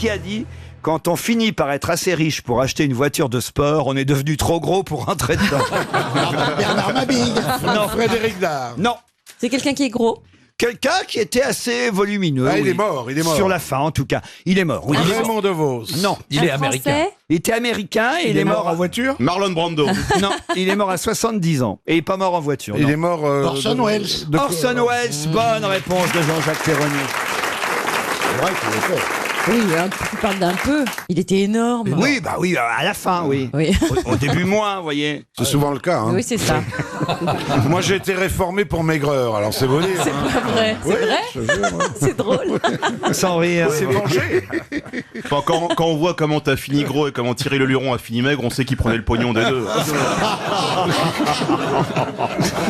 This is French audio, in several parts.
qui a dit « Quand on finit par être assez riche pour acheter une voiture de sport, on est devenu trop gros pour rentrer dedans. » Bernard Mabille. Non. Frédéric Dard. Non. C'est quelqu'un qui est gros. Quelqu'un qui était assez volumineux. Ah, il oui. est mort, il est mort. Sur la fin, en tout cas. Il est mort, oui. Raymond DeVos. Non. Il est américain. Français. Il était américain et il est mort en voiture. Marlon Brando. Non, il est mort à 70 ans. Et il n'est pas mort en voiture. Il non. est mort. Orson Welles. Orson Welles, bonne réponse de Jean-Jacques Perroni. C'est vrai qu'il est fait. Oui, tu parles d'un peu. Il était énorme. Oui, bah oui, à la fin, oui. Oui, Au début, moins, vous voyez. C'est souvent le cas. Hein. oui c'est ça. Moi, j'ai été réformé pour maigreur, alors c'est beau dire. C'est hein. pas vrai. C'est Oui, vrai. je te jure, ouais. C'est drôle. Sans rire. C'est vengé. Enfin, quand on voit comment t'as fini gros et comment Thierry Leluron a fini maigre, on sait qu'il prenait le pognon des deux.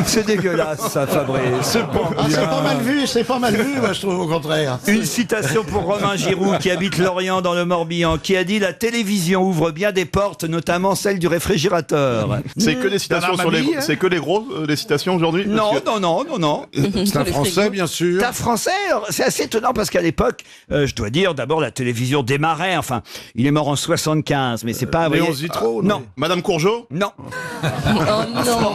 C'est dégueulasse, ça, Fabrice. Ah, c'est pas mal vu, moi je trouve au contraire. Une citation pour Romain Giroud, qui habite Lorient dans le Morbihan, qui a dit « La télévision ouvre bien des portes, notamment celle du réfrigérateur. » C'est que des citations sur les, c'est que les gros, les citations aujourd'hui. Non, non. C'est un Français, bien sûr. C'est un Français, alors, c'est assez étonnant parce qu'à l'époque, je dois dire, d'abord la télévision démarrait, enfin, il est mort en 75, mais c'est pas... vous Léon voyez- Zitrone. Non, Madame Courgeot. non. Oh non.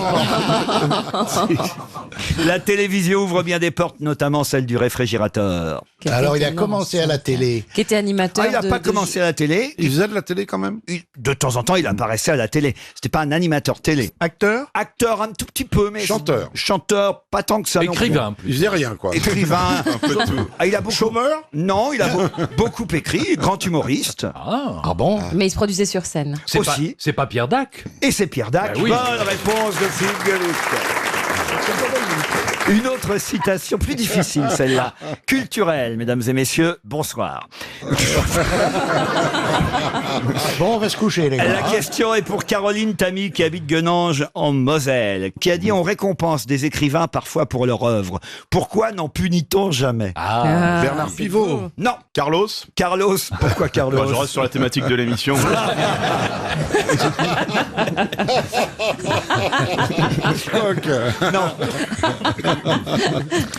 La télévision ouvre bien des portes, notamment celle du réfrigérateur. Alors il a commencé à la télé. Qui était animateur. Ah, il n'a pas commencé à la télé. Il faisait de la télé quand même. De temps en temps, il apparaissait à la télé. C'était pas un animateur télé. Acteur. Acteur un tout petit peu, mais... Chanteur. Chanteur, pas tant que ça non plus. Écrivain. Il faisait rien, quoi. Écrivain. Un peu de tout. Ah, il a beaucoup... Chômeur. Non, il a beaucoup écrit, grand humoriste. Ah. bon? Mais il se produisait sur scène. Aussi. C'est pas Pierre Dac. Et c'est Pierre Dac. Ben oui. Bonne réponse de Philippe Gueluc. Une autre citation, plus difficile celle-là, culturelle, mesdames et messieurs, bonsoir. Bon, on va se coucher les gars. La question est pour Caroline Tamy qui habite Guenange en Moselle, qui a dit « On récompense des écrivains parfois pour leur œuvre. Pourquoi n'en punit-on jamais ?» Ah. Bernard Pivot. Non, Carlos. Carlos. Pourquoi Carlos? Bah, je reste sur la thématique de l'émission. Non.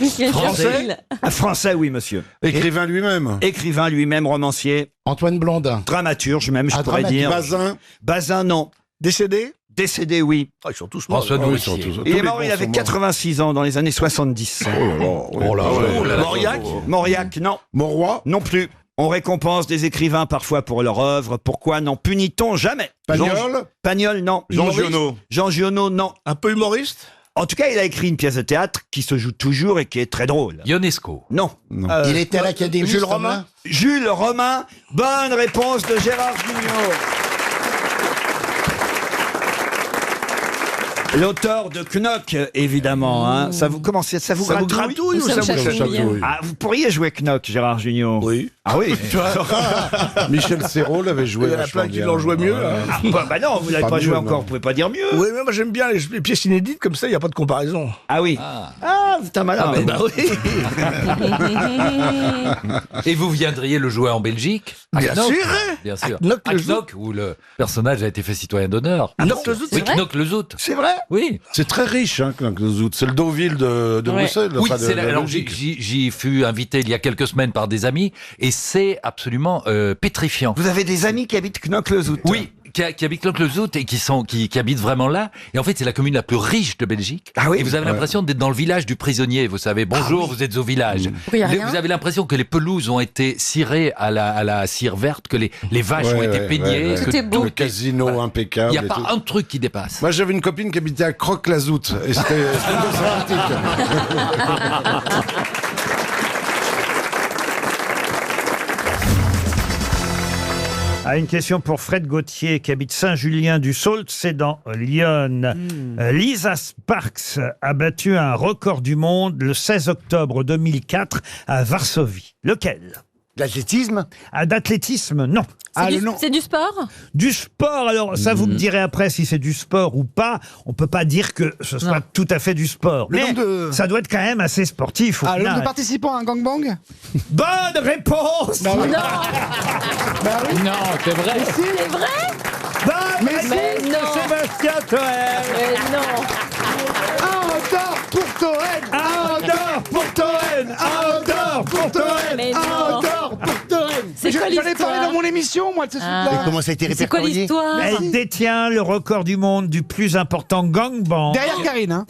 Michel Français Churchill. Un Français, oui, monsieur. Écrivain lui-même. Écrivain lui-même, romancier, Antoine Blondin. dramaturge même, je Ah, pourrais dire. dramaturge. Bazin. Bazin, non. Décédé. Décédé, oui. Ils sont tous morts. François Ah oui, Nourricier. ils sont tous- Il tous est les mort, bons il avait sont morts. 86 ans, dans les années 70. Oh là là. Mauriac Mauriac, non. Mauroy. Non plus. On récompense des écrivains parfois pour leur œuvre. Pourquoi n'en punit-on jamais? Pagnol. Pagnol, non. Jean Humoriste. Giono. Jean Giono, non. Un peu humoriste. En tout cas, il a écrit une pièce de théâtre qui se joue toujours et qui est très drôle. Ionesco. Non. Il était à l'Académie. Jules ce Romain. homme-là. Jules Romain, bonne réponse de Gérard Jugnot. L'auteur de Knock, évidemment. Hein. Ça vous gratouille ou ça vous chatouille? Ah, vous pourriez jouer Knock, Gérard Jugnot. Oui. Ah oui. Michel Serrault l'avait joué. Il y en a plein qui l'ont joué mieux. Hein. Ah, bah non, vous l'avez Pas pas joué mieux, encore, non. vous pouvez pas dire mieux. Oui, mais moi j'aime bien les pièces inédites, comme ça, il n'y a pas de comparaison. Ah oui. Ah, c'est un malin. Bah oui. Et vous viendriez le jouer en Belgique? Bien Knock. sûr. Bien sûr. Knock À le Knock, où le personnage a été fait citoyen d'honneur. Knock le Zout, Oui, c'est vrai Knock le Zout. C'est vrai. Oui. C'est très riche, hein, Knock-le-Zout. C'est le Deauville de Ouais. Bruxelles. Oui, enfin, de c'est la alors Belgique. j'y fus invité il y a quelques semaines par des amis et c'est absolument pétrifiant. Vous avez des amis qui habitent Knock-le-Zout. Oui, qui habitent Knock-le-Zout et qui habitent vraiment là. Et en fait, c'est la commune la plus riche de Belgique. Ah oui. Et vous avez l'impression d'être dans le village du prisonnier. Vous savez, bonjour, vous êtes au village. Il y a rien. Vous avez l'impression que les pelouses ont été cirées à la cire verte, que les vaches ont été peignées. Tout est beau. Le casino impeccable. Il n'y a et pas tout. un truc qui dépasse. Moi, j'avais une copine qui habitait à Croc-la-Zout. Et c'était sympathique. Ah, une question pour Fred Gauthier qui habite Saint-Julien-du-Sault, c'est dans l'Yonne. Lisa Sparks a battu un record du monde le 16 octobre 2004 à Varsovie. Lequel? L'athlétisme. Ah, d'athlétisme, non. C'est du sport? Du sport, alors ça vous me direz après si c'est du sport ou pas. On peut pas dire que ce soit tout à fait du sport. Le Mais nombre de- ça doit être quand même assez sportif. au Ah, le nombre final. de participants à un gangbang. Bonne réponse. Non. Non, c'est vrai. C'est vrai? Bonne Mais réponse de non. Sébastien Toen. Mais non. Un d'or pour Toen. Un d'or pour Toen. Un d'or pour Toen. Mais Un non. d'or pour Toen. C'est quoi J'en ai parlé l'histoire dans mon émission, moi, de ce Ah. truc-là. Comment ça a été C'est quoi répertorié l'histoire Elle détient le record du monde du plus important gangbang. Derrière Karine, hein.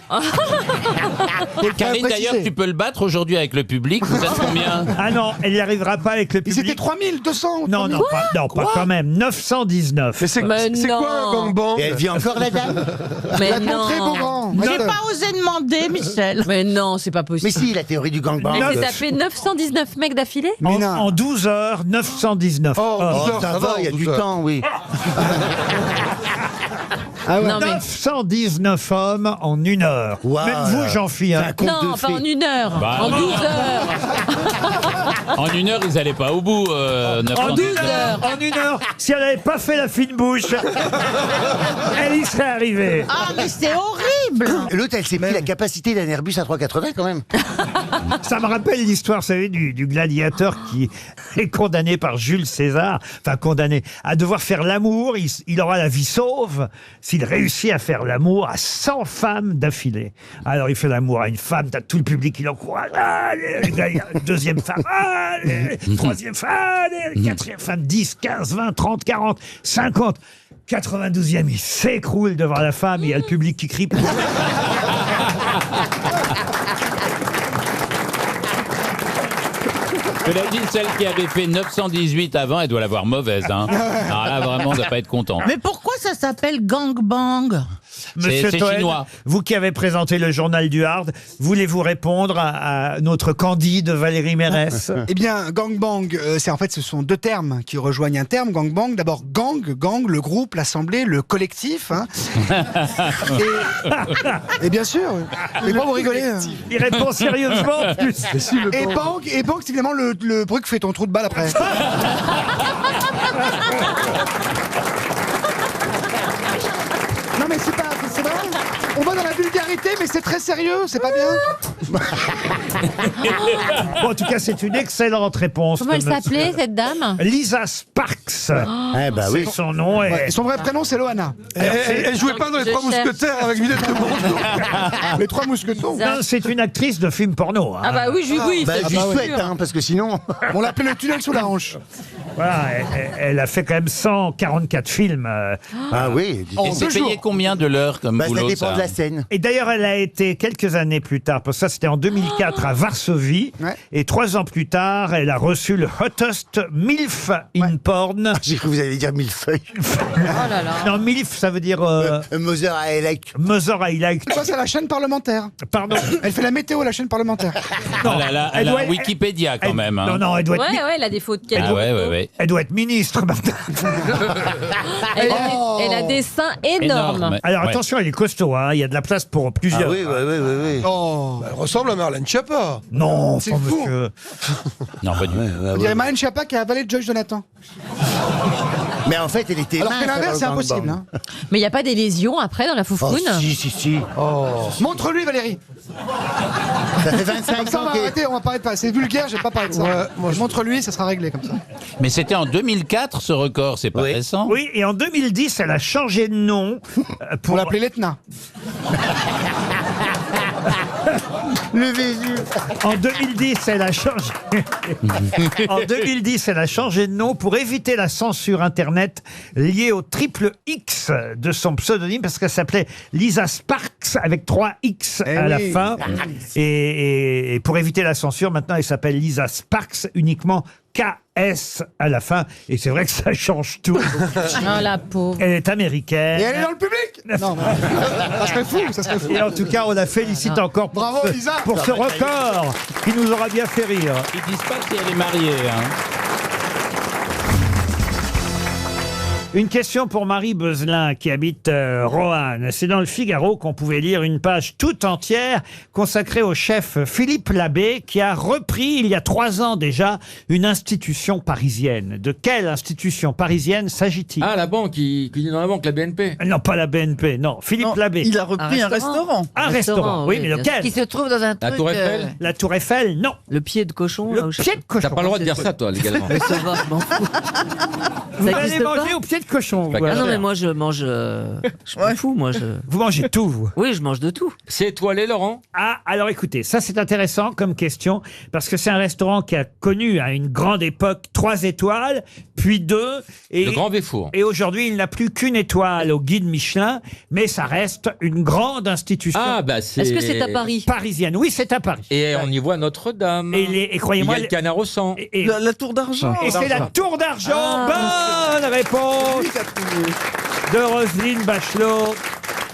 Karine, d'ailleurs, tu peux le battre aujourd'hui avec le public. Vous êtes combien? Ah non, elle n'y arrivera pas avec le Et c'était public. 3200. Non, non, pas quand même. 919. Mais non. Et elle vit encore la dame? Mais La contrée, non. Beaugrand. J'ai pas osé demander, Michel. Mais non, c'est pas Mais possible. si, la théorie du gangbang. Elle s'est tapé 919 mecs d'affilée En 12 heures, 919. Oh, hommes. Oh, ça va, il y a du temps, oui. Non, mais... 919 hommes en 1 heure. Waouh. Même vous, Jean-Philippe. C'est un conte Non, de pas en fées. 1 heure. Bah, En non. 12 heures. En 1 heure, ils n'allaient pas au bout. En 919. 12 heures. En 1 heure. Si elle n'avait pas fait la fine bouche, elle y serait arrivée. Ah, mais c'est horrible. L'autre, elle s'est pris la capacité d'un Airbus à 380 quand même. Ça me rappelle l'histoire, vous savez, du gladiateur qui est condamné par Jules César, enfin condamné, à devoir faire l'amour. Il aura la vie sauve s'il réussit à faire l'amour à 100 femmes d'affilée. Alors il fait l'amour à une femme, t'as tout le public qui l'encourage. Allez, les gars, deuxième femme, allez, troisième femme, allez, quatrième femme, 10, 15, 20, 30, 40, 50. 92e, il s'écroule devant la femme, il y a le public qui crie. Cela dit, celle qui avait fait 918 avant, elle doit l'avoir mauvaise. Hein. Alors là, vraiment, on ne doit pas être content. Mais pourquoi ça s'appelle gangbang? Monsieur c'est Toen, chinois. vous qui avez présenté le journal du Hard, voulez-vous répondre à notre Candide Valérie Mérès? Eh bien, gangbang, ce sont deux termes qui rejoignent un terme, gangbang. D'abord, gang, le groupe, l'assemblée, le collectif. Hein. et bien sûr, et pas vous rigolez. Hein. Il répond sérieusement en plus. Et bang, c'est évidemment le bruit que fait ton trou de balle après. Non mais c'est vrai. On va dans la vulgarité, mais c'est très sérieux, c'est pas bien. Bon, en tout cas, c'est une excellente réponse. Comment elle de notre- s'appelait, cette dame Lisa Sparks. Eh bah oui. C'est son nom. Ouais, Et son vrai prénom, c'est Loana. Elle jouait pas dans les Je Trois cherche. Mousquetaires avec Villette de Bourgeois. Les trois mousquetons. non, c'est une actrice de film porno. Hein. Ah bah oui, oui. Bah, c'est je lui sûr. souhaite, hein, parce que sinon. On l'appelait le tunnel sous la hanche. Voilà, elle a fait quand même 144 films. Ah oui. Et c'est payé combien de l'heure comme Bah, ça boulot, dépend de la scène. Et d'ailleurs, elle a été quelques années plus tard, parce que ça c'était en 2004 à Varsovie, Ouais. et 3 ans plus tard, elle a reçu le Hottest MILF in Porn. J'ai cru que vous alliez dire millefeuille. Oh là là. Non, MILF, ça veut dire Mother I like. Mother I Like. Ça, c'est la chaîne parlementaire. Pardon. Elle fait la météo, la chaîne parlementaire. Oh là là, elle Elle a doit- un Wikipédia quand Elle- même. Hein. Non, non, elle doit être, Ouais, ouais, elle a des fautes. Ah ouais. elle doit être ministre maintenant. Elle a des seins énormes. Alors Ouais. attention, elle est costaud, hein. Il y a de la place pour Ah plusieurs. oui. Oh, Elle ressemble à Marlène Schiappa. Non, C'est pas fou. monsieur. Non, pas du tout. on dirait Marlène Schiappa qui a avalé Joyce Jonathan. Mais en fait, elle était Alors mince. que l'inverse, c'est avant le impossible. gangbang. Hein. Mais il n'y a pas des lésions après dans la Oh, foufoune? si. Montre-lui, Valérie. Ça fait 25 Comme ça, on ans va qu'elle... arrêter, on va parler de ça. C'est vulgaire, j'ai pas parlé de ça. Montre-lui, ça sera réglé comme ça. Mais c'était en 2004 ce record, c'est pas Oui. récent. Oui, et en 2010, elle a changé de nom Pour l'appeler l'Etna. Le Vésu. En 2010, elle a changé. En 2010, elle a changé de nom pour éviter la censure Internet liée au triple X de son pseudonyme, parce qu'elle s'appelait Lisa Sparks avec 3 X Eh à la oui. fin. Et pour éviter la censure, maintenant, elle s'appelle Lisa Sparks uniquement KS à la fin. Et c'est vrai que ça change tout. Oh la pauvre. Elle est américaine. Et elle est dans le public. Non, ça serait fou, ça serait fou. Et en tout cas, on la félicite encore pour, Bravo, Lisa. pour ce record qui nous aura bien fait rire. Ils disent pas si elle est mariée. Hein. Une question pour Marie Beuzelin qui habite Roanne. C'est dans le Figaro qu'on pouvait lire une page toute entière consacrée au chef Philippe Labbé qui a repris il y a 3 ans déjà une institution parisienne. De quelle institution parisienne s'agit-il? Ah, la banque, il est dans la banque, la BNP. Non, pas la BNP, non. Philippe Labbé. Il a repris un restaurant. Un restaurant, oui, mais lequel? Qui se trouve dans un La truc... Tour Eiffel La Tour Eiffel, non. le pied de cochon, là, Le où je sais pied de cochon. T'as pas le droit de dire ça, toi, légalement. pas. Ça va, je m'en fous. Vous Ça allez existe manger pas au pied mangez de cochon, vous. Pas Ah non, Faire. mais moi, je mange. Je m'en fous, moi. Vous mangez tout, vous. Oui, je mange de tout. C'est étoilé, Laurent? Ah, alors écoutez, ça c'est intéressant comme question, parce que c'est un restaurant qui a connu à une grande époque 3 étoiles, puis 2, Le Grand Véfour. et aujourd'hui il n'a plus qu'une étoile au guide Michelin, mais ça reste une grande institution Ah, bah c'est. Est-ce que c'est à Paris? parisienne. Oui, c'est à Paris. Et on y voit Notre-Dame. Et Il y croyez-moi, a le canard au sang. et- La tour d'argent. et c'est la tour d'argent. Bonne réponse de Roselyne Bachelot.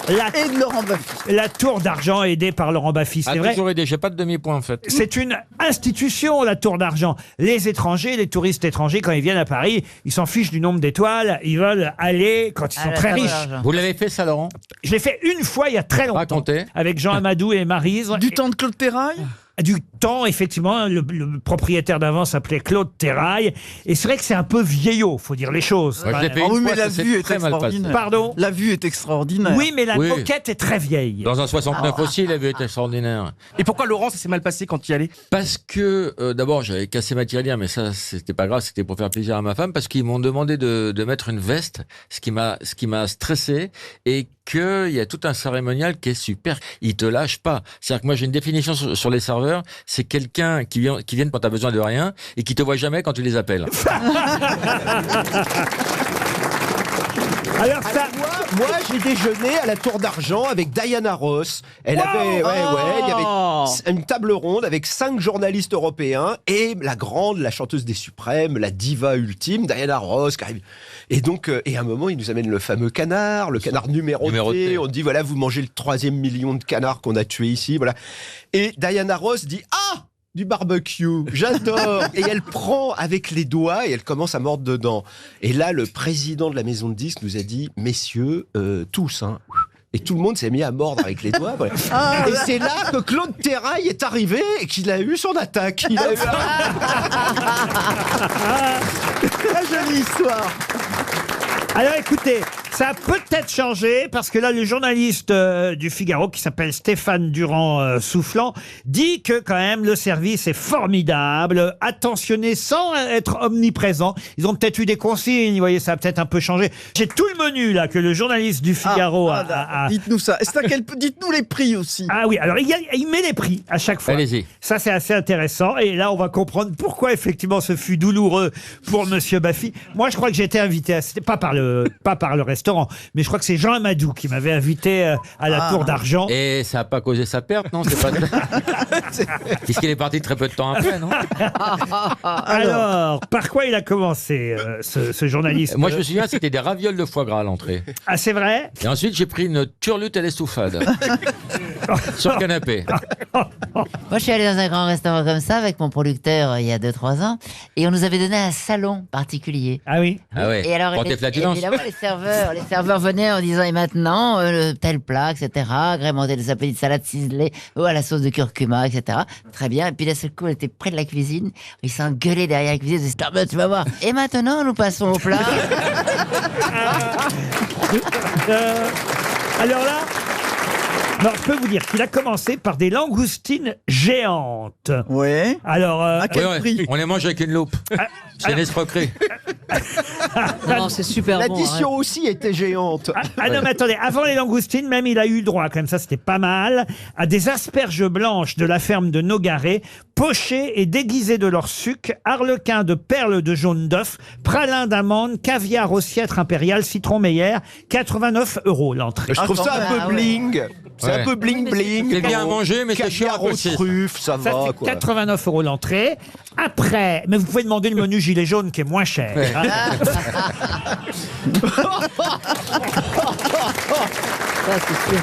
Et de Laurent Baffy. La tour d'argent aidée par Laurent Baffy, c'est Ah, vrai. toujours aidé, j'ai pas de demi-point en fait. C'est une institution, la Tour d'Argent. Les étrangers, les touristes étrangers, quand ils viennent à Paris, ils s'en fichent du nombre d'étoiles. Ils veulent aller quand ils sont très riches. Vous l'avez fait ça, Laurent? Je l'ai fait une fois il y a très longtemps. Racontez. Avec Jean Amadou et Maryse. Du temps de Claude Terrail. Du temps, effectivement. Le propriétaire d'avant s'appelait Claude Terrail. Et c'est vrai que c'est un peu vieillot, faut dire les choses. Ouais, je l'ai fait Ah une oui, mais fois, la ça s'est vue est très mal passé. extraordinaire. Pardon? La vue est extraordinaire. Oui, mais la Oui. moquette est très vieille. Dans un 69 aussi, la vue était extraordinaire. Et pourquoi Laurent, ça s'est mal passé quand tu y allais? Parce que, d'abord, j'avais cassé ma tirelire, mais ça, c'était pas grave, c'était pour faire plaisir à ma femme, parce qu'ils m'ont demandé de mettre une veste, ce qui m'a stressé, et qu'il y a tout un cérémonial qui est super. Ils te lâchent pas. C'est-à-dire que moi, j'ai une définition sur les serveurs, c'est quelqu'un qui vient quand t'as besoin de rien, et qui te voit jamais quand tu les appelles. Alors ça... Moi, j'ai déjeuné à la Tour d'Argent avec Diana Ross. Elle avait, il y avait une table ronde avec 5 journalistes européens et la chanteuse des suprêmes, la diva ultime, Diana Ross, qui arrive. Et donc, et à un moment, il nous amène le fameux canard, le canard numéroté. On dit, voilà, vous mangez le 3e million de canards qu'on a tué ici, voilà. Et Diana Ross dit, ah! Du barbecue, j'adore. Et elle prend avec les doigts et elle commence à mordre dedans. Et là, le président de la maison de disques nous a dit, messieurs, tous, hein. Et tout le monde s'est mis à mordre avec les doigts. Voilà. Et c'est là que Claude Terrail est arrivé et qu'il a eu son attaque. Il a eu... Très jolie histoire. Alors écoutez, ça a peut-être changé parce que là, le journaliste du Figaro qui s'appelle Stéphane Durand-Soufflant dit que quand même le service est formidable, attentionné sans être omniprésent. Ils ont peut-être eu des consignes, vous voyez, ça a peut-être un peu changé. J'ai tout le menu là que le journaliste du Figaro a... Dites-nous ça. Dites-nous les prix aussi. Ah oui, alors il met les prix à chaque fois. Allez-y. Ça, c'est assez intéressant. Et là, on va comprendre pourquoi, effectivement, ce fut douloureux pour Monsieur Baffy. Moi, je crois que j'ai été invité, c'était pas par le restaurant, mais je crois que c'est Jean Amadou qui m'avait invité à la Tour d'Argent. Et ça n'a pas causé sa perte, non? C'est pas... Puisqu'il est parti très peu de temps après, non? Alors, par quoi il a commencé, ce journaliste? Moi, je me souviens, c'était des ravioles de foie gras à l'entrée. Ah, c'est vrai? Et ensuite, j'ai pris une turlute à l'estouffade. Sur le canapé. Moi, je suis allé dans un grand restaurant comme ça avec mon producteur il y a 2-3 ans et on nous avait donné un salon particulier. Ah oui? Ah ouais. Et alors, Pour tes flatulences. évidemment, les serveurs venaient en disant et maintenant, tel plat, etc., agrémenté de sa petite salade ciselée ou à la sauce de curcuma, etc. Très bien. Et puis d'un seul coup, on était près de la cuisine. Ils s'engueulaient derrière la cuisine. Ils disaient, ben, tu vas voir. Et maintenant, nous passons au plat. Alors là, non, je peux vous dire qu'il a commencé par des langoustines géantes. Oui. Alors, à quel Ouais, prix? on les mange avec une loupe. C'est une escroquerie. Non, c'est super bon. L'addition aussi était géante. Ah non, mais attendez, avant les langoustines, même, il a eu droit, comme ça, c'était pas mal, à des asperges blanches de la ferme de Nogaret, pochées et déguisées de leur sucre, harlequin de perles de jaune d'œuf, pralin d'amande, caviar au siètre impérial, citron meilleur, 89 € l'entrée. Je trouve ça un peu bling. C'est Ouais. un peu bling bling. C'est bien à manger, mais c'est chiant à Caviar aux pousser. truffes, ça Ça va fait quoi. 89 € l'entrée. Après, mais vous pouvez demander le menu gilet jaune qui est moins cher. hein. Ça, c'est sûr.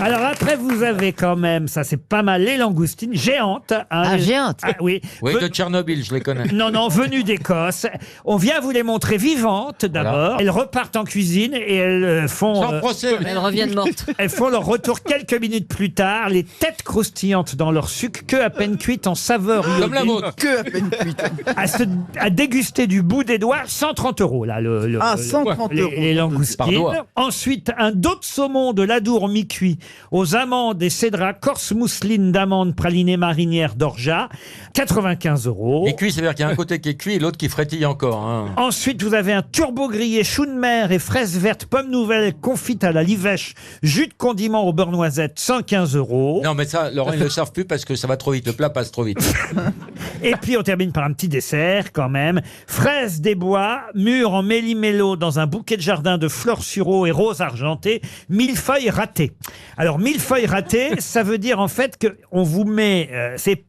Alors après, vous avez quand même, ça c'est pas mal, les langoustines géantes. hein. Ah, géantes. Ah, oui. Oui, de Tchernobyl, je les connais. Non, venues d'Écosse. On vient vous les montrer vivantes d'abord. Voilà. Elles repartent en cuisine et elles font... Sans procès. Elles reviennent mortes. Elles font leur retour quelques minutes plus tard, les têtes croustillantes dans leur sucre, que à peine cuites en saveur iodée. Comme la vôtre. Que à peine cuite. À déguster du bout des doigts, 130 € là. 130 les €. langoustines. Par doigt. Ensuite, un dos de saumon de l'Adour mi-cuit aux amandes et cédras, Corse mousseline d'amandes pralinées marinières d'orgeat, 95 €. Et cuit, c'est-à-dire qu'il y a un côté qui est cuit et l'autre qui frétille encore. Hein. Ensuite, vous avez un turbo grillé chou de mer et fraises vertes, pommes nouvelles confites à la livèche, jus de condiment au beurre noisette, 115 €. Non, mais ça, Laurent, ils ne le servent plus parce que ça va trop vite. Le plat passe trop vite. Et puis, on termine par un petit dessert, quand même. Fraises des bois, mûres en méli-mélo dans un bouquet de jardin de fleurs sur eau et roses argentées, millefeuilles ratés. Alors, millefeuilles ratés, ça veut dire, en fait, qu'on vous met... c'est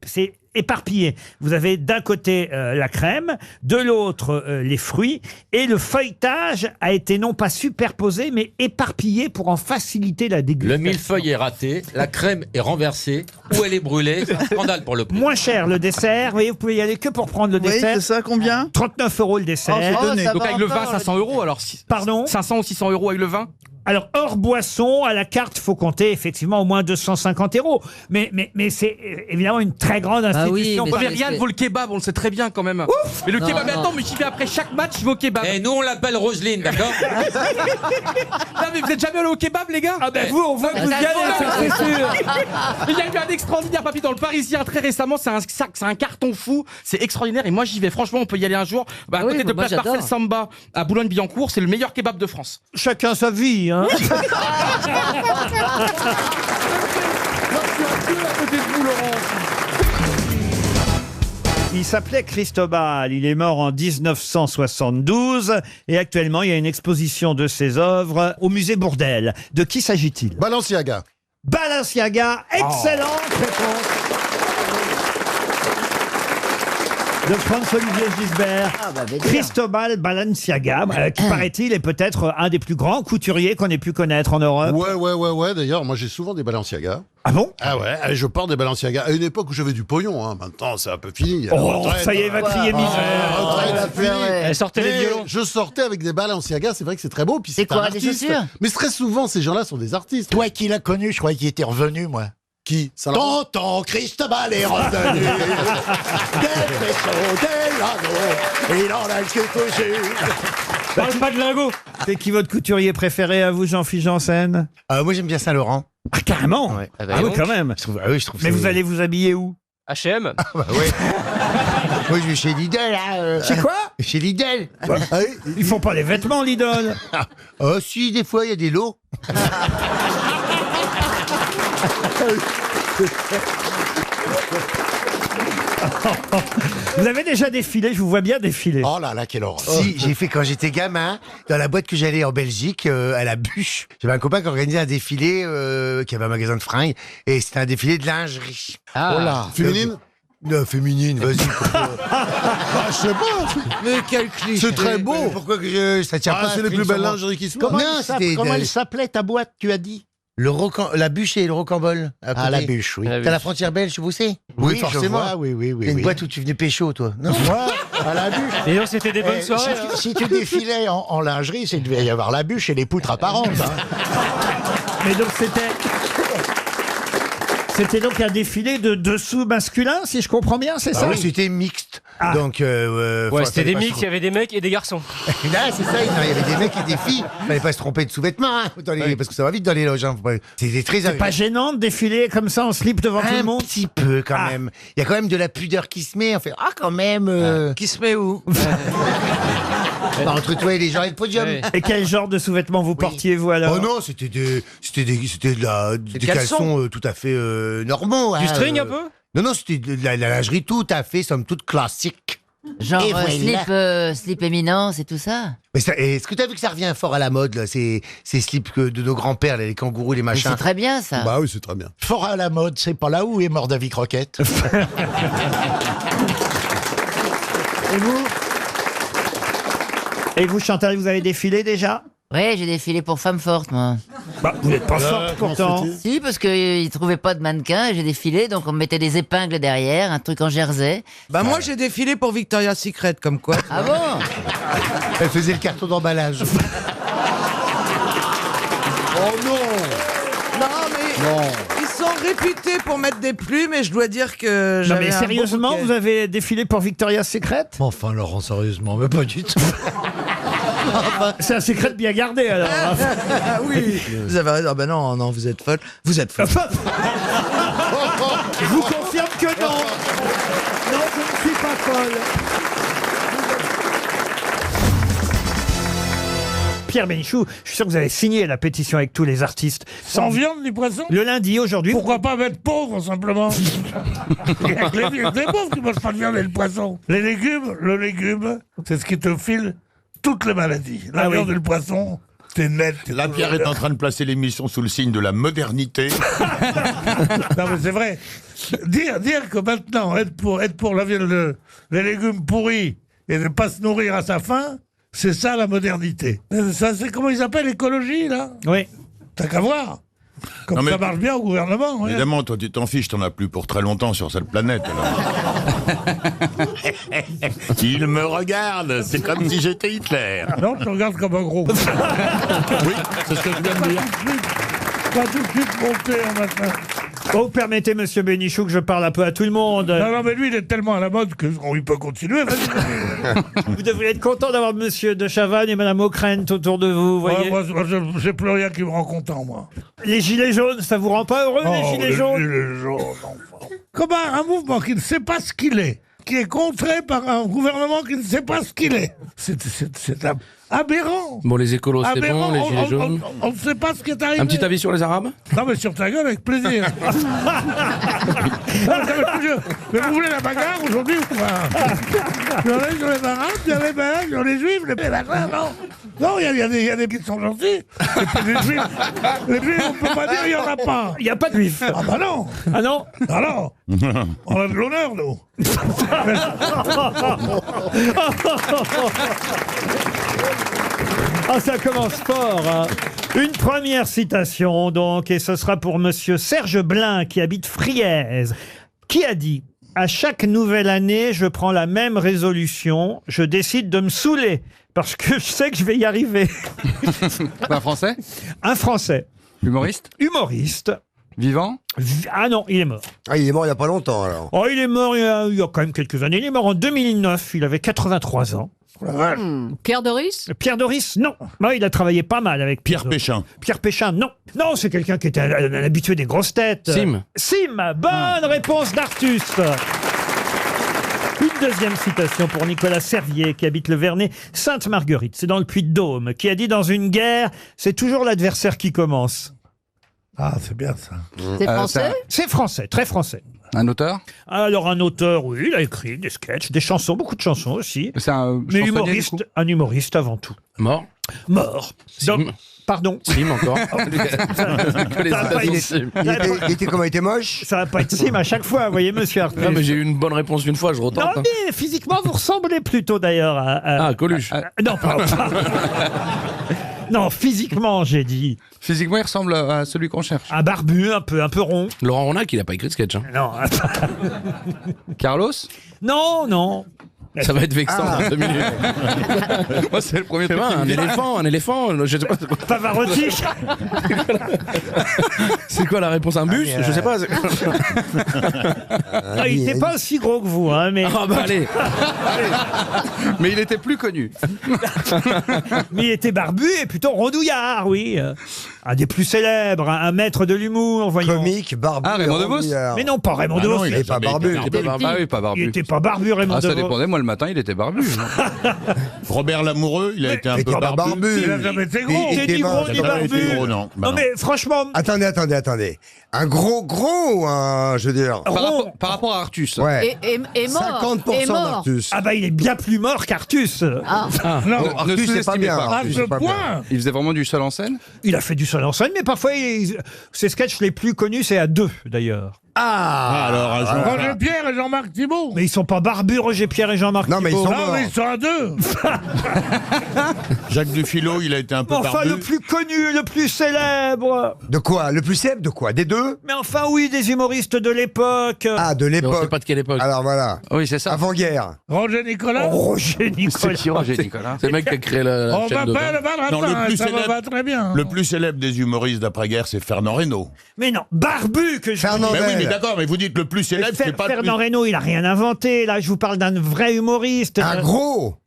éparpillé. Vous avez d'un côté la crème, de l'autre les fruits, et le feuilletage a été non pas superposé, mais éparpillé pour en faciliter la dégustation. Le millefeuille est raté, la crème est renversée, ou elle est brûlée. C'est un scandale pour le prix. Moins cher le dessert. Vous voyez, vous pouvez y aller que pour prendre le dessert. c'est ça, combien 39 € le dessert. Donc avec le vin, 500 €, alors Pardon 500 ou 600 € avec le vin. Alors, hors boisson, à la carte, faut compter effectivement au moins 250 €. Mais c'est évidemment une très grande institution. Mais rien ne vaut le kebab, on le sait très bien quand même. Mais le kebab, mais attends, mais j'y vais après chaque match, je vais au kebab. Et nous, on l'appelle Roselyne, d'accord? Non, mais vous êtes jamais allé au kebab, les gars? Ah ben vous, on voit que vous y allez, ça, c'est sûr. Il y a eu un extraordinaire papy dans le Parisien très récemment, c'est un carton fou, c'est extraordinaire et moi j'y vais, franchement on peut y aller un jour. À côté de Place Marcel Samba à Boulogne-Billancourt, c'est le meilleur kebab de France. Chacun sa vie, hein. Il s'appelait Cristobal, il est mort en 1972 et actuellement il y a une exposition de ses œuvres au musée Bourdelle. De qui s'agit-il? Balenciaga. Balenciaga, excellente réponse de François-Olivier Gisbert. Cristobal Balenciaga, qui paraît-il est peut-être un des plus grands couturiers qu'on ait pu connaître en Europe. Ouais. D'ailleurs, moi j'ai souvent des Balenciaga. Ah bon? Ah ouais, je porte des Balenciaga. À une époque où j'avais du pognon, hein. Maintenant c'est un peu fini. Ça y est, il va crier misère. Elle sortait les violons. Je sortais avec des Balenciaga, c'est vrai que c'est très beau. Puis C'est quoi, un des artiste. chaussures? Mais très souvent, ces gens-là sont des artistes. Toi qui l'as connu, je croyais qu'il était revenu, moi. Qui? Saint-Laurent? Tonton Cristobal est revenu. Des vaisseaux, des lingots, il en a ce que Parle pas de lingot. C'est qui votre couturier préféré à vous, Jean-Philippe Janssen? Moi, j'aime bien Saint-Laurent. Ah, carrément. Ouais. Ah oui, quand même. Je trouve Mais vous allez vous habiller où? H&M. Bah ouais. Moi, je vais chez Lidl. Chez quoi? Chez Lidl. Ils font pas les vêtements, Lidl. Oh, si, des fois, il y a des lots. Vous avez déjà défilé, je vous vois bien défiler. Oh là là, quelle horreur. Si, j'ai fait quand j'étais gamin, dans la boîte que j'allais en Belgique, à la Bûche. J'avais un copain qui organisait un défilé, qui avait un magasin de fringues, et c'était un défilé de lingerie. Oh là. Féminine? Non, féminine, vas-y. Je sais pas. Mais quel cliché. C'est très beau. Pourquoi que ça tient pas? C'est les plus belles lingeries qui se Comment, font. Non, elle s'appelait ta boîte, tu as dit? La Bûche et le Rocambole. Ah, la Bûche, oui. T'as la frontière belge, vous savez? Oui, forcément. je vois, oui. C'est une boîte où tu venais pécho, toi. Non? Moi, à la Bûche. Et non, c'était des bonnes soirées. Si tu défilais en lingerie, il devait y avoir la Bûche et les poutres apparentes. Mais donc c'était donc un défilé de dessous masculin, si je comprends bien, c'est ça? Oui, c'était mixte. Ah. Donc, Ouais, c'était des mix, il y avait des mecs et des garçons. Là, c'est ça, il y avait des mecs et des filles. Fallait pas se tromper de sous-vêtements, hein, parce que ça va vite dans les loges. Hein. C'était très C'est pas gênant de défiler comme ça en slip devant tout le monde? Un petit peu, quand même. Il y a quand même de la pudeur qui se met. On fait, quand même. Qui se met où? Entre toi et les gens et le podium. Ouais. Et quel genre de sous-vêtements vous portiez, vous, alors? Oh non, c'était des caleçons tout à fait normaux. Du hein, string un peu? Non, c'était de la lingerie tout à fait, somme toute classique. Genre Et voilà. slip éminent, c'est tout ça? Mais est-ce que tu as vu que ça revient fort à la mode, là, ces slips de nos grands-pères, là, les kangourous, les Mais machins? c'est très bien, ça. Bah oui, c'est très bien. Fort à la mode, c'est pas là où est mort Davy Croquette. Et vous, Chantal, vous avez défilé déjà? Oui, j'ai défilé pour Femme Forte, moi. Bah, vous n'êtes pas forte pourtant. Si, parce qu'ils ne trouvaient pas de mannequin, et j'ai défilé, donc on me mettait des épingles derrière, un truc en jersey. Bah moi j'ai défilé pour Victoria's Secret, comme quoi. Ah bon? Elle faisait le carton d'emballage. Oh non! Non mais ils sont réputés pour mettre des plumes et je dois dire que Non j'avais mais un sérieusement, beau bouquet. vous avez défilé pour Victoria's Secret? Enfin, Laurent, sérieusement, mais pas du tout. C'est un secret bien gardé, alors. Ah oui. Vous avez raison. Ah ben non, non, vous êtes folle. Vous êtes folle. Je vous confirme que non. Non, je ne suis pas folle. Pierre Bénichou, je suis sûr que vous avez signé la pétition avec tous les artistes. Sans viande du poisson? Le lundi, aujourd'hui. Pourquoi pas mettre pauvre, simplement? Il y a que les pauvres qui mangent pas de viande et le poisson. Les légumes, le légume, c'est ce qui te file toutes les maladies. La viande et le poisson, t'es net. Là, Pierre est en train de placer l'émission sous le signe de la modernité. Non, mais c'est vrai. Dire que maintenant, être pour la viande, les légumes pourris et ne pas se nourrir à sa faim, c'est ça la modernité. Ça, c'est comment ils appellent l'écologie, là? Oui. T'as qu'à voir. Comme ça marche bien au gouvernement. Ouais. Évidemment, toi, tu t'en fiches, t'en as plus pour très longtemps sur cette planète. Il me regarde, c'est comme si j'étais Hitler. Non, tu regardes comme un gros. Oui, c'est ce que je viens de dire. Pas tout de suite monter maintenant. Vous permettez, monsieur Bénichou, que je parle un peu à tout le monde. Non, mais lui, il est tellement à la mode qu'il peut continuer. Vous devriez être content d'avoir monsieur de Chavannes et madame Ockrent autour de vous, voyez. Moi, j'ai plus rien qui me rend content, moi. Les gilets jaunes, ça vous rend pas heureux, les gilets jaunes? Les gilets jaunes, enfin. Comment un mouvement qui ne sait pas ce qu'il est, qui est contré par un gouvernement qui ne sait pas ce qu'il est. C'est aberrant. Bon, les écolos, c'est Aberrant. bon, les gilets jaunes. On ne sait pas ce qui est arrivé. Un petit avis sur les Arabes? Non, mais sur ta gueule, avec plaisir. Mais vous voulez la bagarre aujourd'hui ou quoi? Il y en a sur les Arabes, il y a les Belges, sur les Juifs, les Belges, non. Non, il y a des qui sont gentils. Et puis les Juifs, on ne peut pas dire qu'il n'y en a pas. Il n'y a pas de Juifs. Ah bah non. Ah non? Ah non. On a de l'honneur, nous. Ah, ça commence fort, hein. Une première citation, donc, et ce sera pour monsieur Serge Blin, qui habite Friez, qui a dit: à chaque nouvelle année, je prends la même résolution, je décide de me saouler, parce que je sais que je vais y arriver. Un Français? Un Français. Humoriste? Humoriste. Vivant? Ah non, il est mort. Ah, il est mort il n'y a pas longtemps, alors. Oh, il est mort il y a quand même quelques années. Il est mort en 2009, il avait 83 ans. Pierre Doris? Pierre Doris, non. Moi, il a travaillé pas mal avec Pierre Péchin. Pierre Péchin, non. Non, c'est quelqu'un qui était un habitué des grosses têtes. Sim. Sim, bonne réponse d'Artus. Une deuxième citation pour Nicolas Servier, qui habite le Vernet Sainte-Marguerite. C'est dans le Puy-de-Dôme, qui a dit: dans une guerre, c'est toujours l'adversaire qui commence. Ah, c'est bien ça. C'est français? C'est français, très français. Un auteur? Alors un auteur, oui, il a écrit des sketchs, des chansons, beaucoup de chansons aussi. C'est un Mais chansonnier, humoriste, du coup un humoriste avant tout. Mort? Mort. Sim. Pardon. Sim encore. Que les Ça va pas États-Unis. être- Il était comment? Il était moche? Ça va pas être Sim à chaque fois, vous voyez, monsieur Arthur. Non, mais j'ai eu une bonne réponse une fois, je retente. Non, mais physiquement, vous ressemblez plutôt d'ailleurs à... Ah, Coluche. Non, pas... Non, physiquement, j'ai dit. Physiquement, il ressemble à celui qu'on cherche. Un barbu, un peu rond. Laurent Ronac, il a pas écrit de sketch. Hein. Non. Carlos? Non, non. Ça va être vexant dans 2 minutes. Moi, c'est le premier truc. Un éléphant, je sais pas. Pavarotti. C'est quoi la réponse? Un bus? Je sais pas. Ah, il n'était pas aussi gros que vous, hein, mais... Ah bah allez. Mais il était plus connu. Mais il était barbu et plutôt rondouillard, oui. Un des plus célèbres, un maître de l'humour, voyons. Comique, barbu. Ah, Raymond DeVos? Mais non, pas Raymond Ah non, DeVos. Il n'est pas barbu. Ah oui, pas barbu. Il était pas barbu, Raymond Ah, ça DeVos. dépendait. Moi, le matin, il était barbu. Robert Lamoureux, il a été un Il peu était pas barbu. barbu. Il a jamais été gros. Il était ni gros, Il ni a jamais été barbu. gros, non. Bah Non, non. mais franchement... Attendez. Un gros ou un, je veux dire... Par rapport à Artus. Ouais. Et mort. 50% Et mort. d'Artus. Ah bah, il est bien plus mort qu'Artus. Ah. Non, Ne Artus, c'est pas sous-estimez bien. pas. à Artus, ce c'est pas bien. point. Il faisait vraiment du seul en scène? Il a fait du seul en scène, mais parfois, ses sketchs les plus connus, c'est à deux, d'ailleurs. Ah, alors, un jour- Roger Pierre et Jean-Marc Thibault. Mais ils sont pas barbus, Roger Pierre et Jean-Marc Non, mais ils Thibault. sont Non, morts. mais ils sont à deux. Jacques Dufilo, il a été un peu Mais enfin, barbu. le plus connu, le plus célèbre. De quoi? Le plus célèbre de quoi? Des deux? Mais enfin, oui, des humoristes de l'époque. Ah, de Mais on sait l'époque. pas de quelle époque. Alors voilà. Oui, c'est ça. Avant-guerre. Roger Nicolas. Oh, Roger Nicolas. C'est qui, Roger Nicolas? C'est le mec qui a créé la On chaîne de m'appelle Non, le Valentin, plus ça me célèbre- va très bien. Le plus célèbre des humoristes d'après-guerre, c'est Fernand Reynaud. Mais non, barbu que je Fernand vous dis. Mais oui, mais Bell. d'accord, mais vous dites le plus célèbre, c'est pas le plus... Fernand Reynaud, il a rien inventé. Là, je vous parle d'un vrai humoriste. Un gros.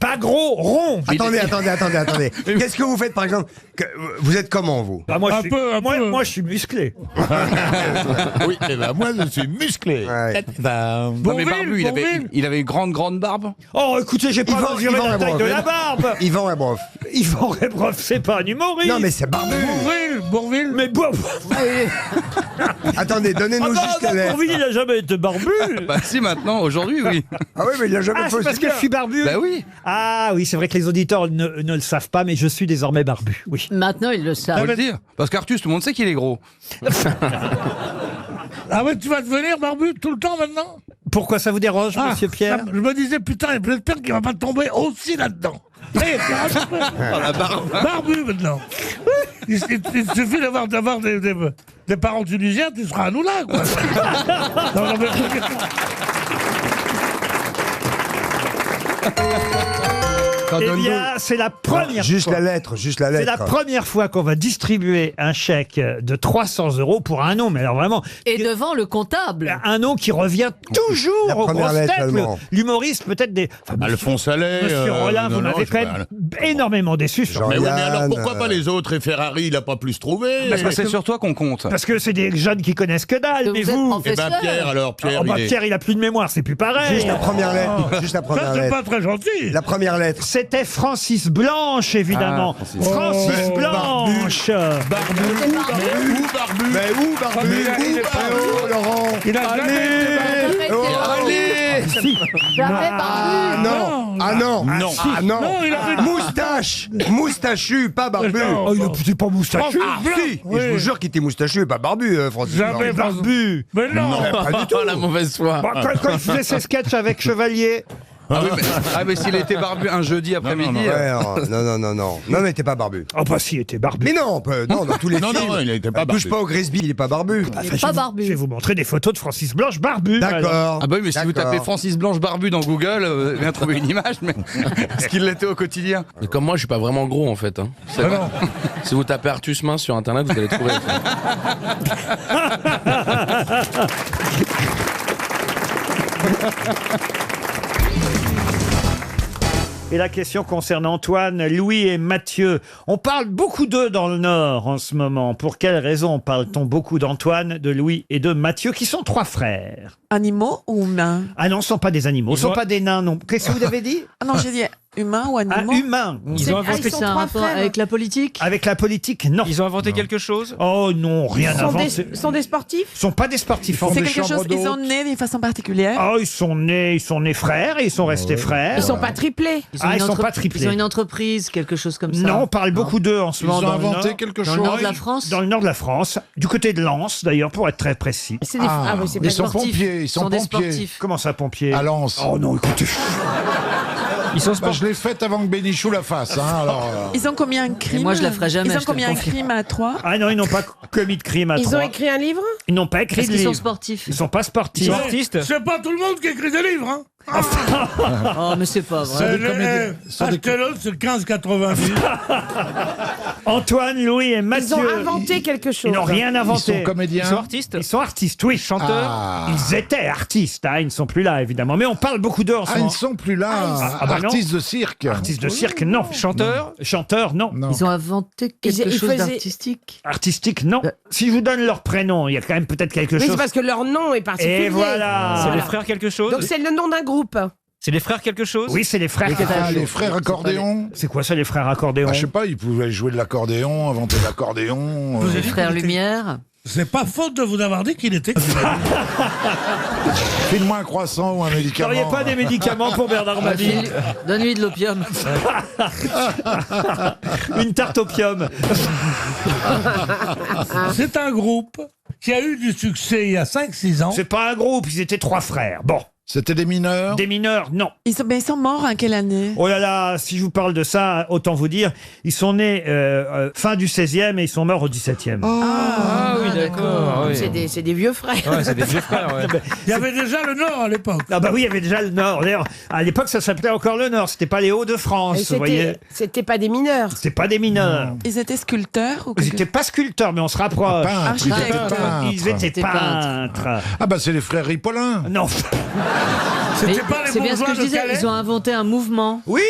Pas gros, rond. Attendez. Qu'est-ce que vous faites, par exemple Vous êtes comment, vous? Ah, moi, je suis musclé. Oui, eh ben, moi je suis musclé. Non, mais Barbu, il avait une grande barbe. Oh, écoutez, j'ai pas mesuré la taille de la barbe. Yvan Rebroff. Yvan Rebroff, c'est pas un humoriste. Non, mais c'est Barbu. Bourvil. Mais bon. Attendez, donnez-nous juste la lettre. Bourvil, il a jamais été barbu. Bah si, maintenant, aujourd'hui, oui. Ah oui, mais il a jamais C'est parce que je suis barbu. Bah oui. Ah oui, c'est vrai que les auditeurs ne le savent pas, mais je suis désormais barbu. Oui. Maintenant, ils le Faut savent. le dire. Parce qu'Artus, tout le monde sait qu'il est gros. Ah ouais, tu vas devenir barbu tout le temps maintenant? Pourquoi ça vous dérange, monsieur Pierre? Je me disais, putain, j'espère qu'il va pas tomber aussi là-dedans. La barbe. Barbu maintenant. Il suffit d'avoir des parents tunisiens, tu seras à nous là, quoi. Non, mais... Eh bien, c'est la première Juste fois. la lettre. C'est la première fois qu'on va distribuer un chèque de 300 € pour un nom, mais alors vraiment, Et devant le comptable. un nom qui revient toujours La aux première grosses lettre, têtes. seulement. L'humoriste, peut-être des. Enfin, Alphonse Allais. Monsieur Rollin, vous m'avez quand même énormément déçu. sur- Mais oui, mais alors Jean-Yann, pourquoi pas les autres? Et Ferrari, il a pas plus trouvé. Parce que c'est sur toi qu'on compte. Parce que c'est des jeunes qui connaissent que dalle, Que mais vous êtes vous. Eh ben professeur. Pierre, alors Pierre, Oh, bah, il est- Pierre, il a plus de mémoire, c'est plus pareil. Juste la première lettre. Juste la Ça, première c'est lettre. pas très gentil. La première lettre. C'était Francis Blanche, évidemment. Ah, Francis. Francis Oh, Blanche. Barbu. Mais où Barbu? Mais où, Barbu? il est pas Oh, Laurent. Il a jamais été Oh, Jamais Si. Ah non. Ah non. Non. Ah non. Non, il a fait- Moustache. Moustachu, pas barbu. Non. Oh, il était pas moustachu. Ah si. Et Oui. je vous jure qu'il était moustachu et pas barbu, Francis. Jamais Blanc. Barbu. Mais non. Pas du tout. la mauvaise foi. Bon, quand il faisait ses sketchs avec Chevalier. Mais s'il était barbu un jeudi après-midi. Ouais, non, il était pas barbu. Oh, bah, si, il était barbu. Mais non, dans tous les Non, films. non, il était pas Touche barbu. pas au Grisby, il est pas barbu. Enfin, Il est pas barbu. Je vais vous montrer des photos de Francis Blanche barbu. alors. D'accord. Ah bah oui, mais si vous D'accord. tapez Francis Blanche barbu dans Google, vous allez trouver une image, mais ce qu'il l'était au quotidien. Mais comme moi, je suis pas vraiment gros en fait. Hein. C'est vrai. Si vous tapez Artus Mince sur internet, vous allez trouver. Et la question concerne Antoine, Louis et Mathieu. On parle beaucoup d'eux dans le Nord en ce moment. Pour quelle raison parle-t-on beaucoup d'Antoine, de Louis et de Mathieu, qui sont trois frères? Animaux ou humains? Ah non, ce ne sont pas des animaux, ce ne sont pas des nains, non. Qu'est-ce que vous avez dit? Ah non, j'ai dit humains ou Ah, animaux? humains. Ils ont inventé, C'est un rapport avec la politique. Avec la politique, non. ils ont inventé quelque chose. Oh non, rien inventé. sont des sportifs? Ils sont pas des sportifs. C'est quelque chose, ils sont nés d'une façon particulière? Oh, ils sont nés frères et ils sont restés frères. Ils sont pas triplés. Ah, ils sont pas triplés. Ils ont une entreprise, quelque chose comme ça. Non, on parle beaucoup d'eux en ce moment. Ils ont dans le inventé Nord. quelque Dans chose. le nord de la France. Dans le nord de la France, du côté de Lens d'ailleurs, pour être très précis. C'est des... Ah, oui, c'est pas Ils sont sportifs. pompiers, ils sont des pompiers. sportifs. Comment ça, pompier? À Lens. Oh non, écoutez. Ils sont Bah, sportifs. je l'ai faite avant que Bénichou la fasse. Hein, alors, Ils ont commis un crime? moi, je la ferai jamais, Ils ont je te le commis un confirme. crime à trois? Ah non, ils n'ont pas commis de crime à Ils ont trois. écrit un livre? Ils n'ont pas écrit Est-ce de qu'ils sont livre. sportifs? Ils sont pas sportifs. Ils sont artistes. C'est pas tout le monde qui écrit des livres, hein. Oh, mais c'est pas vrai. Achetez-le, c'est 15,90. Antoine, Louis et Mathieu. Ils ont inventé quelque chose. Ils n'ont rien inventé. Ils sont comédiens. Ils sont artistes. Ils sont artistes, oui. Chanteurs. Ah. Ils étaient artistes, hein, ils ne sont plus là évidemment. Mais on parle beaucoup d'eux en ce Ah, ils moment. ne sont plus là. Ah, bah non. Artistes de cirque. Artistes de cirque, non. Chanteurs. Chanteurs, non. Non. Ils ont inventé quelque Ils chose faisaient- d'artistique. Artistique, non. Si je vous donne leur prénom, il y a quand même peut-être quelque Oui, c'est chose. parce que leur nom est particulier. Et voilà. C'est les frères quelque chose. Donc c'est le nom d'un groupe. C'est les frères quelque chose. Oui, c'est les frères. Ah, les frères accordéons. C'est quoi ça, les frères accordéons? Ah, je sais pas, ils pouvaient jouer de l'accordéon, inventer l'accordéon. Vous avez Les dit frères qu'il était- Lumière. C'est pas faute de vous avoir dit qu'il était. File-moi un croissant ou un Vous médicament. n'auriez pas des médicaments pour Bernard Mabille? Donne-lui de l'opium. Une tarte opium. C'est un groupe qui a eu du succès il y a 5-6 ans. C'est pas un groupe, ils étaient trois frères. Bon. C'était des mineurs. Des mineurs, non. Ils sont morts en quelle année? Oh là là, si je vous parle de ça, autant vous dire, ils sont nés fin du 16e et ils sont morts au 17e. Ah oui, d'accord. oui. C'est des vieux frères. Ouais, c'est des vieux frères. Ouais. Il y avait déjà le Nord à l'époque. Ah bah oui, il y avait déjà le Nord. D'ailleurs, à l'époque, ça s'appelait encore le Nord. C'était pas les Et Hauts-de-France, vous voyez. c'était pas des mineurs. C'était pas des mineurs. Ils étaient sculpteurs ou Ils quelque... n'étaient pas sculpteurs, mais on se rapproche. Peintres, ils étaient Architectes. peintres. Ils étaient C'était peintres. Ah bah c'est les frères Ripollin. Non. C'était pas les C'est bien ce que bourgeois je de disais, Calais ils ont inventé un mouvement. Oui,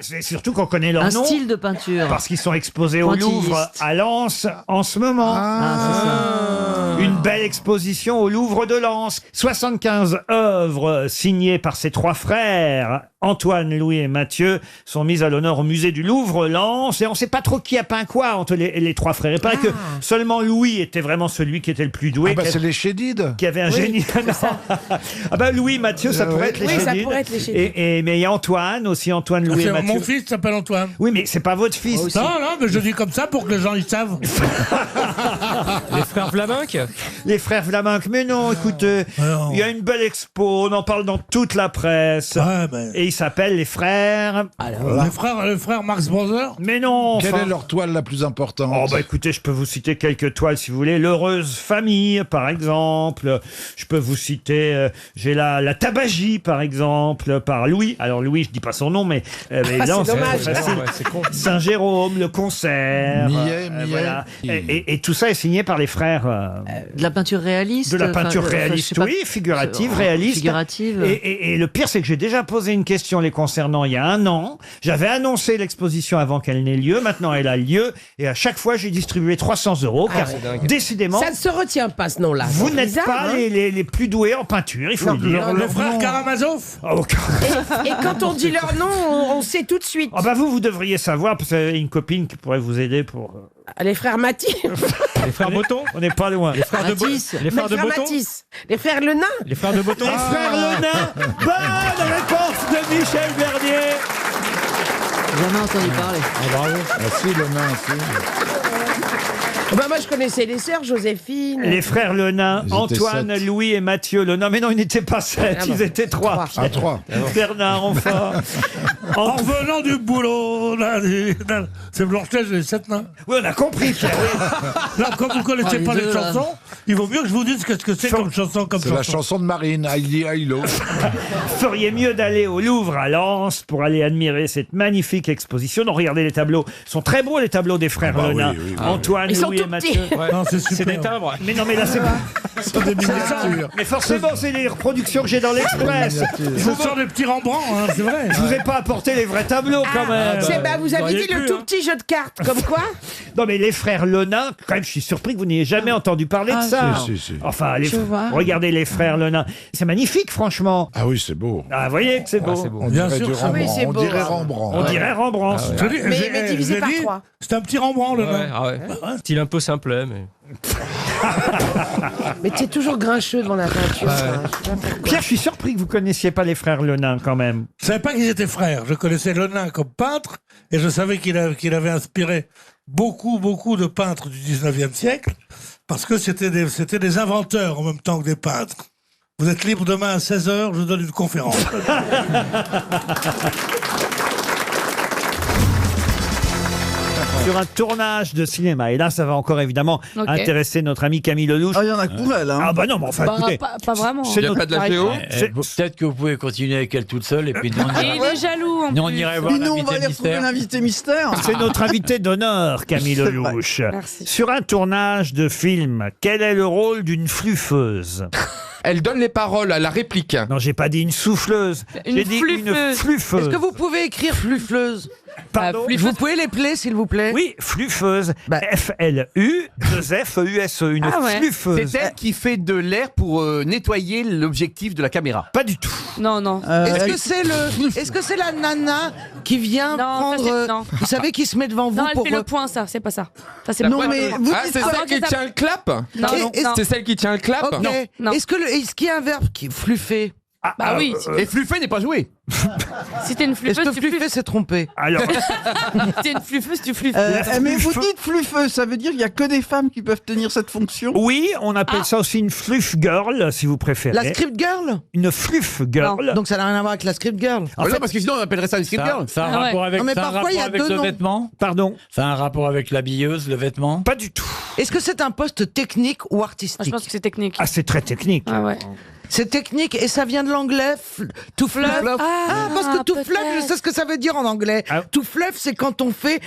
c'est surtout qu'on connaît leur un nom. style de peinture. Parce qu'ils sont exposés au Pointilliste. Louvre à Lens en ce moment. Une belle exposition au Louvre de Lens. 75 œuvres signées par ces trois frères, Antoine, Louis et Mathieu, sont mises à l'honneur au musée du Louvre Lens. Et on ne sait pas trop qui a peint quoi entre les trois frères. Et paraît que seulement Louis était vraiment celui qui était le plus doué. C'est les Chédides. Qui avait un génie. Ah bah Louis, Mathieu, ça pourrait être les Chédides. ça pourrait être les Chédides. Mais il y a Antoine aussi, Antoine, Louis et Mathieu. Mon fils s'appelle Antoine. Oui, mais c'est pas votre fils. Non, mais je dis comme ça pour que les gens ils savent. Les frères Vlaminck. Les frères Vlaminck, mais non, écoutez, il y a une belle expo, on en parle dans toute la presse. Et ils s'appellent les frères... Les frères Marx Brothers. Mais non, Quelle enfin- est leur toile la plus importante? Oh bah écoutez, je peux vous citer quelques toiles si vous voulez. L'Heureuse Famille, par exemple. Je peux vous citer, j'ai la Tabagie, par exemple, par Louis. Alors Louis, je dis pas son nom, mais non, c'est dommage. facile. Ouais, c'est con. Saint-Jérôme, le concert. Millet. Voilà. Et tout ça est signé par les frères. De la peinture réaliste. De la peinture enfin, je réaliste, sais pas. oui, figurative, réaliste. Figurative. Et le pire, c'est que j'ai déjà posé une question les concernant il y a un an. J'avais annoncé l'exposition avant qu'elle n'ait lieu. Maintenant, elle a lieu. Et à chaque fois, j'ai distribué 300 €. Car décidément, Ça ne se retient pas ce nom-là. vous C'est n'êtes bizarre, pas hein. les plus doués en peinture, il faut le dire. Le frère Karamazov. Oh, Et quand on dit leur nom, on sait tout de suite. ah bah vous devriez savoir, parce que vous avez une copine qui pourrait vous aider pour... Les frères Matisse. Les frères Botton. On n'est pas loin. Les frères de Matisse. Les frères de Botton. Matisse. Les frères Le Nain. Les frères de Botton. Les frères Le Nain. Bonne réponse de Michel Bernier. Jamais entendu parler. Bravo. Ah si, le nain, si. Bah moi je connaissais les sœurs, Joséphine. Les frères Le Nain, Ils étaient Antoine, 7. Louis et Mathieu Le Nain. Mais non, ils n'étaient pas 7, Ah bon. ils étaient 3. À 3. Bernard, enfin. En revenant du boulot, là, c'est Blanche-Neige et les 7 nains. Oui, on a compris, Pierre. Là, comme vous ne connaissez les pas les deux, là. chansons, il vaut mieux que je vous dise qu'est-ce que c'est comme chanson. C'est la chanson de Marine, Aïli Aïlo. Feriez mieux d'aller au Louvre à Lens pour aller admirer cette magnifique exposition. Non, regardez les tableaux. Ils sont très beaux, les tableaux des frères bah Le Nain. oui, oui, oui. Antoine, Ils sont Louis tout et Mathieu. Non, c'est super. C'est des timbres. Mais non, mais là, c'est pas... C'est des miniatures. Mais forcément, c'est les reproductions que j'ai dans l'Express. Ce sont des petits Rembrandts, hein, c'est vrai. Je vous ai pas apporté les vrais tableaux, quand même. Vous avez auriez dit le pu, tout hein. petit jeu de cartes, comme quoi Non, mais les frères Le Nain, quand même, je suis surpris que vous n'ayez jamais entendu parler de ça. si. Enfin, Je vois. regardez les frères Le Nain. C'est magnifique, franchement. Ah oui, c'est beau. Ah, vous voyez que c'est beau. c'est beau. On Bien dirait sûr, du ça. Rembrandt. Oui, c'est On beau, dirait hein. Rembrandt. On dirait Rembrandt. Je dis- Mais j'ai- divisé j'ai par dit, 3. C'est un petit Rembrandt, le Ouais, nain. ah ouais. Style un peu simplet, mais. Mais tu es toujours grincheux devant la peinture. ça. Je sais pas pourquoi. Pierre, je suis surpris que vous connaissiez pas les frères Le Nain, quand même. Je savais pas qu'ils étaient frères. Je connaissais Le Nain comme peintre et je savais qu'il avait inspiré beaucoup de peintres du 19e siècle parce que c'était des inventeurs en même temps que des peintres. Vous êtes libre demain à 16h, je donne une conférence. Sur un tournage de cinéma. Et là, ça va encore évidemment Ok. intéresser notre ami Camille Lelouch. Ah, il y en a pour elle, hein. Ah bah non, mais enfin, écoutez. Pas vraiment. c'est notre- Peut-être que vous pouvez continuer avec elle toute seule et puis nous, Et il est jaloux en nous, on plus. irait voir Et nous, on va l'invité aller retrouver mystère. l'invité mystère. C'est notre invité d'honneur, Camille C'est vrai. Lelouch. Merci. Sur un tournage de film, quel est le rôle d'une fluffeuse? Elle donne les paroles à la réplique. Non, j'ai pas dit une souffleuse. J'ai dit une fluffeuse. Est-ce que vous pouvez écrire fluffleuse? Pardon Vous pouvez les plaire, s'il vous plaît? Oui, fluffeuse. F-L-U-2-F-E-U-S-E. Une fluffeuse. C'est elle qui fait de l'air pour nettoyer l'objectif de la caméra. Pas du tout. Non. Est-ce que c'est la nana qui vient prendre... non. Vous savez, qui se met devant vous Non, elle pour... fait le point, ça, c'est pas ça. Ça, c'est Non, pas- mais vous Ah, dites c'est pas- celle qui tient le clap. Non, non. C'est celle qui tient le clap. Ok. Non. Est-ce qu'il y a un verbe qui est fluffé? Bah oui. Et Fluffé n'est pas joué. Si t'es une Est-ce fluffeuse, que tu Fluffé fluffes. s'est trompé? Alors, Si t'es une fluffeuse, tu fluffes. Mais vous dites fluffeuse, ça veut dire qu'il y a que des femmes qui peuvent tenir cette fonction? oui, on appelle ça aussi une fluff girl, si vous préférez. La script girl? Une fluff girl. Donc ça n'a rien à voir avec la script girl. En fait, parce que sinon on appellerait ça une script girl. Ça a un Ah ouais. rapport avec, Non, mais ça a un parfois, il y a rapport avec deux le noms. vêtement. Pardon, Ça a un rapport avec l'habilleuse, le vêtement. pas du tout. Est-ce que c'est un poste technique ou Ah, je artistique? pense que c'est technique. Ah, c'est très technique. Ah ouais. C'est technique et ça vient de l'anglais to fluff. Ah, parce que to fluff, je sais ce que ça veut dire en anglais. Ah. To fluff, c'est quand on fait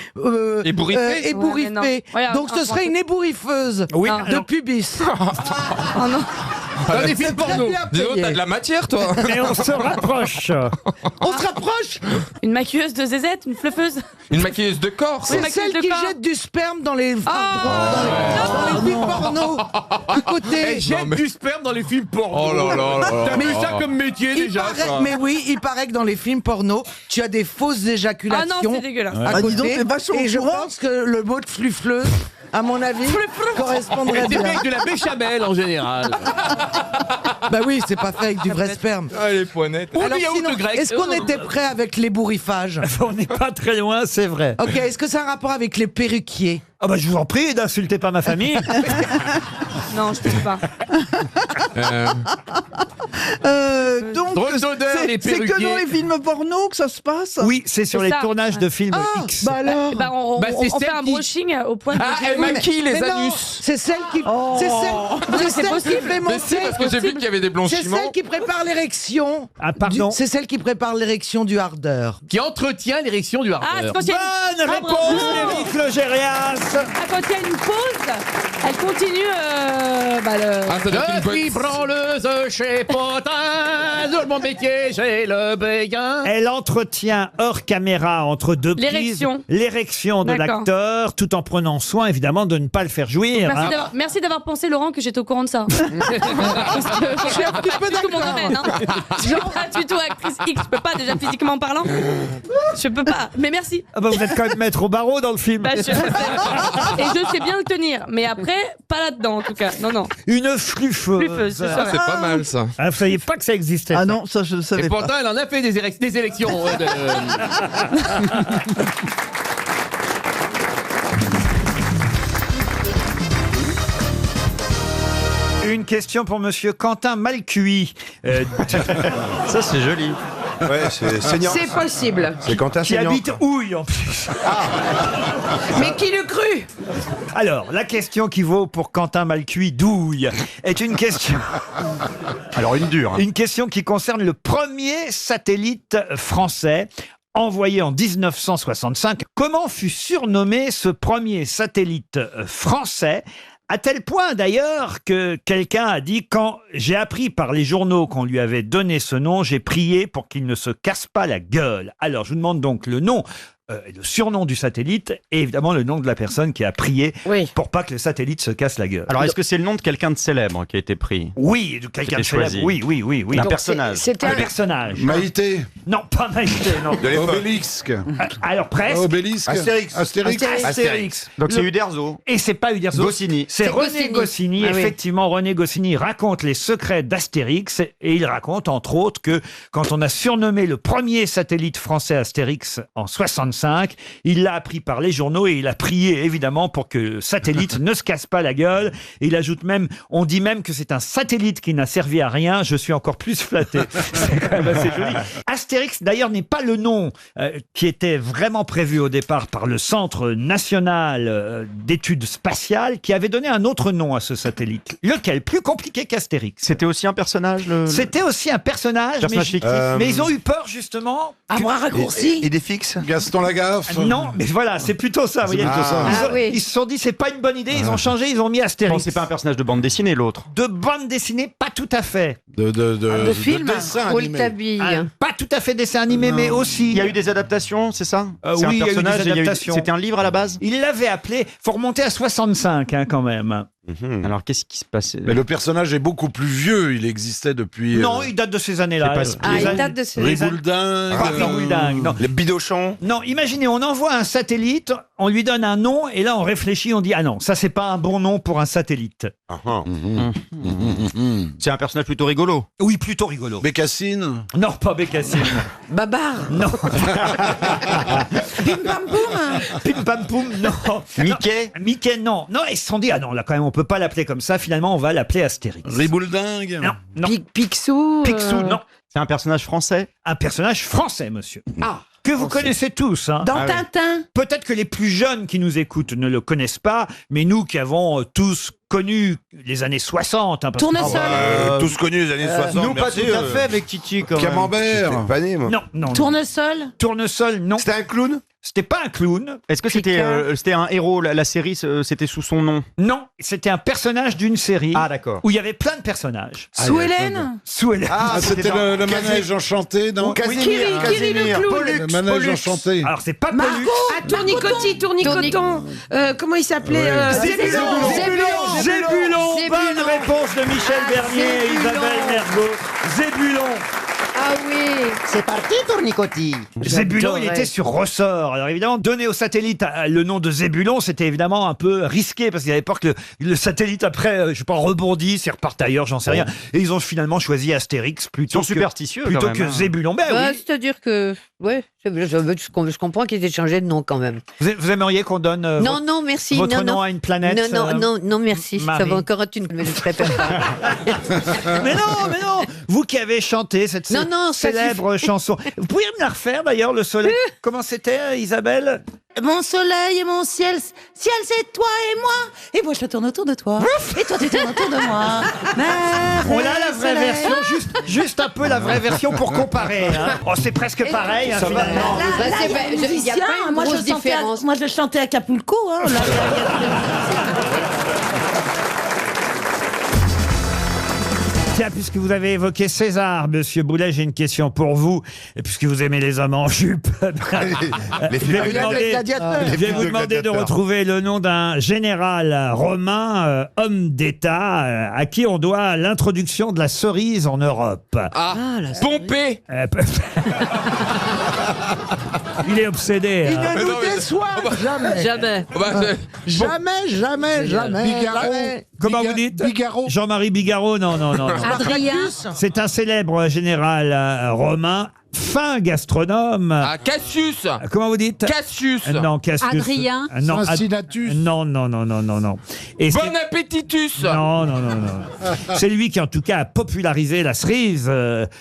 Ébouriffer. ébouriffer. Ouais, mais non. Ouais, Donc ce serait une ébouriffeuse Oui, Non. de alors, pubis. Oh non. Dans les films porno. Dis donc, t'as de la matière, toi. Et on se rapproche. On se rapproche. Une maquilleuse de zézette, une fluffeuse. Une maquilleuse de corps. C'est celle qui jette du sperme dans les dans les films porno. À côté. Elle jette du sperme dans les films porno. Oh là là là là. T'as mis ça comme métier Il déjà. paraît- ça. mais oui, il paraît que dans les films porno, tu as des fausses éjaculations. Ah non, c'est dégueulasse. À Ah, côté, dis donc, t'es vachement et je au courant. pense que le mot de flufleuse, à mon avis, correspondrait C'est bien. fait avec de la béchamel en général. Bah oui, c'est pas fait avec du vrai sperme. Ah, les poignettes. Ou Alors du yaourt sinon, de grec. est-ce qu'on était prêt avec les bourrifages? On n'est pas très loin, c'est vrai. Ok, est-ce que ça a un rapport avec les perruquiers? Ah bah je vous en prie, n'insultez pas ma famille. Non, je pense pas. Donc, Drôle d'odeur, les c'est que perruquiers. dans les films porno que ça se passe. Oui, c'est sur C'est les ça. tournages de films X. Bah alors Eh ben, on Bah, c'est fait celle un qui- brushing au point de. Ah, elle maquille les Mais non, anus. c'est celle qui. C'est c'est celle qui possible. fait Mais si, monter. parce que j'ai vu qu'il y avait des C'est blanchiments. celle qui prépare l'érection. Ah pardon. C'est celle qui prépare l'érection du hardeur. Qui entretient l'érection du Ah, c'est hardeur. quand il y a une... Bonne Ah, bravo. réponse d'Éric Logérias. Ah, quand il y a une pause, elle continue Ah, ça doit être une Je bonne- suis branleuse chez Potin, sur mon métier, j'ai le béguin. Elle entretient hors caméra entre deux prises L'érection. l'érection de D'accord. l'acteur, tout en prenant soin évidemment de ne pas le faire jouir. hein. Merci d'avoir pensé, Laurent, que j'étais au courant de ça. Parce que Je suis un petit peu c'est pas du tout mon d'accord. domaine. Hein. Je suis pas du tout actrice X. Je peux pas, déjà physiquement parlant. Je peux pas. Mais merci. Ah bah vous êtes quand même maître au barreau dans le film. Bah, et je sais bien le tenir. Mais après, pas là-dedans en tout cas. Non, non. Une flufeuse. Flufeuse, c'est ça. C'est pas mal ça. Ah, vous saviez pas que ça existait. Ah ça. non, ça je ne savais Et pas. pourtant, elle en a fait des élections. Une question pour monsieur Quentin Malcuit. Ça, c'est joli. Ouais, c'est saignant. C'est possible. C'est Quentin Qui Saignant. habite Houille en plus. Mais qui le cru? Alors, la question qui vaut pour Quentin Malcuit d'Houille est une question. Alors, une dure. hein. Une question qui concerne le premier satellite français envoyé en 1965. Comment fut surnommé ce premier satellite français? À tel point d'ailleurs que quelqu'un a dit: quand j'ai appris par les journaux qu'on lui avait donné ce nom, j'ai prié pour qu'il ne se casse pas la gueule. Alors je vous demande donc le nom, le surnom du satellite et évidemment le nom de la personne qui a prié pour pas que le satellite se casse la gueule. Alors, est-ce que c'est le nom de quelqu'un de célèbre qui a été pris? Oui, de quelqu'un de C'était choisi. célèbre. Oui. Un Donc, personnage. C'était un personnage. Maïté. Non, pas Maïté, non. De l'époque. Obélisque. Alors presque. Obélisque. Astérix. Astérix. Donc, c'est Uderzo. Et c'est pas Uderzo. Goscinny. C'est René Goscinny. Goscinny. Ah oui. Effectivement, René Goscinny raconte les secrets d'Astérix et il raconte entre autres que quand on a surnommé le premier satellite français Astérix en 65, il l'a appris par les journaux et il a prié évidemment pour que le satellite ne se casse pas la gueule. Et il ajoute même, on dit même que c'est un satellite qui n'a servi à rien. Je suis encore plus flatté. C'est quand même assez joli. Astérix d'ailleurs n'est pas le nom qui était vraiment prévu au départ par le Centre national d'études spatiales qui avait donné un autre nom à ce satellite. Lequel? Plus compliqué qu'Astérix. C'était aussi un personnage C'était aussi un personnage, Personnage fictif. mais ils ont eu peur justement. Un bras raccourci. Et des fixes. Gaston Lagaffe. Non, mais voilà, c'est plutôt ça. vous voyez. plutôt ça. Ils, Ah oui. ils se sont dit c'est pas une bonne idée, ils ont changé, ils ont mis Astérix. Non, c'est pas un personnage de bande dessinée, l'autre. De bande dessinée, pas tout à fait. De film. dessin animé. Pas tout à fait dessin animé, mais aussi. Il y a eu des adaptations, c'est ça? C'est oui, il y a eu un des personnage. et il y a eu- adaptations. C'était un livre à la base? Il l'avait appelé. Faut remonter à 65 quand même. Alors, qu'est-ce qui se passait? Mais le personnage est beaucoup plus vieux. Il existait depuis. Non, il date de ces années-là. c'est pas Les il années- date de ce. Ribouldin. Pas Ribouldingue, non. Les bidochons. Non, imaginez, on envoie un satellite, on lui donne un nom, et là on réfléchit, on dit ah non, ça c'est pas un bon nom pour un satellite. C'est un personnage plutôt rigolo. Oui, plutôt rigolo. Bécassine. Non, pas Bécassine. Babar. Non. Pim pam poum. Pim pam poum, non. Mickey. Non, Mickey, non. Non, ils se sont dit ah non, là quand même on peut pas l'appeler comme ça. Finalement, on va l'appeler Astérix. Ribouldingue. Non, non. Picsou. Picsou, non. C'est un personnage français. Un personnage français, monsieur. Ah. Que vous connaissez tous. Hein. Dans Tintin. Peut-être que les plus jeunes qui nous écoutent ne le connaissent pas, mais nous qui avons tous connu les années 60. Hein, parce que- Tournesol. Tous connus les années 60. Nous, pas merci, tout à fait avec Titi, quand même. Camembert. J'étais pas né, moi. Non, non. non. Tournesol. Tournesol, non. C'était un clown. C'était pas un clown. Est-ce que c'était un héros, la série, c'était sous son nom? Non, c'était un personnage d'une série. Ah, d'accord. Où il y avait plein de personnages. Sous Hélène. Sous Hélène. Ah, c'était le manège enchanté, non? Kiri le clown. Le manège enchanté. Alors, c'est pas Margot. Pollux. Ah, Tournicoton. Comment il s'appelait Zébulon. Bonne réponse de Michel Bernier et Isabelle Mergo. Zébulon. Ah oui. C'est parti, Tournicotti. Zébulon, il était sur ressort. Alors évidemment, donner au satellite le nom de Zébulon, c'était évidemment un peu risqué parce qu'il y avait peur que le satellite après, je sais pas, rebondisse et reparte ailleurs, j'en sais rien. Et ils ont finalement choisi Astérix plutôt que superstitieux plutôt quand que même, hein. Zébulon. Ben Bah, oui. c'est-à-dire que, ouais, je comprends qu'ils aient changé de nom quand même. Vous aimeriez qu'on donne Non, non, merci. votre non, nom non. à une planète Non, merci. Marie. Ça va encore être une. Mais je préfère pas. Mais non, vous qui avez chanté cette Non, ça célèbre chanson. Vous pouvez me la refaire d'ailleurs, le soleil. Comment c'était, Isabelle? Mon soleil et mon ciel, c'est toi et moi. Et moi je tourne autour de toi. Et toi tu tournes autour de moi. On a la vraie version, juste un peu la vraie version pour comparer. Hein. Oh, c'est presque pareil, hein, finalement. Bah, c'est pas- il y a pas une moi grosse différence. moi je chantais à Acapulco. Hein, là, Tiens, puisque vous avez évoqué César, Monsieur Boulet, j'ai une question pour vous. Et puisque vous aimez les hommes en jupe, Les je vais vous demander de retrouver le nom d'un général romain, homme d'État, à qui on doit l'introduction de la cerise en Europe. Pompée. Il est obsédé. il hein. ne nous déçoit jamais. Jamais. Jamais. Comment vous dites Jean-Marie Bigaro, non. Adrien. C'est un célèbre général romain, fin gastronome. Ah, Cassius. Comment vous dites Cassius. Non, Cassius. Adrien. Non, Cincinnatus. non. Et Bon c'est- appétitus. Non. C'est lui qui, en tout cas, a popularisé la cerise,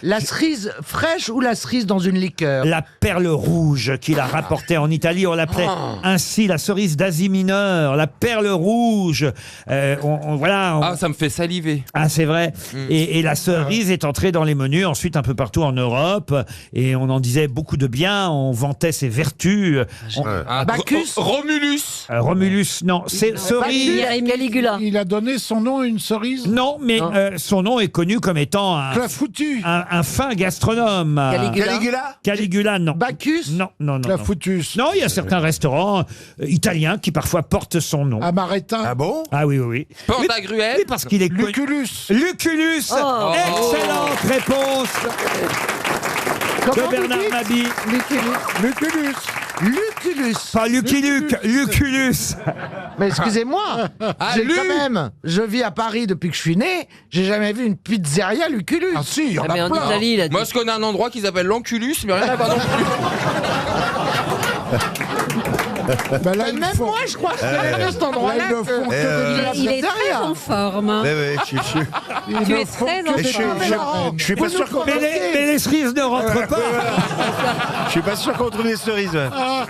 La cerise fraîche ou la cerise dans une liqueur? la perle rouge qu'il a rapportée en Italie. On l'appelait ainsi la cerise d'Asie mineure, la perle rouge. Voilà. Ah, ça me fait saliver. Ah, c'est vrai. Et la cerise est entrée dans les menus, ensuite un peu partout en Europe. Et on en disait beaucoup de bien, on vantait ses vertus. Bacchus. Romulus. Romulus, non. C'est cerise. Caligula. Il a donné son nom à une cerise. Non, mais son nom est connu comme étant Clafoutu. un fin gastronome. Caligula, non. Bacchus. Non. Clafoutus. Non, il y a certains restaurants italiens qui parfois portent son nom. Amarettin. Ah bon? Ah oui. Pantagruel. Oui, parce qu'il est connu. Lucullus. Lucullus. Oh. Excellente réponse de Bernard Mabie. Lucullus. Pas Lucky Luke, Lucullus. Mais excusez-moi, je vis à Paris depuis que je suis né, j'ai jamais vu une pizzeria Lucullus. Ah si, il y en Mais a en plein. Italie, il a dit. Moi, je connais un endroit qui s'appelle l'Enculus, mais rien à voir non plus. Ben là, ils Même font- moi, je crois que c'est cet endroit-là Là, ils ne que... font que de Il est très en forme. hein. Tu es très en forme. Je suis pas sûr qu'on Mais les cerises ne rentrent pas. Je suis pas sûr qu'on trouve des cerises.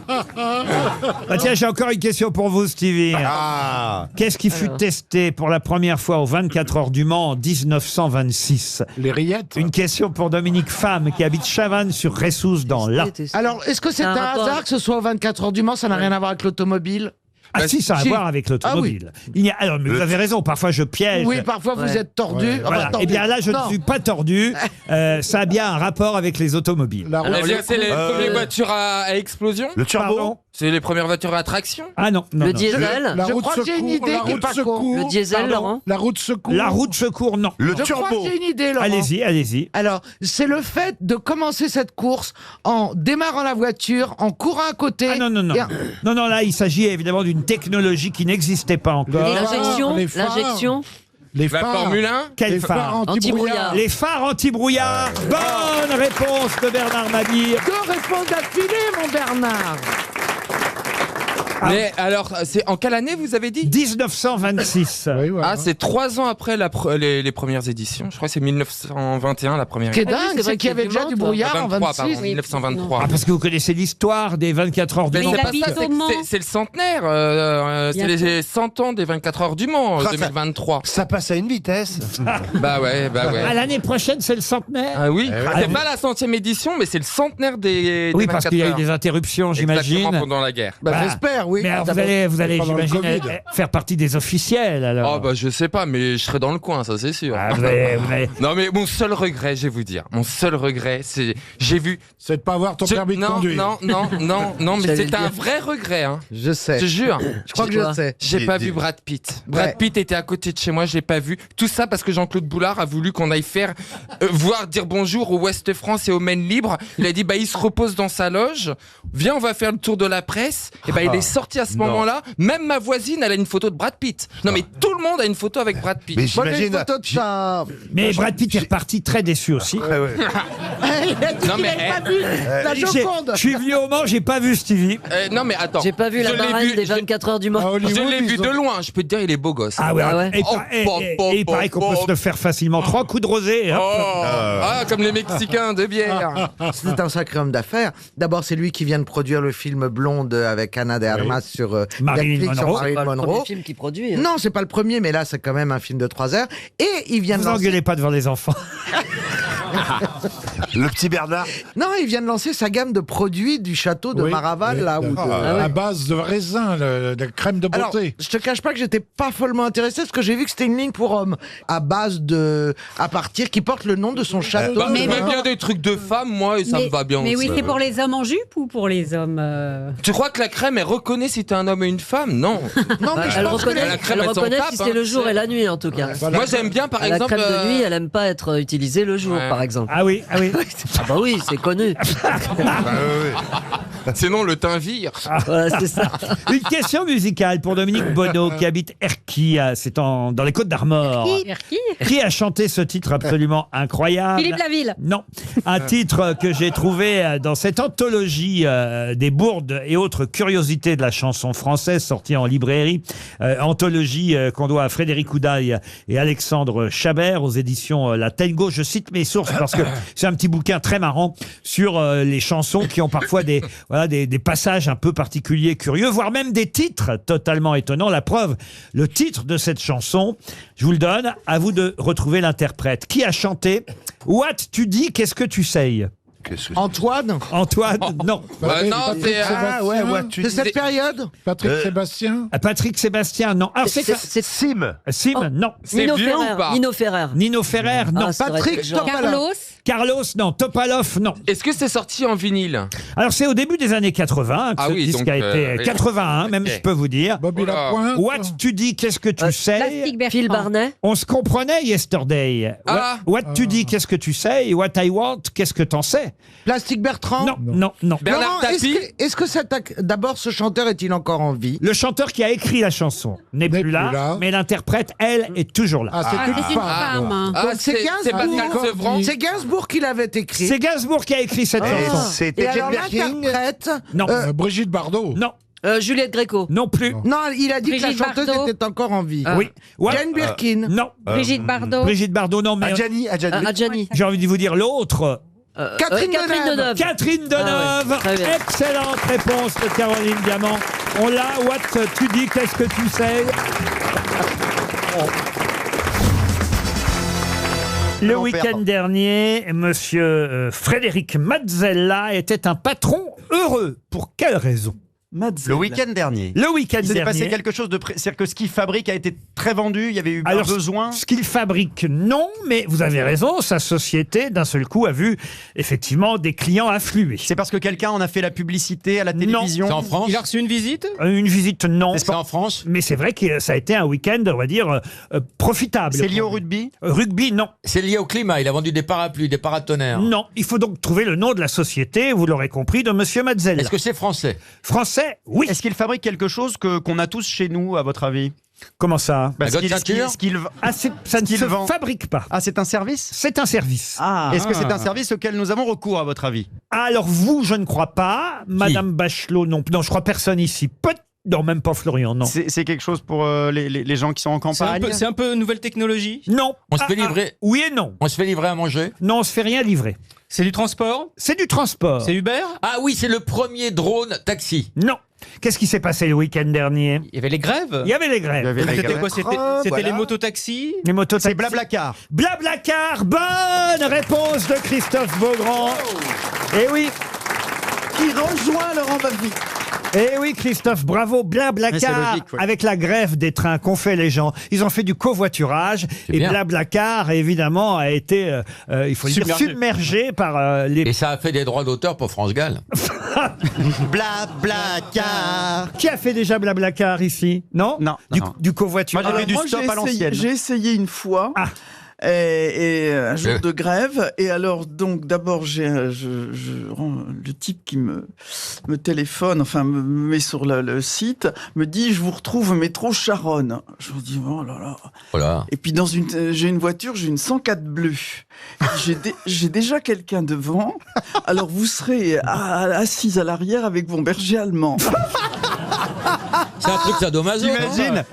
Ah, tiens, j'ai encore une question pour vous, Stevie. Ah. Qu'est-ce qui fut testé pour la première fois aux 24 heures du Mans en 1926? Les rillettes. Une question pour Dominique Femme qui habite Chavannes-sur-Ressousse dans l'Ain. Alors, est-ce que c'est un hasard que ce soit aux 24 heures du Mans, ça n'a rien à voir avec l'automobile? Ah si, ça a à voir avec l'automobile. Il y a, alors, mais vous avez raison, parfois je piège. Oui, parfois vous êtes tordu. Ouais. Enfin, Voilà. tordu. Eh bien là, je ne Non. suis pas tordu. Ça a bien un rapport avec les automobiles. La roue- C'est les premières voitures à explosion. Le turbo. Pardon. C'est les premières voitures à traction. Ah non, non. Le non. diesel. La Je roue de crois que j'ai une secours. idée La qui est roue de pas con. secours. Le diesel, Pardon. Laurent. La roue de secours. La roue de secours, non. Le Je crois turbo. que j'ai une idée, Laurent. Allez-y. Alors, c'est le fait de commencer cette course en démarrant la voiture, en courant à côté. Ah non. et en- Non, là, il s'agit évidemment d'une technologie qui n'existait pas encore. L'injection. les phares. L'injection. Les La phares. Formule 1. Quel Les phare phares anti-brouillard. Les phares anti-brouillard. Bonne réponse de Bernard Mabille. 2 réponses d'affilée, mon Bernard. Mais alors, c'est en quelle année vous avez dit 1926. Ah, c'est 3 ans après les premières éditions. Je crois que c'est 1921 la première. C'est édition. dingue, c'est qu'il y avait déjà du brouillard en 23, 26. pardon, 1923. Ah, parce que vous connaissez l'histoire des 24 heures du Mais Mans. c'est pas ça, c'est le centenaire. C'est les 100 ans des 24 heures du Mans, 2023. Ça passe à une vitesse. Bah ouais. À l'année prochaine, c'est le centenaire. Ah oui, Ah, c'est vous- pas la 100e édition, mais c'est le centenaire des Oui, 24 parce qu'il y a eu heures. des interruptions, j'imagine. Exactement, pendant la guerre. Bah, j'espère, oui. Mais alors, vous allez Pendant le j'imagine, Covid. faire partie des officiels, alors. Oh bah je sais pas, mais je serai dans le coin, ça c'est sûr. vous allez- Non mais mon seul regret, je vais vous dire, mon seul regret, c'est j'ai vu. C'est de pas avoir ton permis de non, conduire. Non, mais J'allais c'était le un dire. vrai regret. Hein. Je sais. Je te jure. Je crois que je sais. J'ai pas vu Brad Pitt. Brad Pitt était à côté de chez moi, je l'ai pas vu. Tout ça parce que Jean-Claude Boulard a voulu qu'on aille faire dire bonjour au Ouest France et au Maine Libre. Il a dit bah il se repose dans sa loge. Viens, on va faire le tour de la presse. Et bah il est sorti à ce non. moment-là. Même ma voisine, elle a une photo de Brad Pitt. Non mais tout le monde a une photo avec Brad Pitt. Mais Moi, j'ai une j'imagine. photo de ça. Mais Brad Pitt est reparti très déçu aussi. Il a dit Non, qu'il mais, avait pas vu la Joconde. Je suis venu au Mans, j'ai pas vu Stevie. Non mais attends. J'ai pas vu la Je l'ai marraine vu- des 24 heures du Mans. Je l'ai vu de loin. Je peux te dire, il est beau gosse. Ah ouais, Ah ouais. et il paraît qu'on peut se le faire facilement 3 coups de rosée. Hop. Comme les Mexicains de bière. C'est un sacré homme d'affaires. D'abord, c'est lui qui vient de produire le film Blonde avec Anna de Armas sur Marilyn Netflix sur Monroe. Marilyn C'est pas le Monroe. premier film qu'il produit. hein. Non, c'est pas le premier, mais là, c'est quand même un film de 3 heures. Et il vient de Vous lancer... engueulez pas devant les enfants. Le petit Bernard. Non, il vient de lancer sa gamme de produits du château de Oui, Maraval, oui, là. Où à base de raisin, de crème de Alors, beauté. je te cache pas que j'étais pas follement intéressé parce que j'ai vu que c'était une ligne pour hommes à partir qui porte le nom de son château. Bah, je mets bien des trucs de femmes, moi, et ça me va bien Mais aussi. oui, c'est pour les hommes en jupe ou pour les hommes Tu crois que la crème, elle reconnaît si t'es un homme et une femme? Non. Non, mais je Elle pense que reconnaît, la crème, elle elle s'en reconnaît tape, si c'est hein. le jour et la nuit en tout cas. Moi, j'aime bien, par La exemple. crème de nuit, elle aime pas être utilisée le jour, Ouais. par exemple. Ah oui, ah oui. Ah bah oui, c'est connu. Sinon, le teint vire. Voilà, c'est ça. Une question musicale pour Dominique Bonneau qui habite Erquy, c'est dans les Côtes d'Armor. Qui a chanté ce titre absolument incroyable? Philippe Laville. Non, un titre que j'ai trouvé dans cette anthologie des bourdes et autres curiosités de la chanson française sortie en librairie. Anthologie qu'on doit à Frédéric Oudaille et Alexandre Chabert aux éditions La Tango. Je cite mes sources parce que c'est un petit bouquin très marrant sur les chansons qui ont parfois des passages un peu particuliers, curieux, voire même des titres totalement étonnants. La preuve, le titre de cette chanson, je vous le donne, à vous de retrouver l'interprète. Qui a chanté « What tu dis, qu'est-ce que tu sais ?» Antoine. Antoine, non. Non, c'est. De cette période. Patrick Sébastien. Patrick Sébastien, non. Ah, C'est Sim. Sim, non. C'est Nino vieux ou Ferrer. pas Nino Ferrer. Nino Ferrer, non. Ah, ça aurait Patrick été genre. Carlos. Carlos, non. Topalov, non. Est-ce que c'est sorti en vinyle? Alors, c'est au début des années 80 que Ah ce oui, disque donc, a été... oui. 81, même, Ok. je peux vous dire. Bobby Oh là. Lapointe. What tu dis, qu'est-ce que tu sais Plastique Bertrand. Phil Barnet. On se comprenait yesterday. Ah. What tu dis, qu'est-ce que tu sais? What I want, qu'est-ce que t'en sais? Plastique Bertrand. Non. Bernard Laurent, Tapie. est-ce que d'abord ce chanteur est-il encore en vie? Le chanteur qui a écrit la chanson n'est plus là, mais l'interprète, elle, est toujours là. Ah, c'est Ah, une c'est une femme. femme. Ah, Donc, c'est c'est Pascal Gainsbourg. Sevran. C'est Gainsbourg qui l'avait écrit. C'est Gainsbourg qui a écrit cette chanson. Et C'était alors Jane Birkin. l'interprète. Non. Brigitte Bardot. Non, Juliette Gréco. non plus. Non, il a dit que Brigitte la chanteuse Bardot. était encore en vie. Oui. What Jane Birkin. Non. Brigitte Bardot. Brigitte Bardot, non, mais Adjani. Adjani. j'ai envie de vous dire l'autre. Catherine Deneuve. Catherine Deneuve. Ah ouais, très bien. Excellente réponse de Caroline Diamant. On l'a. What tu dis, qu'est-ce que tu sais? Le week-end dernier, monsieur Frédéric Mazzella était un patron heureux. Pour quelle raison? Le week-end dernier. Le week-end Il s'est dernier. passé quelque chose de. C'est-à-dire que ce qu'il fabrique a été très vendu, il y avait eu Alors, un besoin. ce qu'il fabrique, non, mais vous avez raison, sa société, d'un seul coup, a vu effectivement des clients affluer. C'est parce que quelqu'un en a fait la publicité à la télévision. C'est en France? Il a reçu une visite? Une visite, non. C'est en France? Mais c'est vrai que ça a été un week-end, on va dire, profitable. C'est lié au rugby? Rugby, non. C'est lié au climat. Il a vendu des parapluies, des paratonnerres. Non, il faut donc trouver le nom de la société, vous l'aurez compris, de monsieur Mazzella. Est-ce que c'est français? Français, oui. Est-ce qu'il fabrique quelque chose qu'on a tous chez nous, à votre avis? Comment ça? Parce qu'il- Ah, ça ne qu'il se vend. fabrique pas. Ah, c'est un service? C'est un service. Est-ce que c'est un service auquel nous avons recours, à votre avis? Alors vous, je ne crois pas. Madame Bachelot, non. Non, je crois personne ici. Non, même pas Florian, non. C'est quelque chose pour les gens qui sont en campagne. C'est un peu nouvelle technologie. Non. On se fait livrer. Oui et non. On se fait livrer à manger. Non, on se fait rien livrer. C'est du transport. C'est du transport. C'est Uber. Ah oui, c'est le premier drone taxi. Non. Qu'est-ce qui s'est passé le week-end dernier? Il y avait les grèves. Il y avait les grèves. C'était quoi? C'était voilà. les mototaxis. Les mototaxis. C'est Blablacar. Blablacar, bonne réponse de Christophe Beaugrand. Eh oui. Qui rejoint Laurent Baffy. Eh oui, Christophe, bravo. Mais c'est Blablacar, logique, ouais. avec la grève des trains qu'ont fait les gens, ils ont fait du covoiturage. Et bien. Blablacar, évidemment, a été, il faut le dire, submergé par les... Et ça a fait des droits d'auteur pour France Gall. Blablacar. Qui a fait déjà Blablacar ici? Non. Non. Du covoiturage. Moi, j'avais du Moi, stop à l'ancienne. j'ai essayé une fois. Ah. Et un jour de grève. Et alors, donc, d'abord, le type qui me téléphone, enfin, me met sur le site, me dit, je vous retrouve au métro Charonne. Je vous dis, oh là là. Voilà. Et puis, j'ai une voiture, j'ai une 104 bleue. J'ai déjà quelqu'un devant. Alors, vous serez assise à l'arrière avec mon berger allemand. C'est un truc sadomaso. T'imagines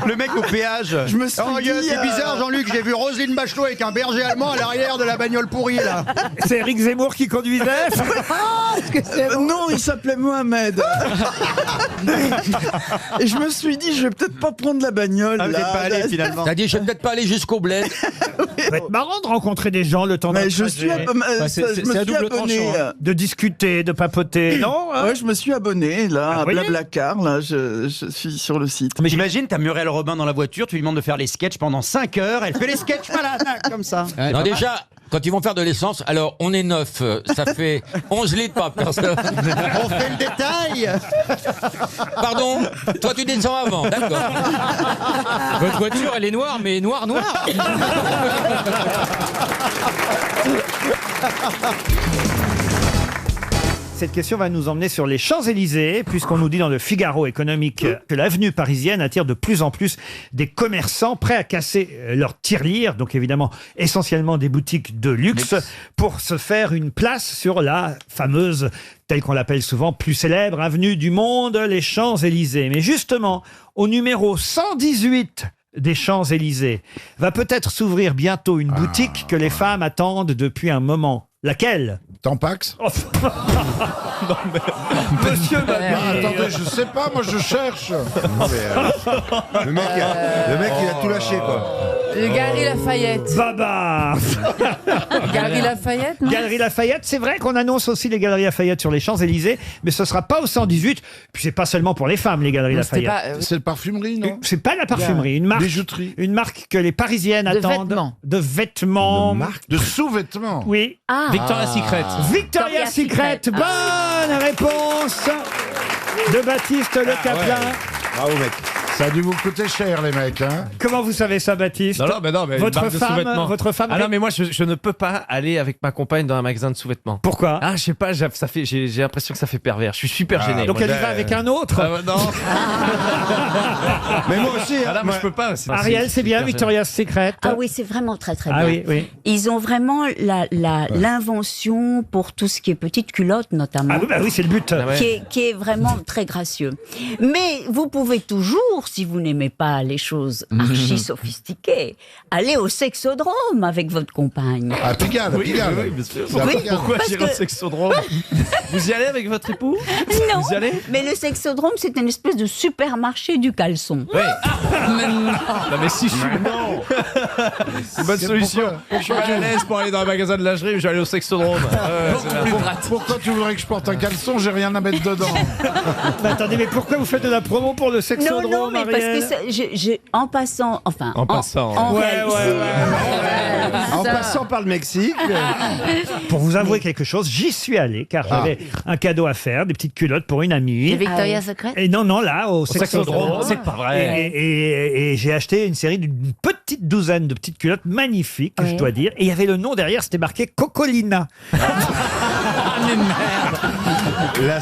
le mec au péage. Je me suis dit, c'est bizarre, Jean-Luc, j'ai vu Roselyne Bachelot avec un berger allemand à l'arrière de la bagnole pourrie, là. C'est Éric Zemmour qui conduisait. Non, il s'appelait Mohamed. Et je me suis dit, je vais peut-être pas prendre la bagnole. Ah, vous n'êtes pas allé finalement. T'as dit, je vais peut-être pas aller jusqu'au bled. Ça va être marrant de rencontrer des gens le temps d'un Mais je trajet. suis abonné. De discuter, de papoter, non hein? Ouais, je me suis abonné là Ah, à voyez Blablacar. Là, je suis sur le site. Mais j'imagine, t'as Muriel Robin dans la voiture, tu lui demandes de faire les sketchs pendant 5 heures, elle fait les sketchs malades, comme ça. Non, déjà, quand ils vont faire de l'essence, alors on est 9, ça fait 11 litres par personne. On fait le détail. Pardon? Toi, tu descends avant, d'accord. Votre voiture, elle est noire, mais noire. Cette question va nous emmener sur les Champs-Élysées, puisqu'on nous dit dans le Figaro économique que l'avenue parisienne attire de plus en plus des commerçants prêts à casser leur tirelire, donc évidemment essentiellement des boutiques de luxe, pour se faire une place sur la fameuse, telle qu'on l'appelle souvent, plus célèbre avenue du monde, les Champs-Élysées. Mais justement, au numéro 118 des Champs-Élysées, va peut-être s'ouvrir bientôt une boutique que les femmes attendent depuis un moment. Laquelle? Tampax. Monsieur Attendez, je sais pas, moi je cherche. Le mec, il a tout lâché, quoi. Le Galerie Lafayette. Baba. Galerie Lafayette, non? Galerie Lafayette, c'est vrai qu'on annonce aussi les Galeries Lafayette sur les Champs-Élysées, mais ce sera pas au 118. Puis c'est pas seulement pour les femmes, les Galeries Lafayette. C'est le parfumerie, non? C'est pas la parfumerie, une marque. Bijouterie. Une marque que les Parisiennes attendent. Vêtements. De vêtements. De sous-vêtements. Oui. Victoria's Secret. Victoria's Secret. Bonne réponse de Baptiste Le Caplin. Bravo, mec. Ça a dû vous coûter cher, les mecs, hein? Comment vous savez ça, Baptiste? Non, mais une votre marque de femme, sous-vêtements. votre femme. Ah non, mais moi, je ne peux pas aller avec ma compagne dans un magasin de sous-vêtements. Pourquoi? Ah, je sais pas, j'ai l'impression que ça fait pervers. Je suis super gêné. Donc elle y va avec un autre. Non. Mais moi aussi, Ah là, moi, je peux pas. Ariel, c'est bien, Victoria's Secret. Ah oui, c'est vraiment très très Ah bien. oui, oui. Ils ont vraiment l'invention pour tout ce qui est petite culotte notamment. Ah oui, c'est le but. Ah ouais. Qui est vraiment très gracieux. Mais vous pouvez toujours, si vous n'aimez pas les choses archi sophistiquées, aller au sexodrome avec votre compagne. À Pigalle, Pigalle. Oui, bien sûr. Oui, Pourquoi parce j'irai au que- sexodrome? Vous y allez avec votre époux? Non, Vous y allez? mais le sexodrome, c'est une espèce de supermarché du caleçon. Oui. Non, mais si je suis... Non. Bonne solution. Je suis mal à l'aise pour aller dans un magasin de lingerie, mais je vais aller au sexodrome. Pourquoi tu voudrais que je porte un caleçon? J'ai rien à mettre dedans. Mais attendez, mais pourquoi vous faites de la promo pour le sexodrome, Non, mais parce Ariel? que en passant, enfin, En passant, en ouais. réalité- En passant par le Mexique. Pour vous avouer quelque chose, j'y suis allé car j'avais un cadeau à faire, des petites culottes pour une amie. C'est Victoria's Secret? Et non, là, au sexodrome. C'est pas vrai. Et j'ai acheté une série d'une petite douzaine de petites culottes magnifiques, je Ouais. dois dire. Et il y avait le nom derrière, c'était marqué Cocolina. La cocolina. La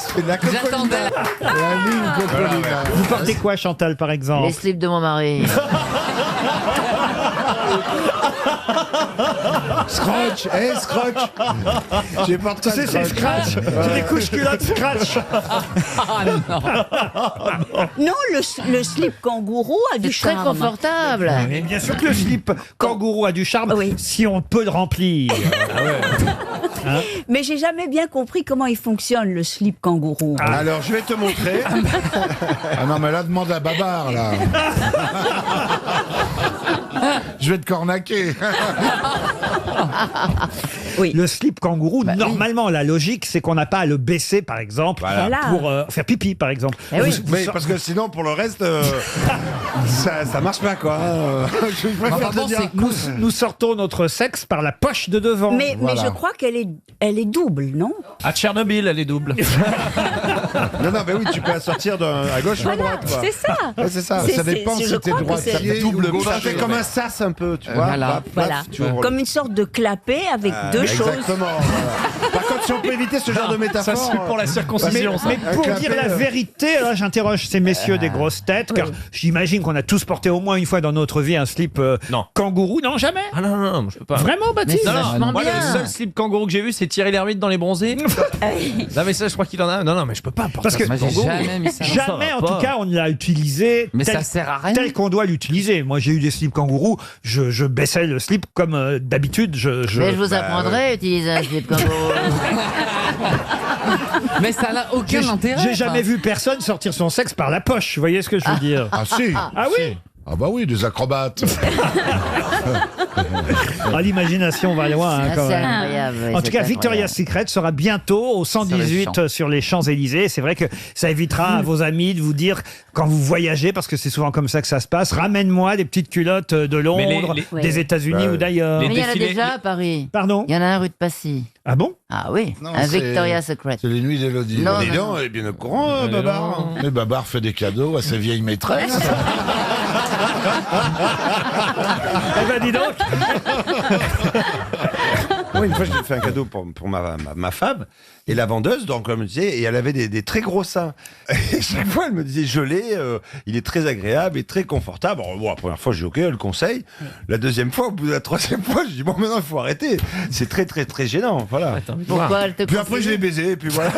ligne cocolina. Vous portez quoi, Chantal, par exemple? Les slips de mon mari. Scratch, Scratch. J'ai pas de Tu sais, c'est Scratch. C'est des couches culottes Scratch. Non, le slip kangourou a du C'est très charme. confortable. Mais bien sûr que le slip kangourou a du charme si on peut le remplir. Hein? Mais j'ai jamais bien compris comment il fonctionne, le slip kangourou. Alors, je vais te montrer. Ah non, mais là, demande à Babar, là. Je vais te cornaquer. Le slip kangourou, normalement, la logique, c'est qu'on n'a pas à le baisser, par exemple, Voilà. pour faire pipi, par exemple. Mais parce que sinon, pour le reste, ça marche pas, quoi. Je préfère te dire. Nous sortons notre sexe par la poche de devant. Mais je crois qu'elle est double, non? À Tchernobyl, elle est double. Non, mais oui, tu peux la sortir à gauche ou à droite, quoi. C'est ça. Ouais, c'est ça. C'est- Ça dépend c'est- si je t'es crois que droitier c'est- ou double gauche. Ça chargé, fait comme ouais. un sas un peu, tu vois. Voilà. Voilà. tu ouvres Comme une sorte de clapet avec deux choses. Exactement. Voilà. Par contre, si on peut éviter ce genre de métaphore. Ça, c'est pour la circoncision, ça. Mais pour dire la vérité, là, j'interroge ces messieurs des grosses têtes, car j'imagine qu'on a tous porté au moins une fois dans notre vie un slip kangourou. Non, jamais. Ah non, je peux pas. Vraiment, Baptiste? Non, vachement moi, bien. le seul slip kangourou que j'ai vu, c'est Thierry Lhermitte dans Les Bronzés. Non, mais ça, je crois qu'il en a. Non, mais je peux pas porter Parce que un slip kangourou. jamais, en tout cas, on ne l'a utilisé Mais tel, ça sert à rien. tel qu'on doit l'utiliser. Moi, j'ai eu des slips kangourous, je baissais le slip comme d'habitude. Mais je vous apprendrai à utiliser un slip kangourou. Mais ça n'a aucun intérêt. J'ai jamais vu personne sortir son sexe par la poche. Vous voyez ce que je veux dire? Ah si. Ah oui? Ah bah oui, des acrobates. Ah, l'imagination va loin, hein, Ah, quand c'est même. incroyable. oui, En tout c'est cas, incroyable. Victoria's Secret sera bientôt au 118 sur les Champs-Élysées. C'est vrai que ça évitera à vos amis de vous dire, quand vous voyagez, parce que c'est souvent comme ça que ça se passe, ramène-moi des petites culottes de Londres, les- des États-Unis ou d'ailleurs. les Mais il y en a défilés- déjà à Paris. Pardon? Il y en a un rue de Passy. Ah bon? Ah oui, Non, un c'est- Victoria's Secret. C'est les nuits d'Élodie. Non, Dis non, donc, elle est bien au courant, Babar. Mais Babar fait des cadeaux à sa vieille maîtresse. Eh ben, dis donc. Moi, une fois, j'ai fait un cadeau pour ma femme, et la vendeuse, donc, comme je disais, et elle avait des très gros seins. Et chaque fois, elle me disait, je l'ai, il est très agréable et très confortable. Alors, bon, la première fois, j'ai dit, ok, elle le conseille. La deuxième fois, au bout de la troisième fois, je dis, bon, maintenant, il faut arrêter. C'est très, très, très gênant. Voilà. Pourquoi elle te Puis après, je l'ai baisé, et puis voilà.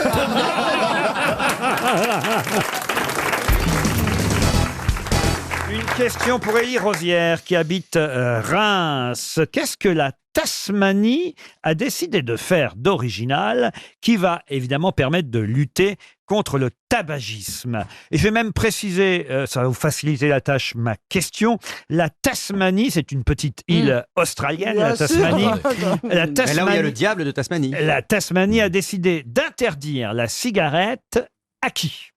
Une question pour Élie Rosière qui habite Reims. Qu'est-ce que la Tasmanie a décidé de faire d'original qui va évidemment permettre de lutter contre le tabagisme? Et je vais même préciser, ça va vous faciliter la tâche, ma question. La Tasmanie, c'est une petite île australienne, la Tasmanie. La Mais là où il y a Tasmanie, le diable de Tasmanie. la Tasmanie a décidé d'interdire la cigarette à qui?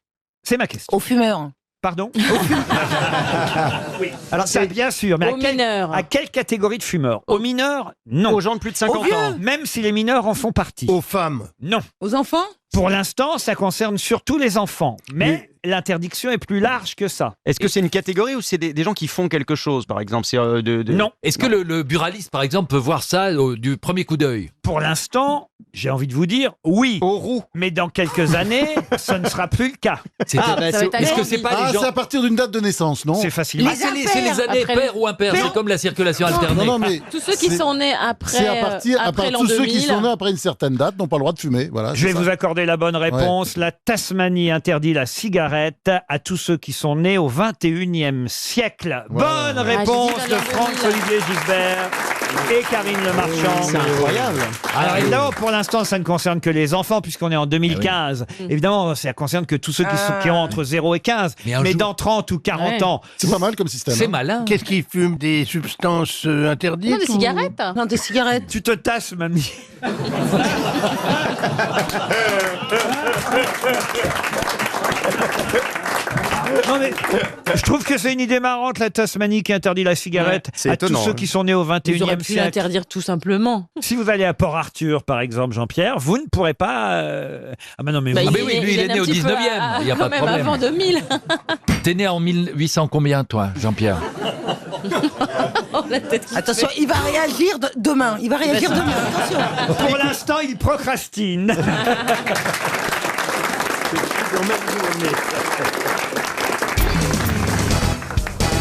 C'est ma question. Aux fumeurs. Pardon? Oui. Alors ça, bien sûr, mais Aux mineurs. à quelle catégorie de fumeurs? Aux mineurs? Non. Aux gens de plus de 50 ans. Même si les mineurs en font partie. Aux femmes. Non. Aux enfants? Pour l'instant, ça concerne surtout les enfants. Mais l'interdiction est plus large que ça. Est-ce que c'est une catégorie ou c'est des gens qui font quelque chose, par exemple? C'est Non. Est-ce que le buraliste, par exemple, peut voir ça du premier coup d'œil? Pour l'instant, j'ai envie de vous dire oui. Au roux. Mais dans quelques années, ce ne sera plus le cas. Est-ce que c'est pas les gens... c'est à partir d'une date de naissance, non? C'est facile. Ah, c'est les années après paires ou impaires, c'est comme la circulation alternée. Non, mais Tous ceux qui c'est- sont nés c'est à après, partir, après l'an tous ceux qui 2000. sont nés après une certaine date n'ont pas le droit de fumer. Voilà. Je vais vous accorder la bonne réponse. La Tasmanie interdit la cigarette à tous ceux qui sont nés au 21e siècle. Voilà. Bonne réponse j'ai dit de dans l'an Franck-Olivier Gisbert et Karine Le Marchand. C'est incroyable. Alors évidemment, pour l'instant, ça ne concerne que les enfants puisqu'on est en 2015. Évidemment, ça concerne que tous ceux qui ont entre 0 et 15. Mais un Mais jour- dans 30 ou 40 ans, C'est pas mal comme système. C'est hein. malin. Qu'est-ce qu'ils fument? Des substances interdites? Non, des ou- cigarettes. Non, des cigarettes. tu te tasses, mamie. Non mais, je trouve que c'est une idée marrante, la Tasmanie qui interdit la cigarette c'est à étonnant, tous ceux hein. qui sont nés au Ils auraient 21e pu siècle. l'interdire tout simplement. Si vous allez à Port-Arthur, par exemple, Jean-Pierre, vous ne pourrez pas... Ah ben non, mais Bah, vous... mais oui, lui, il est né un au petit peu 19e, il y a pas de même problème. avant 2000. T'es né en 1800 combien, toi, Jean-Pierre? La tête qui Attention, il va réagir demain. Il va réagir demain. Attention. Pour l'instant, il procrastine.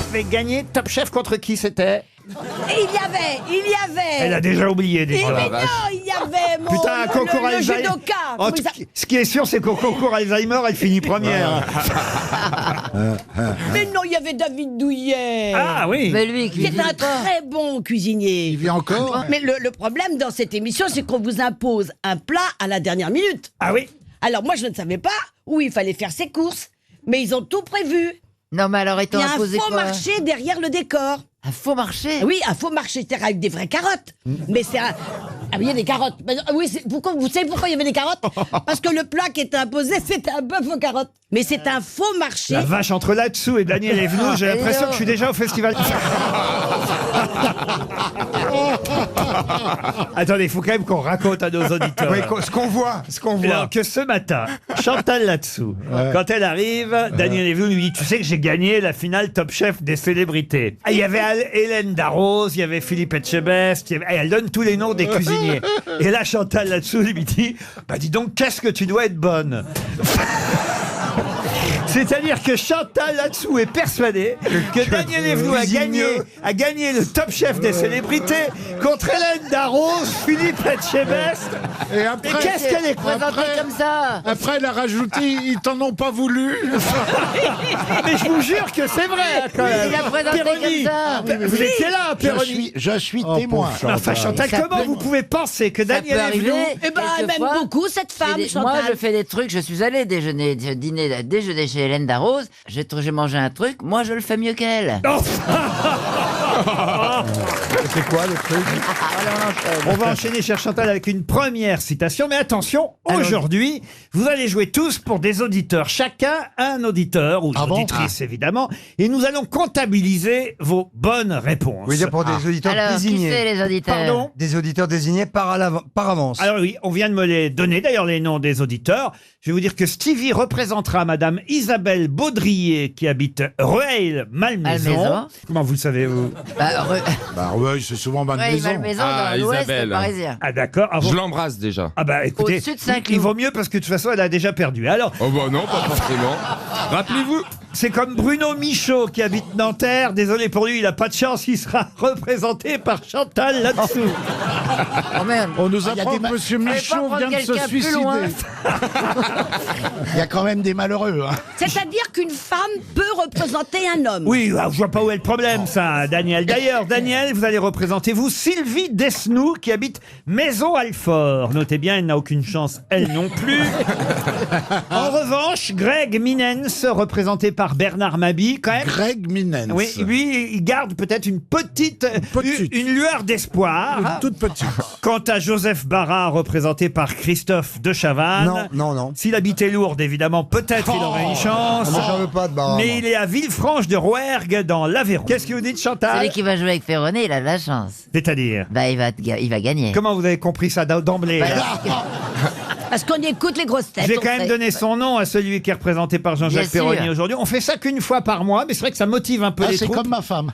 Vous avez gagné Top Chef contre qui c'était? Et il y avait. Elle a déjà oublié déjà. Mais non, il y avait mon Putain, un concours le Alzheimer. judoka. En tout- Ce qui est sûr, c'est qu'au concours Alzheimer, elle finit première. Mais non, il y avait David Douillet. Ah oui. Mais lui, qui est un très bon cuisinier. Il vit encore. Mais le problème dans cette émission, c'est qu'on vous impose un plat à la dernière minute. Ah oui. Alors moi, je ne savais pas où il fallait faire ses courses, mais ils ont tout prévu. Non, mais alors, ils Il t'ont y a un imposé faux quoi? marché derrière le décor. Un faux marché? Oui, un faux marché, c'est-à-dire avec des vraies carottes. Mais c'est un... Ah, mais il y a des carottes. Oui, pourquoi, vous savez pourquoi il y avait des carottes? Parce que le plat qui était imposé, c'était un bœuf aux carottes. Mais c'est un faux marché. La vache, entre là-dessous et Daniel Evenou, j'ai l'impression que je suis déjà au festival. Attendez, il faut quand même qu'on raconte à nos auditeurs. Oui, ce qu'on voit. Alors que ce matin, Chantal là-dessous, quand elle arrive, Daniel Evenou lui dit, tu sais que j'ai gagné la finale Top Chef des célébrités. Il y avait Hélène Darroze, il y avait Philippe Etchebest, elle donne tous les noms des cuisiniers. Et là, Chantal là-dessous lui dit, bah dis donc, qu'est-ce que tu dois être bonne. C'est-à-dire que Chantal là-dessous est persuadée que Daniel Evenou a gagné le Top Chef des célébrités contre Hélène Darroze, Philippe Etchebest. Et après, mais qu'est-ce qu'elle est Présenté comme ça. Après, elle a rajouté, ils t'en ont pas voulu. Mais je vous jure que c'est vrai, quand même. Il a présenté Péroni, comme ça. vous étiez là, Péroni. Je suis témoin. Enfin, Chantal, comment vous pouvez penser que Daniel Evenou... Eh ben, elle aime beaucoup cette femme, Chantal. Moi, je fais des trucs. Je suis allée déjeuner chez Hélène Darroze. J'ai mangé un truc. Moi, je le fais mieux qu'elle. C'est quoi le truc? On va enchaîner, cher Chantal, avec une première citation. Mais attention, aujourd'hui, vous allez jouer tous pour des auditeurs. Chacun un auditeur, ou auditrice évidemment. Et nous allons comptabiliser vos bonnes réponses. Oui, pour des auditeurs Alors, désignés. qui c'est les auditeurs? Pardon? Des auditeurs désignés par avance. Alors oui, on vient de me les donner, d'ailleurs les noms des auditeurs. Je vais vous dire que Stevie représentera Madame Isabelle Baudrier qui habite Rueil-Malmaison. Malmaison. Comment vous le savez, vous? Ouais, c'est souvent Malmaison. Malmaison dans l'ouest parisien. Ah d'accord. Ah, Je l'embrasse déjà. Ah bah écoutez, Au-dessus de Saint-Cloud. il vaut mieux parce que de toute façon elle a déjà perdu. Alors, Oh bah non, pas forcément. Rappelez-vous. c'est comme Bruno Michaud qui habite Nanterre. Désolé pour lui, il n'a pas de chance, il sera représenté par Chantal là-dessous. Oh merde. On nous apprend que Monsieur Michaud vient de se suicider. Il y a quand même des malheureux. Hein. C'est-à-dire qu'une femme peut représenter un homme. Oui, je vois pas où est le problème, ça, Daniel. D'ailleurs, Daniel, vous allez représenter, vous, Sylvie Desnoux, qui habite Maison-Alfort. Notez bien, elle n'a aucune chance, elle non plus. En revanche, Greg Minens, représenté par Bernard Mabie, quand même. Greg Minens. Oui, lui, il garde peut-être une petite. Une lueur d'espoir. Une toute petite. Quant à Joseph Barra, représenté par Christophe de Chavannes. Non. S'il habitait Lourdes, évidemment, peut-être il aurait une chance. Moi, j'en veux pas de Barra. Mais il est à Villefranche de Rouergue, dans l'Aveyron. Qu'est-ce que vous dites, Chantal? Celui qui va jouer avec Ferroné, il a de la chance. C'est-à-dire? Bah, il va gagner. Comment vous avez compris ça d'emblée? Bah, là Parce qu'on écoute les grosses têtes. Je vais on quand même sait. donner son nom à celui qui est représenté par Jean-Jacques Bien sûr. Perroni aujourd'hui. On fait ça qu'une fois par mois, mais c'est vrai que ça motive un peu les C'est troupes. comme ma femme.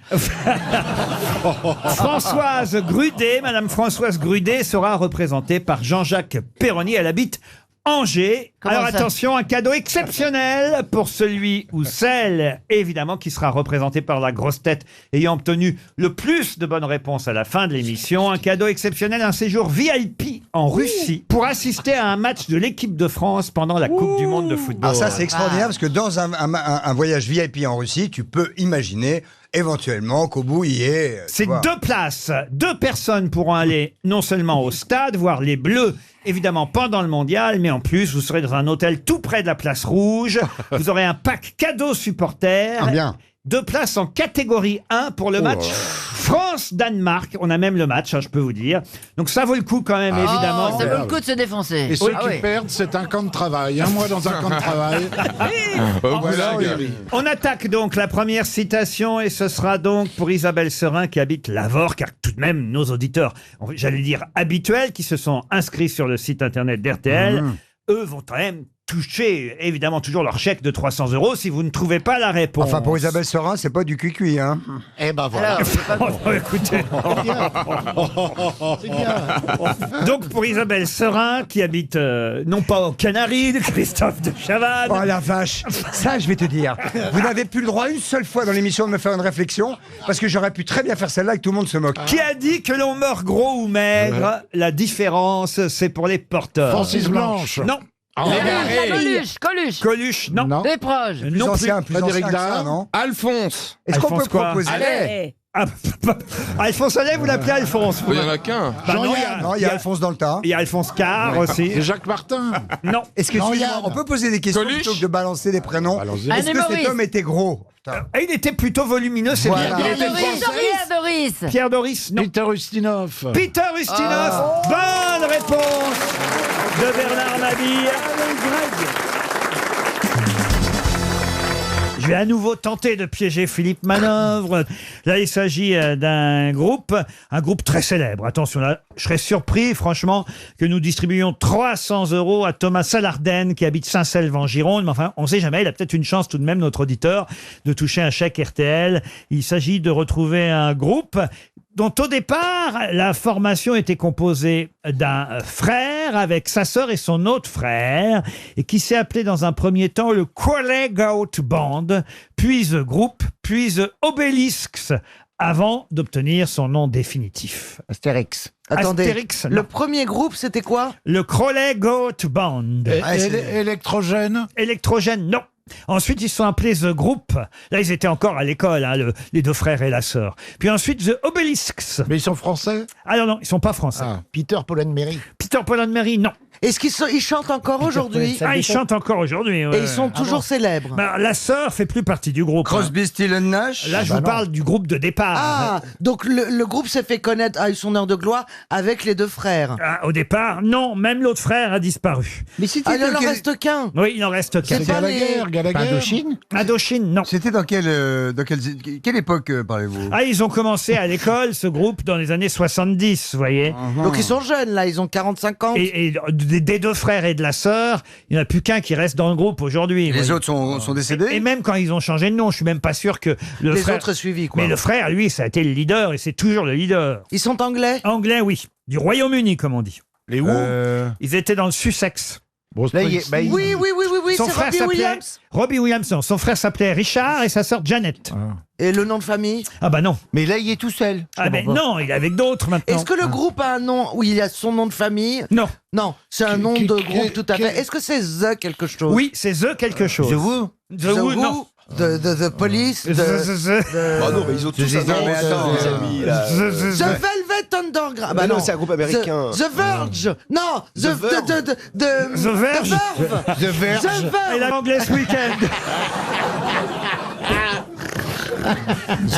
Françoise Grudet, Madame Françoise Grudet sera représentée par Jean-Jacques Perroni. Elle habite Angers. Comment Alors ça attention, un cadeau exceptionnel pour celui ou celle, évidemment, qui sera représenté par la grosse tête ayant obtenu le plus de bonnes réponses à la fin de l'émission. Un cadeau exceptionnel, un séjour VIP en Russie pour assister à un match de l'équipe de France pendant la Coupe du Monde de football. Alors ça, c'est extraordinaire parce que dans un voyage VIP en Russie, tu peux imaginer éventuellement qu'au bout, il y ait... C'est 2 places. 2 personnes pourront aller non seulement au stade, voir les Bleus, évidemment pendant le mondial, mais en plus, vous serez dans un hôtel tout près de la place Rouge. Vous aurez un pack cadeau supporter. Ah, bien. 2 places en catégorie 1 pour le match France-Danemark. On a même le match, je peux vous dire. Donc ça vaut le coup quand même, évidemment. Ça vaut le coup de se défoncer. Et ceux Ah qui oui. perdent, c'est un camp de travail. Un mois dans un camp de travail. Voilà, oui. On attaque donc la première citation et ce sera donc pour Isabelle Serin qui habite Lavore, car tout de même nos auditeurs, j'allais dire habituels, qui se sont inscrits sur le site internet d'RTL, eux vont quand même toucher évidemment toujours leur chèque de 300 € si vous ne trouvez pas la réponse. Enfin, pour Isabelle Serin, c'est pas du cuicui, hein. Eh ben voilà. Écoutez. Donc pour Isabelle Serin, qui habite non pas aux Canaries, de Christophe de Chavannes. Oh la vache. Ça, je vais te dire. Vous n'avez plus le droit une seule fois dans l'émission de me faire une réflexion, parce que j'aurais pu très bien faire celle-là et que tout le monde se moque. Qui a dit que l'on meurt gros ou maigre? La différence, c'est pour les porteurs. Francis Blanche. Non. Coluche, non. Desproges. Plus Non ancien, plus. plus ancien que ça, non? Alphonse. Est-ce qu'on peut Alphonse quoi? proposer... Allez. Alphonse Allais, vous l'appelez Alphonse? Il n'y en a qu'un. Bah non, Non, il y a Alphonse dans le tas. Il y a Alphonse Carr aussi. C'est Jacques Martin. Non. Est-ce que on peut poser des questions Coluche. plutôt que de balancer des prénoms? Allons-y. Est-ce que cet homme était gros? Et il était plutôt volumineux, c'est Voilà. bien. Doris. Pierre Doris, non. Peter Ustinov. Peter Ustinov, bonne réponse de Bernard Mabille. Je vais à nouveau tenter de piéger Philippe Manœuvre. Là, il s'agit d'un groupe, un groupe très célèbre. Attention, là, je serais surpris, franchement, que nous distribuions 300 € à Thomas Salarden, qui habite Saint-Selve en Gironde. Mais enfin, on ne sait jamais, il a peut-être une chance tout de même, notre auditeur, de toucher un chèque RTL. Il s'agit de retrouver un groupe dont au départ, la formation était composée d'un frère avec sa sœur et son autre frère, et qui s'est appelé dans un premier temps le Crawley Goat Band, puis The Group, puis The Obelisks, avant d'obtenir son nom définitif. Astérix. Attendez, Astérix, non. le premier groupe, c'était quoi? Le Crawley Goat Band. Électrogène. Électrogène, non. Ensuite, ils se sont appelés The Group. Là, ils étaient encore à l'école, hein, les deux frères et la sœur. Puis ensuite, The Obelisks. Mais ils sont français. Ah non, ils sont pas français. Peter Pollenmary. Peter Pollenmary, non. Est-ce ils chantent encore aujourd'hui? Ah, ils chantent encore aujourd'hui. Ouais. Et ils sont toujours célèbres. Bah, la sœur fait plus partie du groupe. Crosby, Stills and Nash. Là, je vous parle du groupe de départ. Ah, donc le groupe s'est fait connaître à son heure de gloire avec les deux frères. Ah, au départ, non, même l'autre frère a disparu. Mais il n'en reste qu'un. Oui, il en reste qu'un. C'est pas Gallagher. Indochine. Indochine, non. C'était dans quelle époque parlez-vous? Ah, ils ont commencé à l'école, ce groupe, dans les années 70, vous voyez. Donc ils sont jeunes, là, ils ont 40-50. Et des deux frères et de la sœur, il n'y en a plus qu'un qui reste dans le groupe aujourd'hui. Les autres sont décédés? Et même quand ils ont changé de nom, je suis même pas sûr que le les frère... autres suivis, quoi. Mais le frère, lui, ça a été le leader, et c'est toujours le leader. Ils sont anglais? Anglais, oui. Du Royaume-Uni, comme on dit. Les où Ils étaient dans le Sussex. Oui, oui, Son c'est frère Robbie s'appelait Williams. Robbie Williams, non. Son frère s'appelait Richard et sa sœur Janet. Et le nom de famille? Ah bah non. Mais là, il est tout seul. Ah ben non, il est avec d'autres maintenant. Est-ce que le groupe a un nom où il y a son nom de famille? Non. Non, c'est un nom de groupe tout à fait. Est-ce que c'est The quelque chose? Oui, c'est The quelque chose. The Who? The Who, non. The Police? Ah non, mais ils ont tous un nom, les amis, là. The Velvet Underground. Bah non, c'est un groupe américain. The Verge. Non, The Verge. The Verge. Et la anglais ce week-end.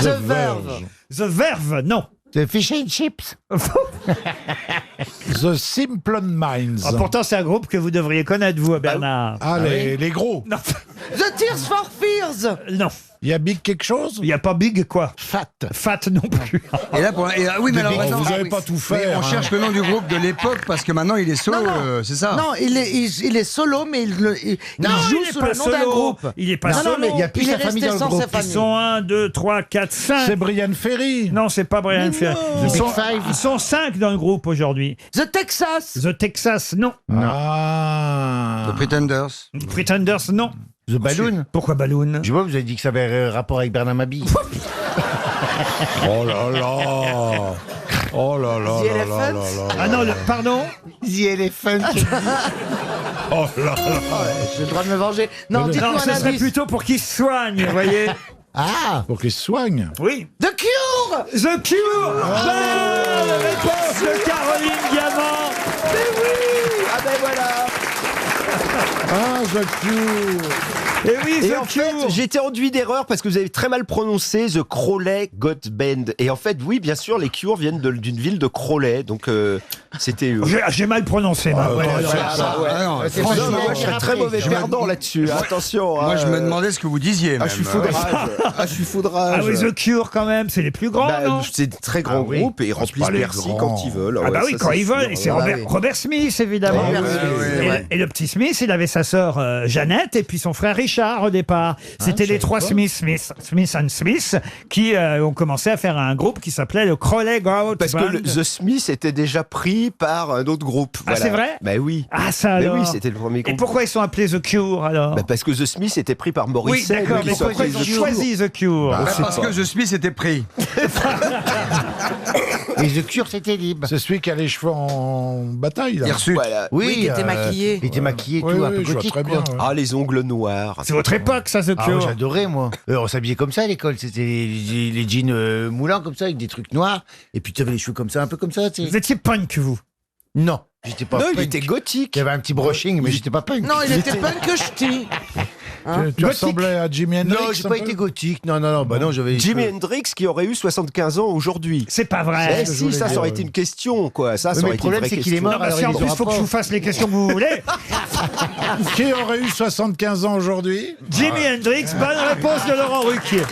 The Verve. The Verve, non. The Fish and Chips. The Simplon Minds. Ah, pourtant, c'est un groupe que vous devriez connaître, vous, Bernard. Ah, les gros. Non. The Tears for Fears. Non. Il y a Big quelque chose? Il n'y a pas Big quoi? Fat. Fat non plus. Et là, oui, mais alors, vous n'avez pas tout fait. Mais on cherche le nom du groupe de l'époque parce que maintenant il est solo, c'est ça? Non, il est solo, mais il joue sous le nom d'un groupe. Il est pas solo. mais il y a plus sa famille dans le groupe. Ils sont 1, 2, 3, 4, 5. C'est Brian Ferry. Non, c'est pas Brian Ferry. Ils sont 5 dans le groupe aujourd'hui. The Texas. The Texas, non. Ah. The Pretenders. Pretenders, non. The Balloon. Pourquoi Balloon? Je vois, vous avez dit que ça avait rapport avec Bernard Mabille. Oh là là. Oh là là The là là Elephant. là. Ah non, pardon? The Elephant. Oh là là. J'ai le droit de me venger. Non, Non, dites-moi ce un serait indice. plutôt pour qu'ils se soignent, vous voyez? Ah. Pour qu'ils se soignent. Oui. The Cure. The Cure. Bonne réponse de Caroline Diamant. Mais oui. Ah ben voilà. Ah, The Cure. Et oui, Et The en Cure. fait, j'ai été enduit d'erreur parce que vous avez très mal prononcé The Crawley Goat Band. Et en fait, oui, bien sûr, les Cures viennent d'une ville de Crawley. Donc, c'était. J'ai mal prononcé. Bah, ouais, Franchement, moi, je serais très mauvais perdant là-dessus. Attention. Moi, je me demandais ce que vous disiez. Ah, je suis foudrage. Ah oui, The Cure quand même, c'est les plus grands, non? C'est des très grands groupes et ils remplissent Bercy quand ils veulent. Ah bah oui, ça, quand c'est ils veulent. sûr. Et c'est Robert Smith, évidemment. Robert Smith, Et le petit Smith. Smith, il avait sa sœur Jeannette et puis son frère Richard au départ. C'était les trois Smith and Smith qui ont commencé à faire un groupe qui s'appelait le Crowley Goat Parce Band. que The Smith était déjà pris par un autre groupe. Ah, c'est vrai? Ben oui. Ah, ça Ben alors. oui, c'était le premier Et groupe. pourquoi ils sont appelés The Cure alors? Ben parce que The Smith était pris par Oui, Morrissey. d'accord, donc mais ils sont pourquoi ils ont appelés The choisi The Cure? Parce que The Smith était pris. Et The Cure, c'était libre. C'est celui qui a les cheveux en bataille, là. Hirsute. Voilà. Oui, qui était maquillé. Il était maquillé, tout, Oui, un peu oui, je vois gothique, très quoi. bien. ouais. Ah, les ongles noirs. C'est votre époque, ça, The Ah, Cure. ouais, j'adorais, moi. On s'habillait comme ça à l'école. C'était les jeans moulants, comme ça, avec des trucs noirs. Et puis, tu avais les cheveux comme ça, un peu comme ça, tu sais. Vous étiez punk, vous? Non, j'étais pas Non, punk. il était gothique. Il y avait un petit brushing, mais j'étais pas punk. Non, il était punk que ch'ti. Tu ressemblais à Jimi Hendrix. Non, j'ai un pas peu été gothique. Non, bah non, j'avais. les Jimi cheveux- Hendrix qui aurait eu 75 ans aujourd'hui. C'est pas vrai. Eh si, ça aurait été une question, quoi. Ça Oui, mais aurait le été une problème, vraie c'est qu'il est question. mort. Non, bah, si en Alors, il plus, les il faut que aura je vous pas. fasse les questions que vous voulez. Qui aurait eu 75 ans aujourd'hui? Jimi Hendrix, bonne réponse de Laurent Ruquier.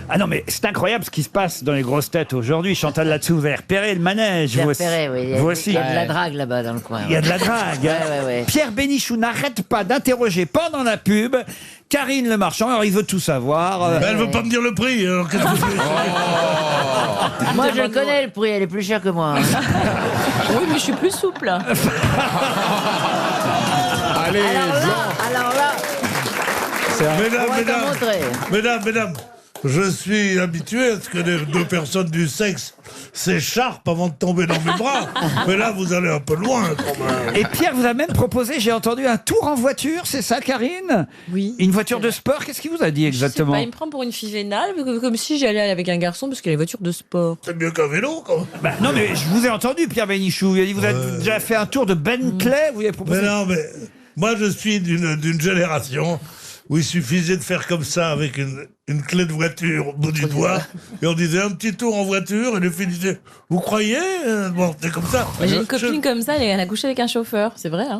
Ah non, mais c'est incroyable ce qui se passe dans les grosses têtes aujourd'hui. Chantal là-dessous, vous avez repéré le manège. J'ai Vous aussi. repéré, oui. Vous aussi. Il y a de la drague là-bas dans le coin. Il y a de la drague. Ouais. Pierre Bénichou n'arrête pas d'interroger pendant la pub Karine Le Marchand. Alors, il veut tout savoir. Elle veut pas me dire le prix. Alors qu'est-ce que je fais Moi, je le connais le prix, elle est plus chère que moi. Oui, mais je suis plus souple. Allez, Alors là, on va t'en montrer. Mesdames, je suis habitué à ce que les deux personnes du sexe s'écharpent avant de tomber dans mes bras. Mais là, vous allez un peu loin, quand même. Et Pierre vous a même proposé, j'ai entendu, un tour en voiture, c'est ça, Karine? Oui. Une voiture de sport, qu'est-ce qu'il vous a dit exactement? Je sais pas, il me prend pour une fille vénale, comme si j'allais aller avec un garçon parce qu'il a une voiture de sport. C'est mieux qu'un vélo, quand même. Bah, non, mais je vous ai entendu, Pierre Bénichou. Il a dit, vous avez déjà fait un tour de Bentley, vous lui avez proposé. Mais non, mais moi, je suis d'une génération où il suffisait de faire comme ça avec une clé de voiture au bout du doigt, et on disait un petit tour en voiture, et les filles disaient « Vous croyez ?» Bon, c'est comme ça. J'ai une copine comme ça, elle a couché avec un chauffeur, c'est vrai. Hein.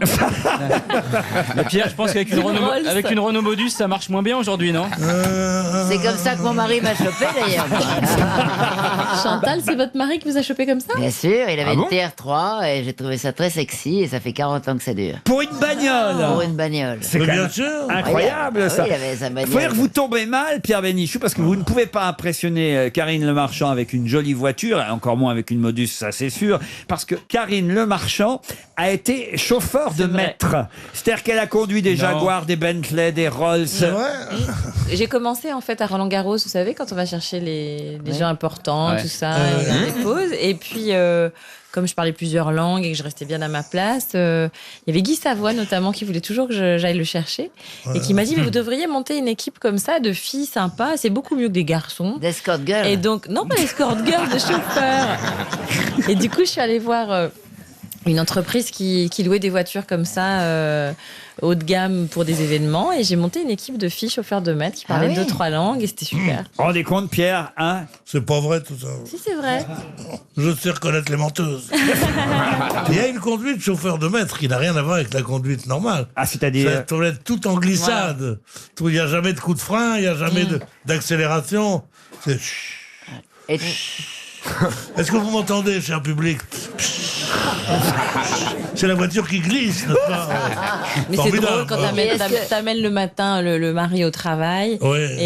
Mais Pierre, je pense qu'avec une Renault Modus, ça marche moins bien aujourd'hui, non? C'est comme ça que mon mari m'a chopé d'ailleurs. Chantal, c'est votre mari qui vous a chopé comme ça? Bien sûr, il avait Ah bon une TR3 et j'ai trouvé ça très sexy et ça fait 40 ans que ça dure. Pour une bagnole. Pour une bagnole. C'est Mais quand bien même sûr. incroyable, Oui, ça. il avait sa bagnole. Faut dire que vous tombez mal, Pierre Bénichou, parce que vous ne pouvez pas impressionner Karine Le Marchand avec une jolie voiture, et encore moins avec une Modus, ça c'est sûr, parce que Karine Le Marchand a été chauffeur de maître. C'est-à-dire qu'elle a conduit des Jaguars, des Bentley, des Rolls. J'ai commencé en fait à Roland-Garros, vous savez, quand on va chercher les gens importants, Ouais. tout ça, les pauses. Et puis, comme je parlais plusieurs langues et que je restais bien à ma place, il y avait Guy Savoie notamment qui voulait toujours que j'aille le chercher et qui m'a dit mais vous devriez monter une équipe comme ça de filles sympas, c'est beaucoup mieux que des garçons. D'escort girl. Et donc, non pas d'escort girl, de chauffeur. Et du coup, je suis allée voir une entreprise qui louait des voitures comme ça haut de gamme pour des événements et j'ai monté une équipe de filles chauffeurs de maître qui parlaient oui. 2-3 langues et c'était super. Rendez compte, Pierre, hein? C'est pas vrai, tout ça. Si, c'est vrai. Je sais reconnaître les menteuses. Il y a une conduite chauffeur de maître qui n'a rien à voir avec la conduite normale. Ah, c'est-à-dire? Ça doit être tout en glissade. Il n'y a jamais de coup de frein, il n'y a jamais d'accélération. C'est... Et- Est-ce que vous m'entendez, cher public? C'est la voiture qui glisse, n'est-ce pas? Mais c'est Formidable. drôle quand t'amènes le matin le mari au travail Ouais.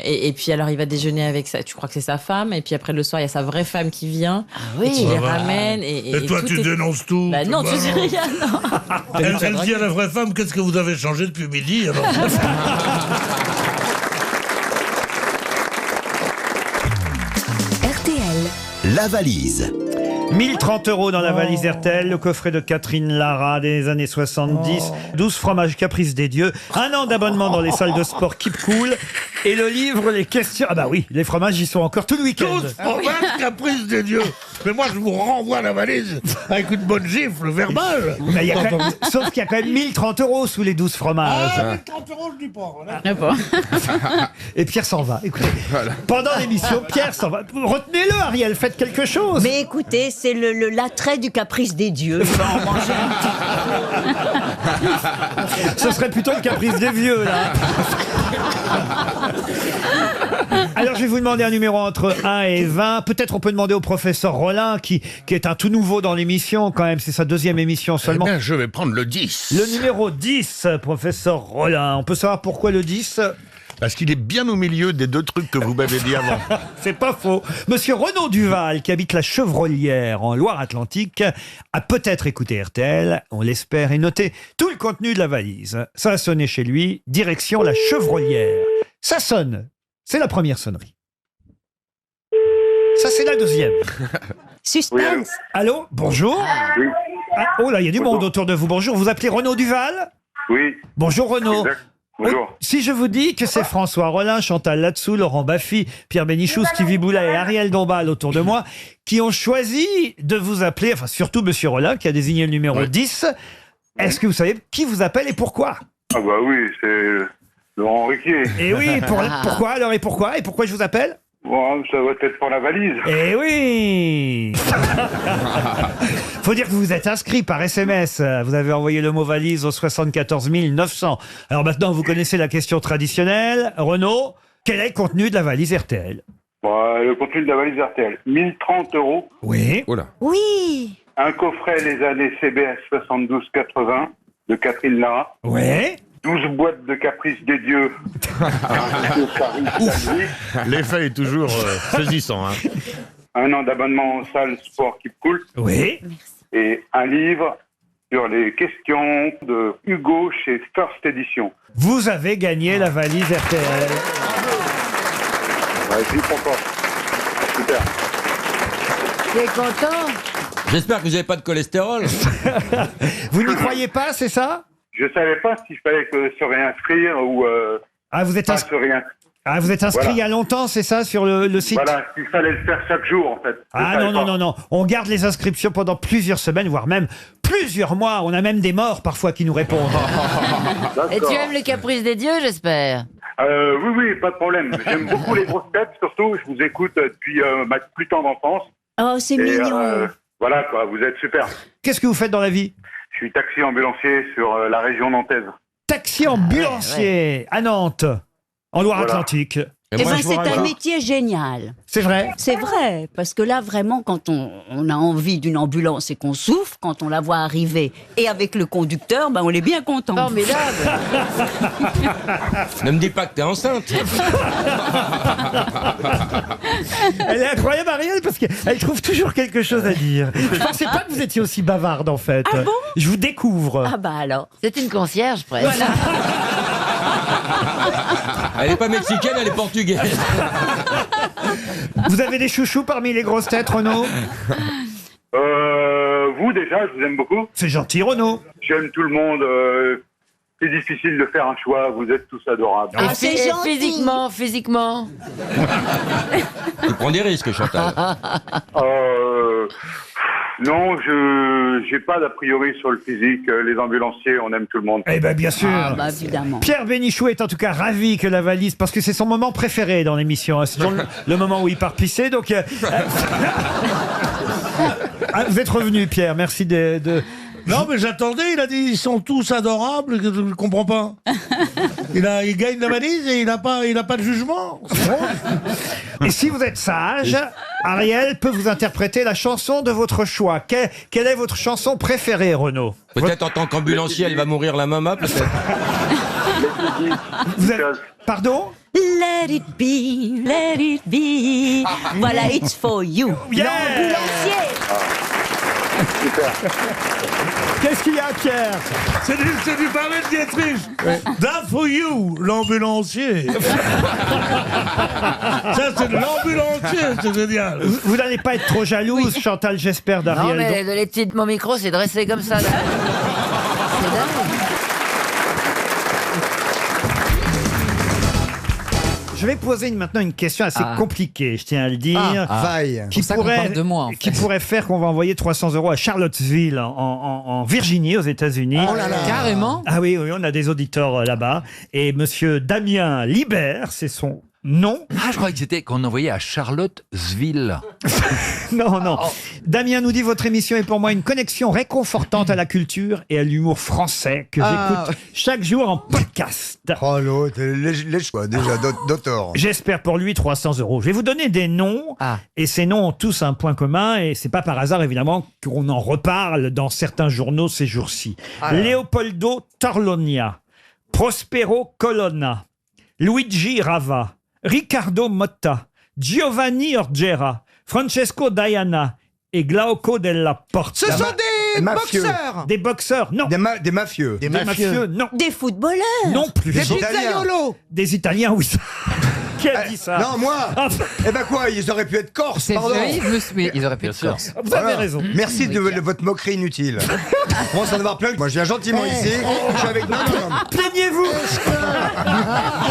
et puis alors il va déjeuner avec tu crois que c'est sa femme et puis après le soir il y a sa vraie femme qui vient oui. et qui les Ah bah. ramène Et toi, tout tu est- dénonces tout. Bah non, tu sais rien, non. Elle dit à la vraie femme, qu'est-ce que vous avez changé depuis midi alors? RTL, la valise. 1030 € dans la valise RTL, le coffret de Catherine Lara des années 70, 12 fromages Caprice des Dieux, un an d'abonnement dans les salles de sport Keep Cool et le livre Les questions... Ah bah oui, les fromages y sont encore tout le week-end. 12 fromages Caprice des Dieux. Mais moi, je vous renvoie la valise avec une bonne gifle verbale. Mais il y a quand même- sauf qu'il y a quand même 1030 € sous les 12 fromages. Ah, 30 €, je dis pas. Voilà. Et Pierre s'en va. Écoutez, pendant l'émission, Pierre s'en va. Retenez-le, Ariel, faites quelque chose. Mais écoutez, c'est l'attrait du caprice des dieux. Je vais en manger un petit. Ce serait plutôt le caprice des vieux, là. Alors, je vais vous demander un numéro entre 1 et 20. Peut-être on peut demander au professeur Rollin, qui est un tout nouveau dans l'émission, quand même. C'est sa 2e émission seulement. Eh bien, je vais prendre le 10. Le numéro 10, professeur Rollin. On peut savoir pourquoi le 10 ? Parce qu'il est bien au milieu des 2 trucs que vous m'avez dit avant. C'est pas faux. Monsieur Renaud Duval, qui habite la Chevrolière en Loire-Atlantique, a peut-être écouté RTL, on l'espère, et noté tout le contenu de la valise. Ça a sonné chez lui, direction la Chevrolière. Ça sonne. C'est la première sonnerie. Ça, c'est la 2e. Suspense. Oui, allô, bonjour. Oui. Ah, oh là, il y a du monde autour de vous. Bonjour, vous appelez Renaud Duval ? Oui. Bonjour Renaud. Exact. Bonjour. Si je vous dis que c'est François Rollin, Chantal Latsou, Laurent Baffy, Pierre Bénichou, Stevie Boulet et Ariel Dombal autour de moi, qui ont choisi de vous appeler, enfin surtout Monsieur Rollin, qui a désigné le numéro 10, est-ce que vous savez qui vous appelle et pourquoi ? Ah bah oui, c'est Laurent Ruquier. Et oui, pourquoi alors et pourquoi ? Et pourquoi je vous appelle ? Bon, ça va être pour la valise. Eh oui. Faut dire que vous vous êtes inscrit par SMS. Vous avez envoyé le mot valise au 74 900. Alors maintenant, vous connaissez la question traditionnelle. Renaud, quel est le contenu de la valise RTL ? Bon, le contenu de la valise RTL, 1030 €. Oui. Oui. Un coffret les années CBS 72-80 de Catherine Lara. Oui. 12 boîtes de Caprice des Dieux. L'effet est toujours saisissant. Hein. Un an d'abonnement en salle sport Keep Cool. Oui. Et un livre sur les questions de Hugo chez First Edition. Vous avez gagné la valise RTL. Ouais, j'y prends pas. Super. Tu es content ? J'espère que vous n'avez pas de cholestérol. Vous n'y croyez pas, c'est ça ? Je savais pas s'il fallait se réinscrire ou vous êtes pas se réinscrire. Ah, vous êtes inscrit Voilà. il y a longtemps, c'est ça, sur le site ? Voilà, il fallait le faire chaque jour, en fait. Non. On garde les inscriptions pendant plusieurs semaines, voire même plusieurs mois. On a même des morts, parfois, qui nous répondent. Et tu aimes les caprices des dieux, j'espère ? Oui, pas de problème. J'aime beaucoup les grosses têtes, surtout. Je vous écoute depuis ma plus tendre enfance. Oh, c'est mignon. Voilà, quoi, vous êtes super. Qu'est-ce que vous faites dans la vie ? Je suis taxi ambulancier sur la région nantaise. Taxi ambulancier à Nantes, en Loire-Atlantique. Eh ben, c'est un métier génial. C'est vrai ? C'est vrai, parce que là, vraiment, quand on a envie d'une ambulance et qu'on souffre, quand on la voit arriver, et avec le conducteur, ben, on est bien content. Formidable. Ne me dis pas que t'es enceinte. Elle est incroyable, Ariel, parce qu'elle trouve toujours quelque chose à dire. Je pensais pas que vous étiez aussi bavarde, en fait. Ah bon ? Je vous découvre. Ah bah alors. C'est une concierge, presque. Voilà. Elle n'est pas mexicaine, elle est portugaise. Vous avez des chouchous parmi les grosses têtes, Renaud ? Vous, déjà, je vous aime beaucoup. C'est gentil, Renaud. J'aime tout le monde. C'est difficile de faire un choix. Vous êtes tous adorables. Ah, c'est gentil. Physiquement. Tu prends des risques, Chantal. Non, je n'ai pas d'a priori sur le physique. Les ambulanciers, on aime tout le monde. Eh bien, bien sûr. Ah bah évidemment. Pierre Bénichou est en tout cas ravi que la valise, parce que c'est son moment préféré dans l'émission. C'est toujours le moment où il part pisser. Donc, vous êtes revenu, Pierre. Merci de... Non, mais j'attendais, il a dit ils sont tous adorables, je ne comprends pas. Il gagne la valise et il n'a pas de jugement. Et si vous êtes sage, Ariel peut vous interpréter la chanson de votre choix. Quelle est votre chanson préférée, Renaud ? Peut-être en tant qu'ambulancier, elle va mourir la mama, peut-être. Pardon ? Let it be. Voilà, it's for you. Yeah. L'ambulancier. Super. Qu'est-ce qu'il y a, Pierre ? C'est du ballet de Dietrich. That for you, l'ambulancier. Ça, c'est de l'ambulancier, c'est génial. Vous n'allez pas être trop jalouse, Chantal, j'espère, d'Ariel. Non, mais le petit de mon micro, c'est dressé comme ça. Là. C'est dingue. Je vais poser maintenant une question assez compliquée, je tiens à le dire. Qui pourrait faire qu'on va envoyer 300 € à Charlottesville, en Virginie, aux États-Unis. Oh là là. Carrément ? Ah oui, on a des auditeurs là-bas. Et monsieur Damien Libert, c'est son Non. Ah, je croyais que c'était qu'on envoyait à Charlottesville. Non, non. Damien nous dit votre émission est pour moi une connexion réconfortante à la culture et à l'humour français que j'écoute chaque jour en podcast. Oh l'autre, les choix déjà d'auteur. J'espère pour lui 300 €. Je vais vous donner des noms et ces noms ont tous un point commun et c'est pas par hasard évidemment qu'on en reparle dans certains journaux ces jours-ci. Leopoldo Torlonia, Prospero Colonna, Luigi Rava, Riccardo Motta, Giovanni Orgera, Francesco Diana et Glauco della Porta. Ce sont des mafieux. boxeurs. Des boxeurs, non. Des mafieux. Des mafieux, non. Des footballeurs. Non plus. Des Italiens. pizzaiolos. Des Italiens, oui. Qui a dit ça? Non, moi. Eh ben quoi, ils auraient pu être corses, pardon. Ils auraient pu être corse. Vous avez raison. Merci de votre moquerie inutile. Moi, ça en avoir plein. Moi, je viens gentiment ici. Je suis avec... Non. Plaignez-vous.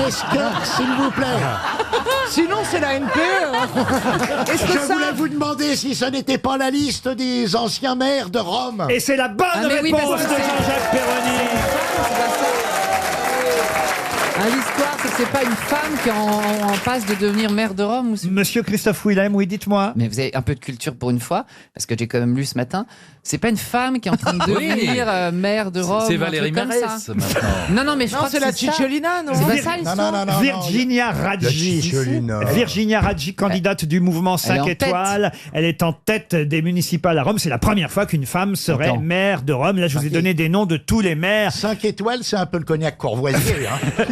Est-ce que, s'il vous plaît, Sinon, c'est la NPE. Est-ce que je ça... voulais vous demander si ce n'était pas la liste des anciens maires de Rome. Et c'est la bonne réponse de Jean-Jacques Perroni. L'histoire, c'est que c'est pas une femme qui est en passe de devenir maire de Rome. Monsieur Christophe Willem, oui, dites-moi. Mais vous avez un peu de culture pour une fois, parce que j'ai quand même lu ce matin. C'est pas une femme qui est en train de devenir maire de Rome. C'est ou un Valérie truc comme Mérès ça. maintenant. Non, mais je crois que c'est la ça. Cicciolina, non? C'est pas ça l'histoire. Virginia Raggi. Virginia Raggi, candidate du mouvement 5 en étoiles. Elle est en tête des municipales à Rome. C'est la première fois qu'une femme serait maire de Rome. Là, je vous ai donné des noms de tous les maires. 5 étoiles, c'est un peu le cognac Courvoisier. Hein.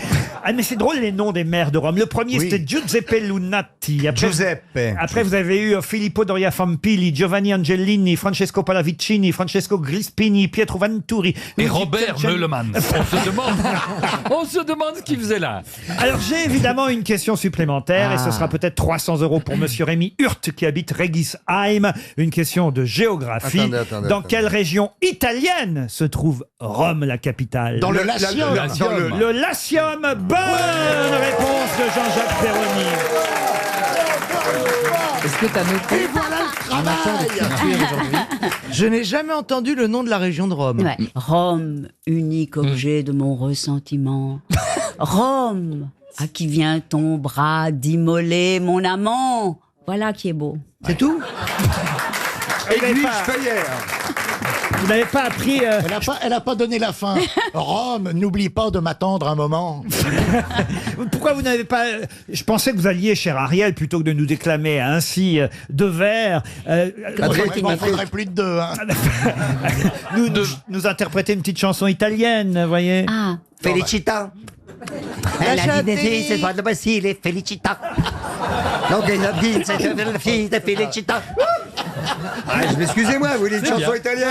Ah, mais c'est drôle les noms des maires de Rome. Le premier, c'était Giuseppe Lunati. Après, vous avez eu Filippo Doria Fampili, Giovanni Angelini, Francesco Pallavicini, Francesco Grispini, Pietro Venturi. Et Robert Meuleman. On se demande ce qu'il faisait là. Alors, j'ai évidemment une question supplémentaire et ce sera peut-être 300 € pour monsieur Rémi Hurt qui habite Regisheim. Une question de géographie. Dans quelle région italienne se trouve Rome, la capitale? Dans le Latium. Le Latium. Bonne réponse de Jean-Jacques Perroni. Est-ce que t'as noté? Et voilà le travail. Je n'ai jamais entendu le nom de la région de Rome. Ouais. Rome, unique objet de mon ressentiment. Rome, à qui vient ton bras d'immoler mon amant. Voilà qui est beau. C'est tout? Edwige Feuillère. Vous n'avez pas appris... Elle a pas donné la fin. Rome, n'oublie pas de m'attendre un moment. Pourquoi vous n'avez pas... Je pensais que vous alliez, cher Ariel, plutôt que de nous déclamer ainsi deux vers... Il m'en faudrait plus de deux. Hein. nous interpréter une petite chanson italienne, vous voyez. Ah. Felicita. La vie, c'est pas de facile, felicita. Donc, la vie, c'est la fille de felicita. Excusez-moi, vous dites une chanson italienne.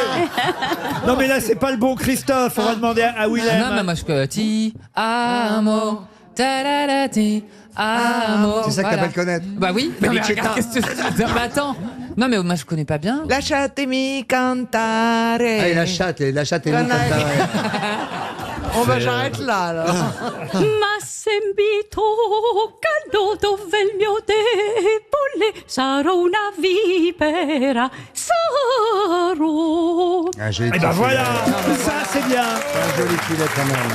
Non, mais là, c'est pas le bon Christophe. On va demander à Willem. Non, mais moi je peux. Ti amo, ta-da-da-ti, amo. C'est ça que t'appelles connaître. Bah oui. Non, mais regarde, qu'est-ce que tu veux dire? Bah attends. Non, mais moi je connais pas bien. Lasciatemi cantare. Allez, la chatte, cantare. Oh bah j'arrête là alors. Ma sembito caldo dove il mio debole sarò una vipera sarò. Et ben voilà, ça c'est bien. Un joli filet quand même.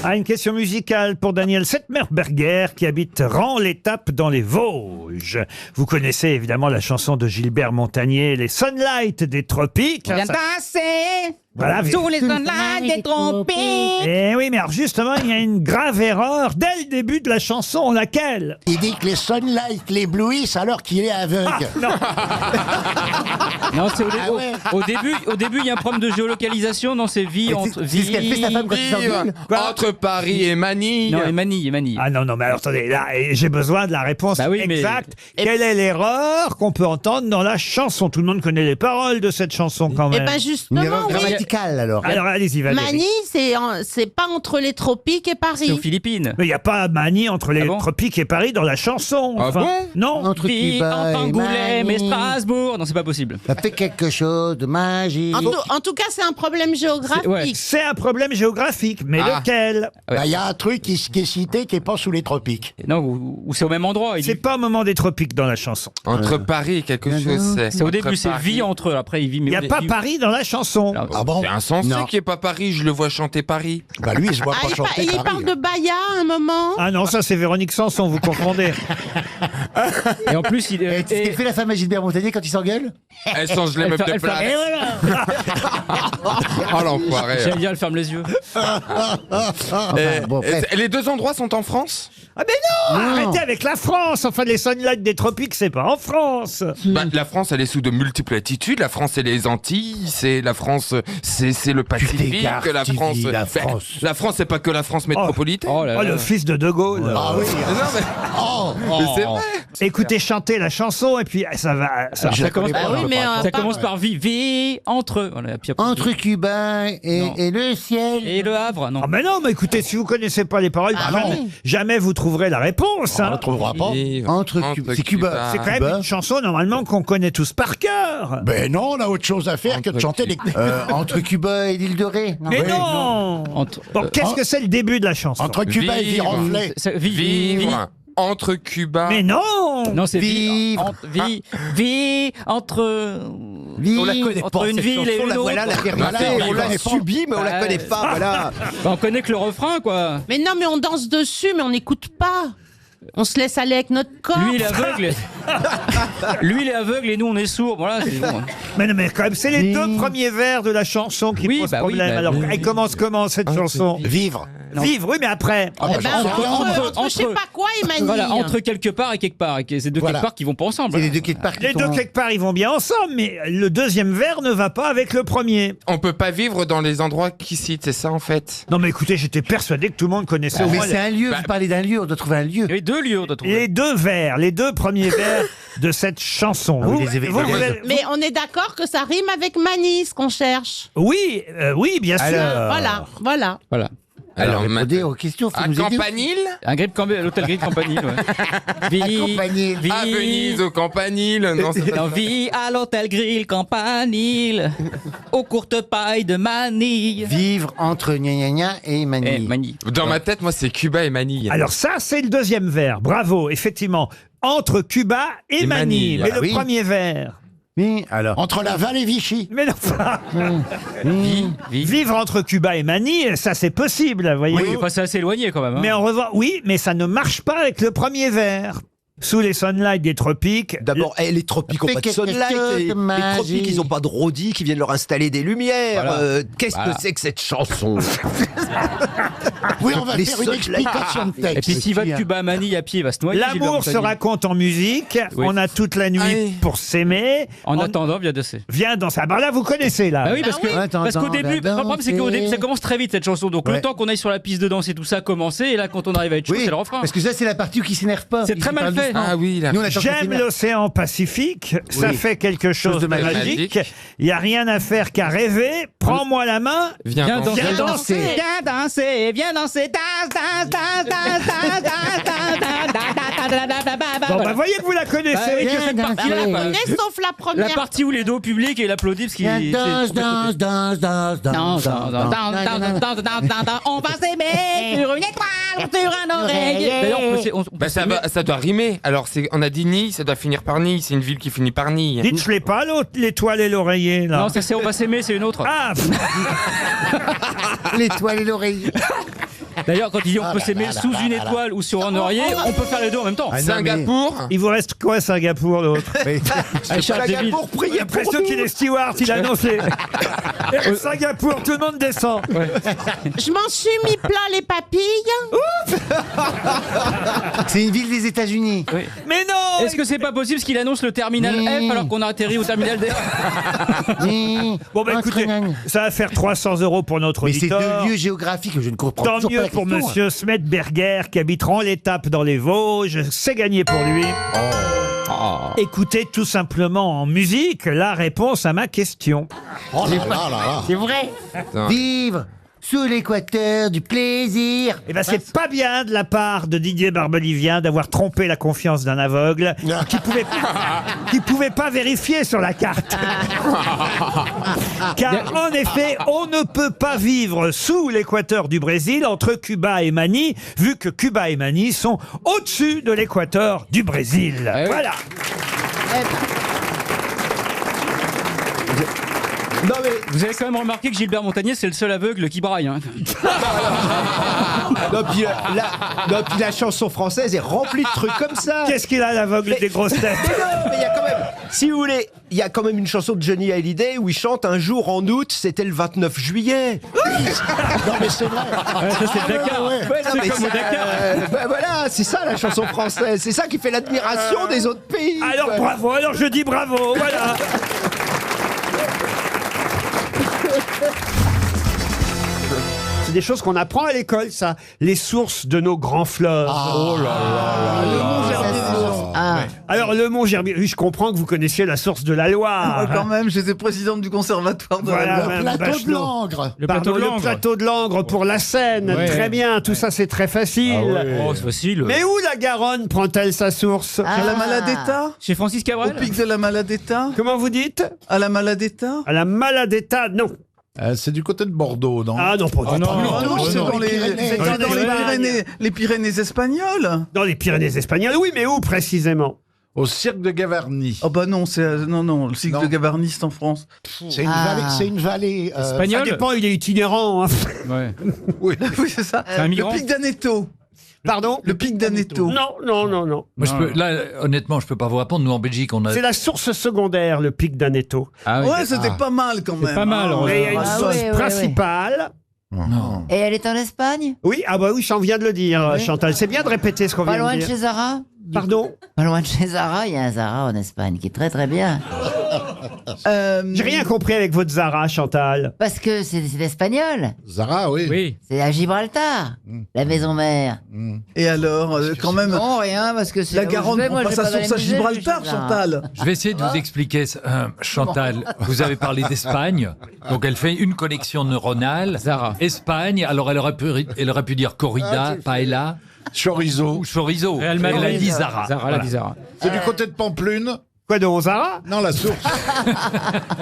Ah, une question musicale pour Daniel Setmerberger qui habite Rans-l'Étape dans les Vosges. Vous connaissez évidemment la chanson de Gilbert Montagnier, Les Sunlight des Tropiques. Viens danser Voilà, sous les sunlights des tropiques. Eh oui, mais alors justement, il y a une grave erreur dès le début de la chanson. Laquelle? Il dit que les sunlight l'éblouissent alors qu'il est aveugle. Non, c'est au début, il y a un problème de géolocalisation dans ces vies entre entre Paris et Manille. Non, et Manille. Ah non, mais alors attendez, là, j'ai besoin de la réponse exacte. Quelle est l'erreur qu'on peut entendre dans la chanson? Tout le monde connaît les paroles de cette chanson quand même. Eh ben justement, alors allez-y, Valérie. Manille, c'est pas entre les tropiques et Paris. C'est aux Philippines. Mais il n'y a pas Manille entre les tropiques et Paris dans la chanson. Ah bon? Non. Entre Angoulême et Strasbourg. Non, c'est pas possible. Ça fait quelque chose de magique. En tout cas, c'est un problème géographique. C'est un problème géographique, mais lequel? Il y a un truc qui est cité qui n'est pas sous les tropiques. Non, ou c'est au même endroit. C'est pas au moment des tropiques dans la chanson. Entre Paris et quelque chose, c'est au début, c'est vie entre eux. Après, il vit. Il n'y a pas Paris dans la chanson. Ah C'est insensé qu'il n'y ait pas Paris, je le vois chanter Paris. Bah lui, je vois Ah, il parle de Baya à un moment. Ah non, ça c'est Véronique Sanson, vous confondez. Et en plus, il Et tu t'es fait la femme à Gilbert Montagnier quand il s'engueule? Elle change les meubles de place. Et voilà. Oh l'enfoiré. J'allais dire, elle ferme les yeux. Les deux endroits sont en France? Ah mais non, arrêtez avec la France. Enfin, les Sunlight des tropiques, c'est pas en France. Bah, la France, elle est sous de multiples latitudes. La France, c'est les Antilles. C'est la France, c'est le Pacifique. t'égares, La tu France, dis la Ben, France. la France, c'est pas que la France métropolitaine. Oh là Oh, là. le fils de De Gaulle. Ah oui. Non, mais c'est vrai. Écoutez chanter la chanson et puis ça va. Ça commence par, Ah oui, mais ça commence par vie entre. Voilà, puis après, Entre Cuba Non. et le ciel. et le Havre, non. Ah mais non, mais écoutez, si vous connaissez pas les paroles, jamais vous trouverez la réponse. On hein. ne trouvera pas. Entre Cuba. C'est Cuba. C'est quand même une chanson normalement qu'on connaît tous par cœur. Ben non, on a autre chose à faire que de chanter les... Entre Cuba et l'île de Ré. Mais non. Bon, qu'est-ce que c'est le début de la chanson? Entre Cuba et Vironflay. Vivre entre Cuba. Mais non. Non, c'est Vivre. vie entre. On la connaît entre pas, une cette ville et chanson, une la autre. voilà la vérité. Voilà, On l'a vivre. subie, mais on la Ouais. connaît pas. Voilà. Bah, on connaît que le refrain, quoi. Mais non, mais on danse dessus, mais on n'écoute pas. On se laisse aller avec notre corps. Lui, il est aveugle. Lui, il est aveugle et nous, on est sourds. Voilà, c'est bon. Mais non, mais quand même, c'est les deux premiers vers de la chanson qui posent problème. Alors, elle commence comment cette chanson? Vivre. Vivre, oui, mais après. Eh ben, entre je sais pas quoi, Emmanuel. Voilà, entre quelque part et quelque part. Et c'est deux quelque part qui vont pas ensemble. C'est les deux quelque part qui Les deux sont- quelque part, ils vont bien ensemble, mais le deuxième vers ne va pas avec le premier. On peut pas vivre dans les endroits qui citent, c'est ça en fait. Non, mais écoutez, j'étais persuadé que tout le monde connaissait au Mais moins c'est un lieu, vous parlez d'un lieu, on doit trouver un lieu. Il y a deux lieux, on doit trouver. les deux vers, les deux premiers vers de cette chanson. Ah oui, les événements. Mais on est d'accord que ça rime avec Mani, ce qu'on cherche. Oui, oui, bien sûr. Voilà, voilà. Voilà. Alors, répondez aux questions, faut à nous aider. Campanile, L'hôtel Gris de Campanile. Ouais. Vie, à Venise, au Campanile. Non, c'est pas ça. vie à l'hôtel Grill Campanile, aux courtes pailles de Manille. Vivre entre gna gna gna et Manille. Dans ma tête, moi, c'est Cuba et Manille. Alors ça, c'est le deuxième vers. Bravo, effectivement. Entre Cuba et Manille. Mais le premier vers. Oui, alors. Entre Laval et Vichy. Mais non, vivre entre Cuba et Manille, ça c'est possible, vous voyez. Oui, enfin, c'est assez éloigné quand même. Hein. Mais en revanche, oui, mais ça ne marche pas avec le premier vers. Sous les sunlight des tropiques. D'abord, les tropiques n'ont pas de sunlight. Les tropiques, ils n'ont pas de rodis qui viennent leur installer des lumières. Voilà. Qu'est-ce que c'est que cette chanson? Oui, on va Les faire une sunlight. explication de texte. Et puis s'il va de Cuba à Manille à pied, il va se noyer. L'amour se raconte en musique. Oui. On a toute la nuit pour s'aimer. En attendant, vient de ces. Viens dans ça. Bah là, vous connaissez là. Bah oui, parce qu'au début, le problème c'est qu'au début, ça commence très vite cette chanson. Donc le temps qu'on aille sur la piste de danse et tout ça a commencé. Et là, quand on arrive à être chaud, Oui, c'est le refrain. parce que ça, c'est la partie où qui s'énerve pas. C'est Ils très se mal parlent fait. doucement. Ah oui, là. Nous, on attend J'aime qu'ils s'énervent. l'océan Pacifique, ça Oui. fait quelque chose de magique. Il n'y a rien à faire qu'à rêver. Prends-moi la main. Viens danser. Viens danser. Viens danser, viens danser, Bon, bah, voyez que vous la connaissez. Bah, Viens cette danser. partie-là, On bah, est sauf la la première. partie où les dos publics et il applaudit parce qu'il Danse, danse, danse, danse, danse. On va s'aimer sur une étoile, sur un oreille. D'ailleurs, on peut Bah, ça doit rimer. Alors, on a dit Nice, ça doit finir par Nice. C'est une ville qui finit par Nice. Dites, je l'ai pas, l'autre, l'étoile et l'oreiller, là. Non, ça c'est on va s'aimer, c'est une autre. Ah, L'étoile et l'oreille. D'ailleurs, quand il dit on peut s'aimer sous une étoile ou sur un oreiller, on peut faire les deux en même temps. Ah, non, Singapour. il vous reste quoi, Singapour, l'autre? Allez, Charles David. Singapour, priez J'ai pour l'impression nous. qu'il est steward, il a annoncé. Singapour, tout le monde descend. Je m'en suis mis plein les papilles. C'est une ville des États-Unis. Oui. Mais non. Est-ce que c'est pas possible qu'il annonce le terminal F alors qu'on a atterri au terminal D? Bon, bah écoutez, ça va faire 300 € pour notre Mais c'est auditeur. deux lieux géographiques que je ne comprends Tant toujours pas mieux la pour question. monsieur Smedberger qui habite l'étape dans les Vosges. C'est gagné pour lui. Écoutez tout simplement en musique la réponse à ma question. Oh là là là là. C'est vrai. Vivre sous l'équateur du plaisir. Eh ben, c'est pas bien de la part de Didier Barbelivien d'avoir trompé la confiance d'un aveugle qui pouvait pas vérifier sur la carte. Car en effet, on ne peut pas vivre sous l'équateur du Brésil entre Cuba et Manille, vu que Cuba et Manille sont au-dessus de l'équateur du Brésil. Voilà. Non mais Vous avez quand même remarqué que Gilbert Montagnier, c'est le seul aveugle qui braille. Hein. non, puis la chanson française est remplie de trucs comme ça. Qu'est-ce qu'il a, l'aveugle des grosses têtes? Mais il y a quand même, si vous voulez, il y a quand même une chanson de Johnny Hallyday où il chante un jour en août, c'était le 29 juillet. Non, mais c'est vrai. Ça, c'est le Dakar. Ouais, non, mais C'est comme au ça, Dakar. voilà, c'est ça la chanson française. C'est ça qui fait l'admiration des autres pays. Alors quoi. bravo, alors je dis bravo, voilà. C'est des choses qu'on apprend à l'école, ça. Les sources de nos grands fleuves. Oh là Ah. Alors, le Mont Gerbier, oui, je comprends que vous connaissiez la source de la Loire. Quand même, j'étais présidente du conservatoire de Voilà, la Loire. Madame plateau de Bachelot. Langres. Le Pardon, plateau de le Langres. plateau de Langres pour la Seine. Ouais. Très bien, tout ça c'est très facile. Oh, c'est facile. Mais où la Garonne prend-elle sa source À la Maladetta Chez Francis Au Cabrel. pic de la Maladetta Comment vous dites? À la Maladetta À la Maladetta, non. C'est du côté de Bordeaux, non? Ah non, pas du tout. Ah non, c'est dans Pyrénées. les Pyrénées espagnoles. Dans les Pyrénées espagnoles, oui, mais où précisément? Au cirque de Gavarnie. Oh bah non, non, le cycle de Gavarnie, c'est en France. C'est une vallée. Ça dépend, il est itinérant. Hein. Ouais. Oui, c'est ça. C'est un migrant. Le pic d'Aneto. Pardon? Le pic d'Aneto. Non. Moi, là, honnêtement, je peux pas vous répondre. Nous, en Belgique, on a. C'est la source secondaire, le pic d'Aneto. Ah, oui. Ouais, c'était pas mal quand même. C'est pas mal. Mais il y a une Ah, source ouais, principale. Non. Et elle est en Espagne? Oui, ah bah oui, j'en viens de le dire, Oui. Chantal. C'est bien de répéter ce qu'on Pas vient loin de de dire. chez Zara? Pardon? Pas loin de chez Zara, il y a un Zara en Espagne qui est très très bien. J'ai rien compris avec votre Zara, Chantal. Parce que c'est espagnol. Zara, oui. Oui. C'est à Gibraltar, la maison mère. Et alors, quand même. Non, rien, parce que c'est. La là où Garonne je vais, prend moi, pas je vais sa dans les source à musées, Gibraltar, je suis là. Chantal. Je vais essayer de vous expliquer. Chantal, vous avez parlé d'Espagne. Donc, elle fait une connexion neuronale. Zara. Espagne. Alors, elle aurait pu dire corrida, paella. Chorizo. Ou chorizo. Real Elle a Madrid. dit Zara. Zara, elle a Voilà. dit Zara. C'est du côté de Pamplune. Quoi donc, Zara? Non, la source.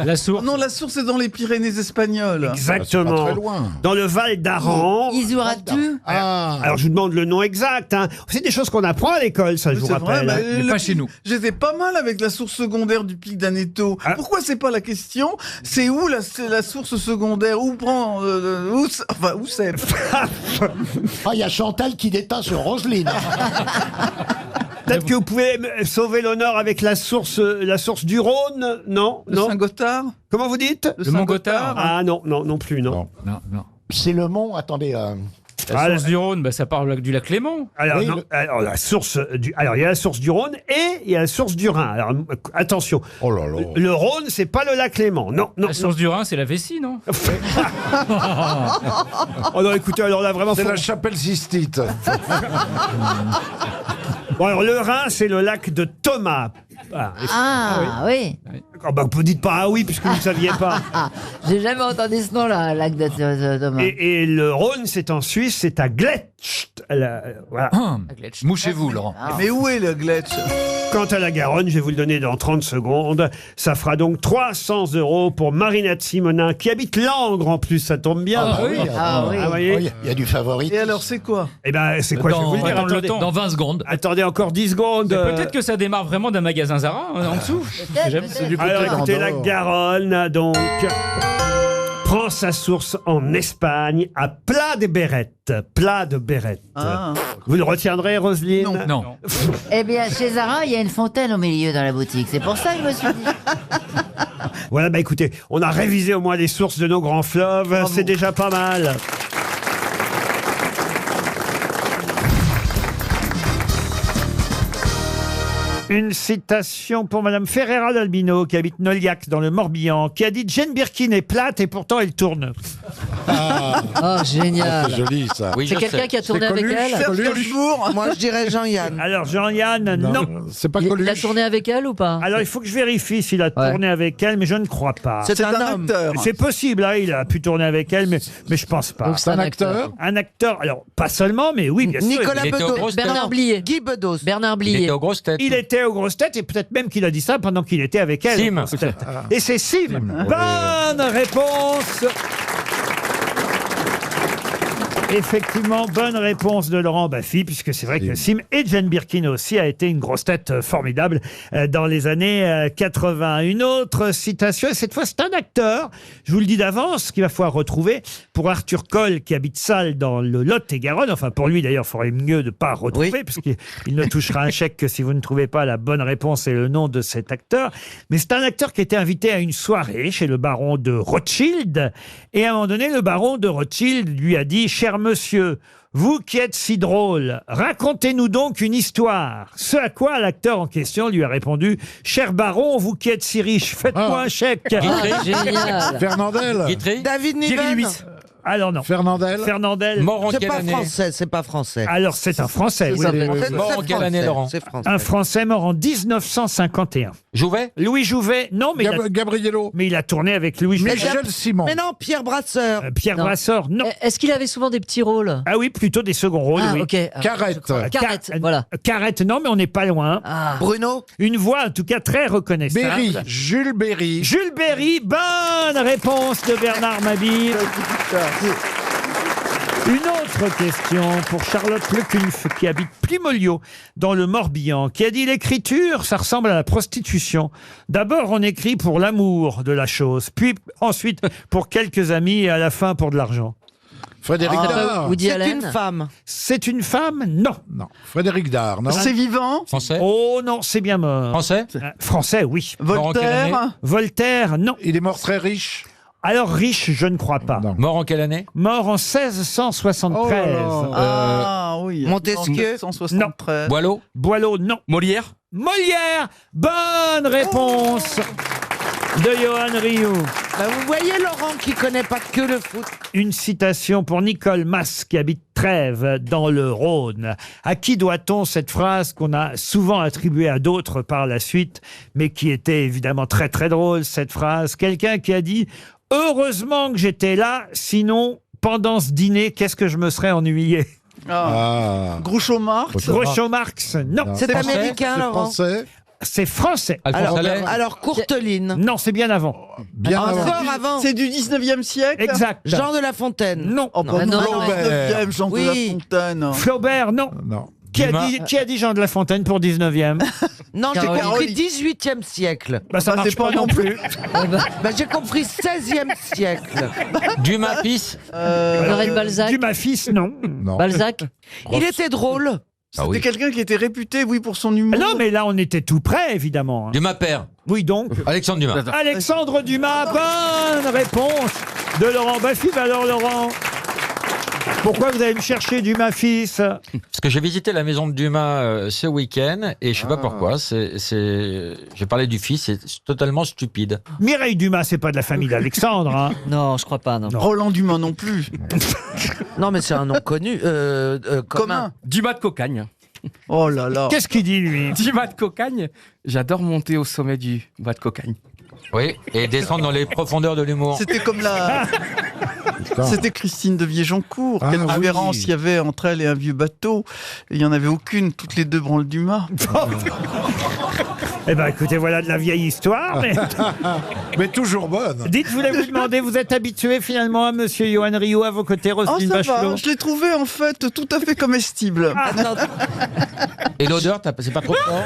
La source. Non, la source est dans les Pyrénées espagnoles. Exactement. Pas très loin. Dans le Val d'Aran. Izuratu. Ah. Alors, je vous demande le nom exact. Hein. C'est des choses qu'on apprend à l'école, ça, je vous C'est vrai, rappelle. bah, Mais le pas pic- chez nous. J'étais pas mal avec la source secondaire du pic d'Aneto. Ah. Pourquoi c'est pas la question? C'est où la source secondaire? Où prend où c'est Ah, il y a Chantal qui déteint sur Roselyne. Peut-être que vous pouvez sauver l'honneur avec la source du Rhône, non? Le Non. Saint-Gothard? Comment vous dites? Le Mont Gothard. Ah non plus, non. Non, non. C'est le mont, attendez. La source du Rhône, bah, ça parle du lac Léman. Alors, Oui, non, alors, il y a la source du Rhône et il y a la source du Rhin. Alors, attention. Oh là là. Le Rhône, c'est pas le lac Léman. Non. La source du Rhin, c'est la vessie, non? Oh non, écoutez, alors là, vraiment... C'est faut- la chapelle Sistite. Bon, alors, le Rhin, c'est le lac de Thomas. Ah, oui. Oh, bah, vous dites pas ah oui, puisque vous ne saviez pas. Ah, j'ai jamais entendu ce nom-là, lac de Thomas. Et le Rhône, c'est en Suisse, c'est à Gletsch. Voilà. Mouchez-vous, Laurent. Mais où est le Gletsch? Quant à la Garonne, je vais vous le donner dans 30 secondes. Ça fera donc 300 € pour Marinette Simonin, qui habite Langres en plus, ça tombe bien. Ah, bah oui. Ah, oui. vous voyez Il y a du favori. Et alors, c'est quoi? Eh ben, c'est quoi, je vais vous le dire. dans le Attendez, temps. Dans 20 secondes. attendez encore 10 secondes. Peut-être que ça démarre vraiment d'un magasin Zara en dessous. Peut-être. Alors écoutez, la Garonne, donc, prend sa source en Espagne, à Pla de Berrette. Pla de Berrette. Ah. Vous le retiendrez, Roselyne? Non. Eh bien, chez Zara, il y a une fontaine au milieu dans la boutique. C'est pour ça que je me suis dit. Voilà, bah écoutez, on a révisé au moins les sources de nos grands fleuves. C'est déjà pas mal. Une citation pour Madame Ferreira d'Albino, qui habite Noliac dans le Morbihan, qui a dit Jane Birkin est plate et pourtant elle tourne. Oh, génial. C'est joli, ça. Oui, C'est je quelqu'un sais. qui a tourné avec elle? Serge Gainsbourg? Moi, je dirais Jean-Yann. Alors Jean-Yann, non. C'est pas Il a Coluche. tourné avec elle ou pas? Alors il faut que je vérifie s'il a tourné avec elle, mais je ne crois pas. C'est un homme. acteur. C'est possible, hein, il a pu tourner avec elle, mais je pense pas. Donc, c'est un acteur. Un acteur, alors pas seulement, mais oui, bien sûr. Nicolas Il était aux Bedos. grosses têtes. Bernard Blier. Guy Bedos. Bernard Il était Blier. aux grosses têtes. Il était aux grosses têtes et peut-être même qu'il a dit ça pendant qu'il était avec elle. Sim. aux grosses têtes. Et c'est Sim. Bonne réponse Effectivement, bonne réponse de Laurent Baffy, puisque c'est vrai que Sim et Jane Birkin aussi a été une grosse tête formidable dans les années 80. Une autre citation, et cette fois c'est un acteur, je vous le dis d'avance, qu'il va falloir retrouver pour Arthur Coll, qui habite Salles dans le Lot-et-Garonne. Enfin, pour lui d'ailleurs, il faudrait mieux de ne pas retrouver, parce qu'il ne touchera un chèque que si vous ne trouvez pas la bonne réponse et le nom de cet acteur. Mais c'est un acteur qui était invité à une soirée chez le baron de Rothschild, et à un moment donné, le baron de Rothschild lui a dit « Cher monsieur, vous qui êtes si drôle, racontez-nous donc une histoire. » Ce à quoi l'acteur en question lui a répondu « Cher baron, vous qui êtes si riche, faites-moi un chèque. » Génial. Fernandel. David Niven. Alors non. Fernandel. Mort en C'est quelle pas année français, c'est pas français. Alors c'est un Français. Oui. Mort en quelle année, Laurent? C'est français. Un Français mort en 1951. Jouvet? Louis Jouvet, non, mais Gabriello. mais il a tourné avec Louis Jouvet. Michel Simon. Mais non, Pierre Brasseur. Pierre Non. Brasseur, non. Est-ce qu'il avait souvent des petits rôles? Ah oui, plutôt des seconds rôles, Ah, oui. ok. Carrette. Carrette, voilà. Carrette, non, mais on n'est pas loin. Ah. Bruno. Une voix, en tout cas, très reconnaissable. Berry. Jules Berry. Jules Berry, bonne réponse de Bernard Mabille. Une autre question pour Charlotte Lecunf, qui habite Plimolio, dans le Morbihan, qui a dit « L'écriture, ça ressemble à la prostitution. D'abord, on écrit pour l'amour de la chose, puis ensuite pour quelques amis et à la fin pour de l'argent. » Frédéric Dard. Woody C'est Allen. une femme. C'est une femme? Non. Non. Frédéric Dard, non. C'est vivant. Français? Oh non, c'est bien mort. Français? Français, oui. Mort en quelle année? Voltaire. Voltaire, non. Il est mort très riche. Alors riche, je ne crois pas. Non. Mort en quelle année? Mort en 1673. Ah oui. Montesquieu. 173. Boileau? Boileau, non. Molière? Molière, bonne réponse de Johan Rioux. Bah, vous voyez Laurent qui connaît pas que le foot. Une citation pour Nicole Mas, qui habite Trèves, dans le Rhône. À qui doit-on cette phrase qu'on a souvent attribuée à d'autres par la suite, mais qui était évidemment très très drôle, cette phrase? Quelqu'un qui a dit « Heureusement que j'étais là, sinon, pendant ce dîner, qu'est-ce que je me serais ennuyé ?» Groucho Marx. Groucho Marx, non. C'est américain, C'est Laurent. français. C'est français. Alors Courteline. Non, c'est bien avant. Bien avant. Encore avant. C'est du 19e siècle. Exact. Jean de La Fontaine. Non. Oh, bah non, non, non, 19e, Jean de La Oui. Fontaine. Flaubert, non. Non. Qui a dit Jean de La Fontaine pour 19e? Non, j'ai Caroline. compris 18e siècle. Bah ça Bah, marche c'est pas pas non non plus. Bah, j'ai compris 16e siècle. Dumas fils? Honoré de Balzac. Dumas fils, non. Non. Balzac. Il était drôle. C'était quelqu'un qui était réputé, oui, pour son humour. Non, mais là, on était tout près, évidemment. Dumas père? Oui, donc. Alexandre Dumas. Alexandre Dumas, bonne réponse de Laurent Baffy. Bah alors, Laurent, pourquoi vous allez me chercher Dumas fils? Parce que j'ai visité la maison de Dumas ce week-end et je sais pas pourquoi. J'ai parlé du fils, c'est totalement stupide. Mireille Dumas, c'est pas de la famille d'Alexandre. Hein. Non, je crois pas, non. Roland Dumas non plus. Non, mais c'est un nom connu. Commun. Dumas de Cocagne. Oh là là. Qu'est-ce qu'il dit, lui? Dumas de Cocagne. J'adore monter au sommet du Bois de Cocagne. Oui, et descendre dans les profondeurs de l'humour. C'était comme la. C'était Christine de Viejoncourt. Ah, Quelle oui. différence il y avait entre elle et un vieux bateau. Et il n'y en avait aucune, toutes les deux branle Dumas. Eh ben, écoutez, voilà de la vieille histoire. Mais, Mais toujours bonne. dites, je voulais vous demander, vous êtes habitué finalement à Monsieur Johan Rioux, à vos côtés, Oh, Roselyne ça Bachelot? va. Je l'ai trouvé en fait tout à fait comestible. Et l'odeur, c'est pas trop fort?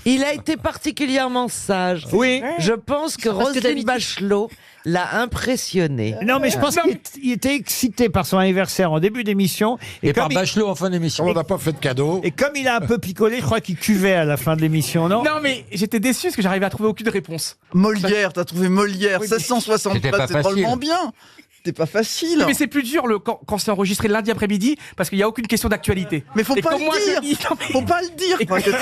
Il a été particulièrement sage. Oui. Je pense que Parce que Roselyne d'habitude- Bachelot l'a impressionné. Non, mais je pense qu'il était excité par son anniversaire en début d'émission. Et par comme Bachelot en fin d'émission. On n'a pas fait de cadeau. Et comme il a un peu picolé, je crois qu'il cuvait à la fin de l'émission, non? Non, mais j'étais déçu parce que j'arrivais à trouver aucune réponse. Molière, t'as trouvé Molière, Oui, mais- 1673, C'était pas c'est drôlement facile. bien. C'était pas facile. Mais c'est plus dur quand c'est enregistré lundi après-midi parce qu'il n'y a aucune question d'actualité. Mais faut Et pas comme le moi, je dire. dis- non, mais- Faut pas le dire. Et- quoi, que t'es-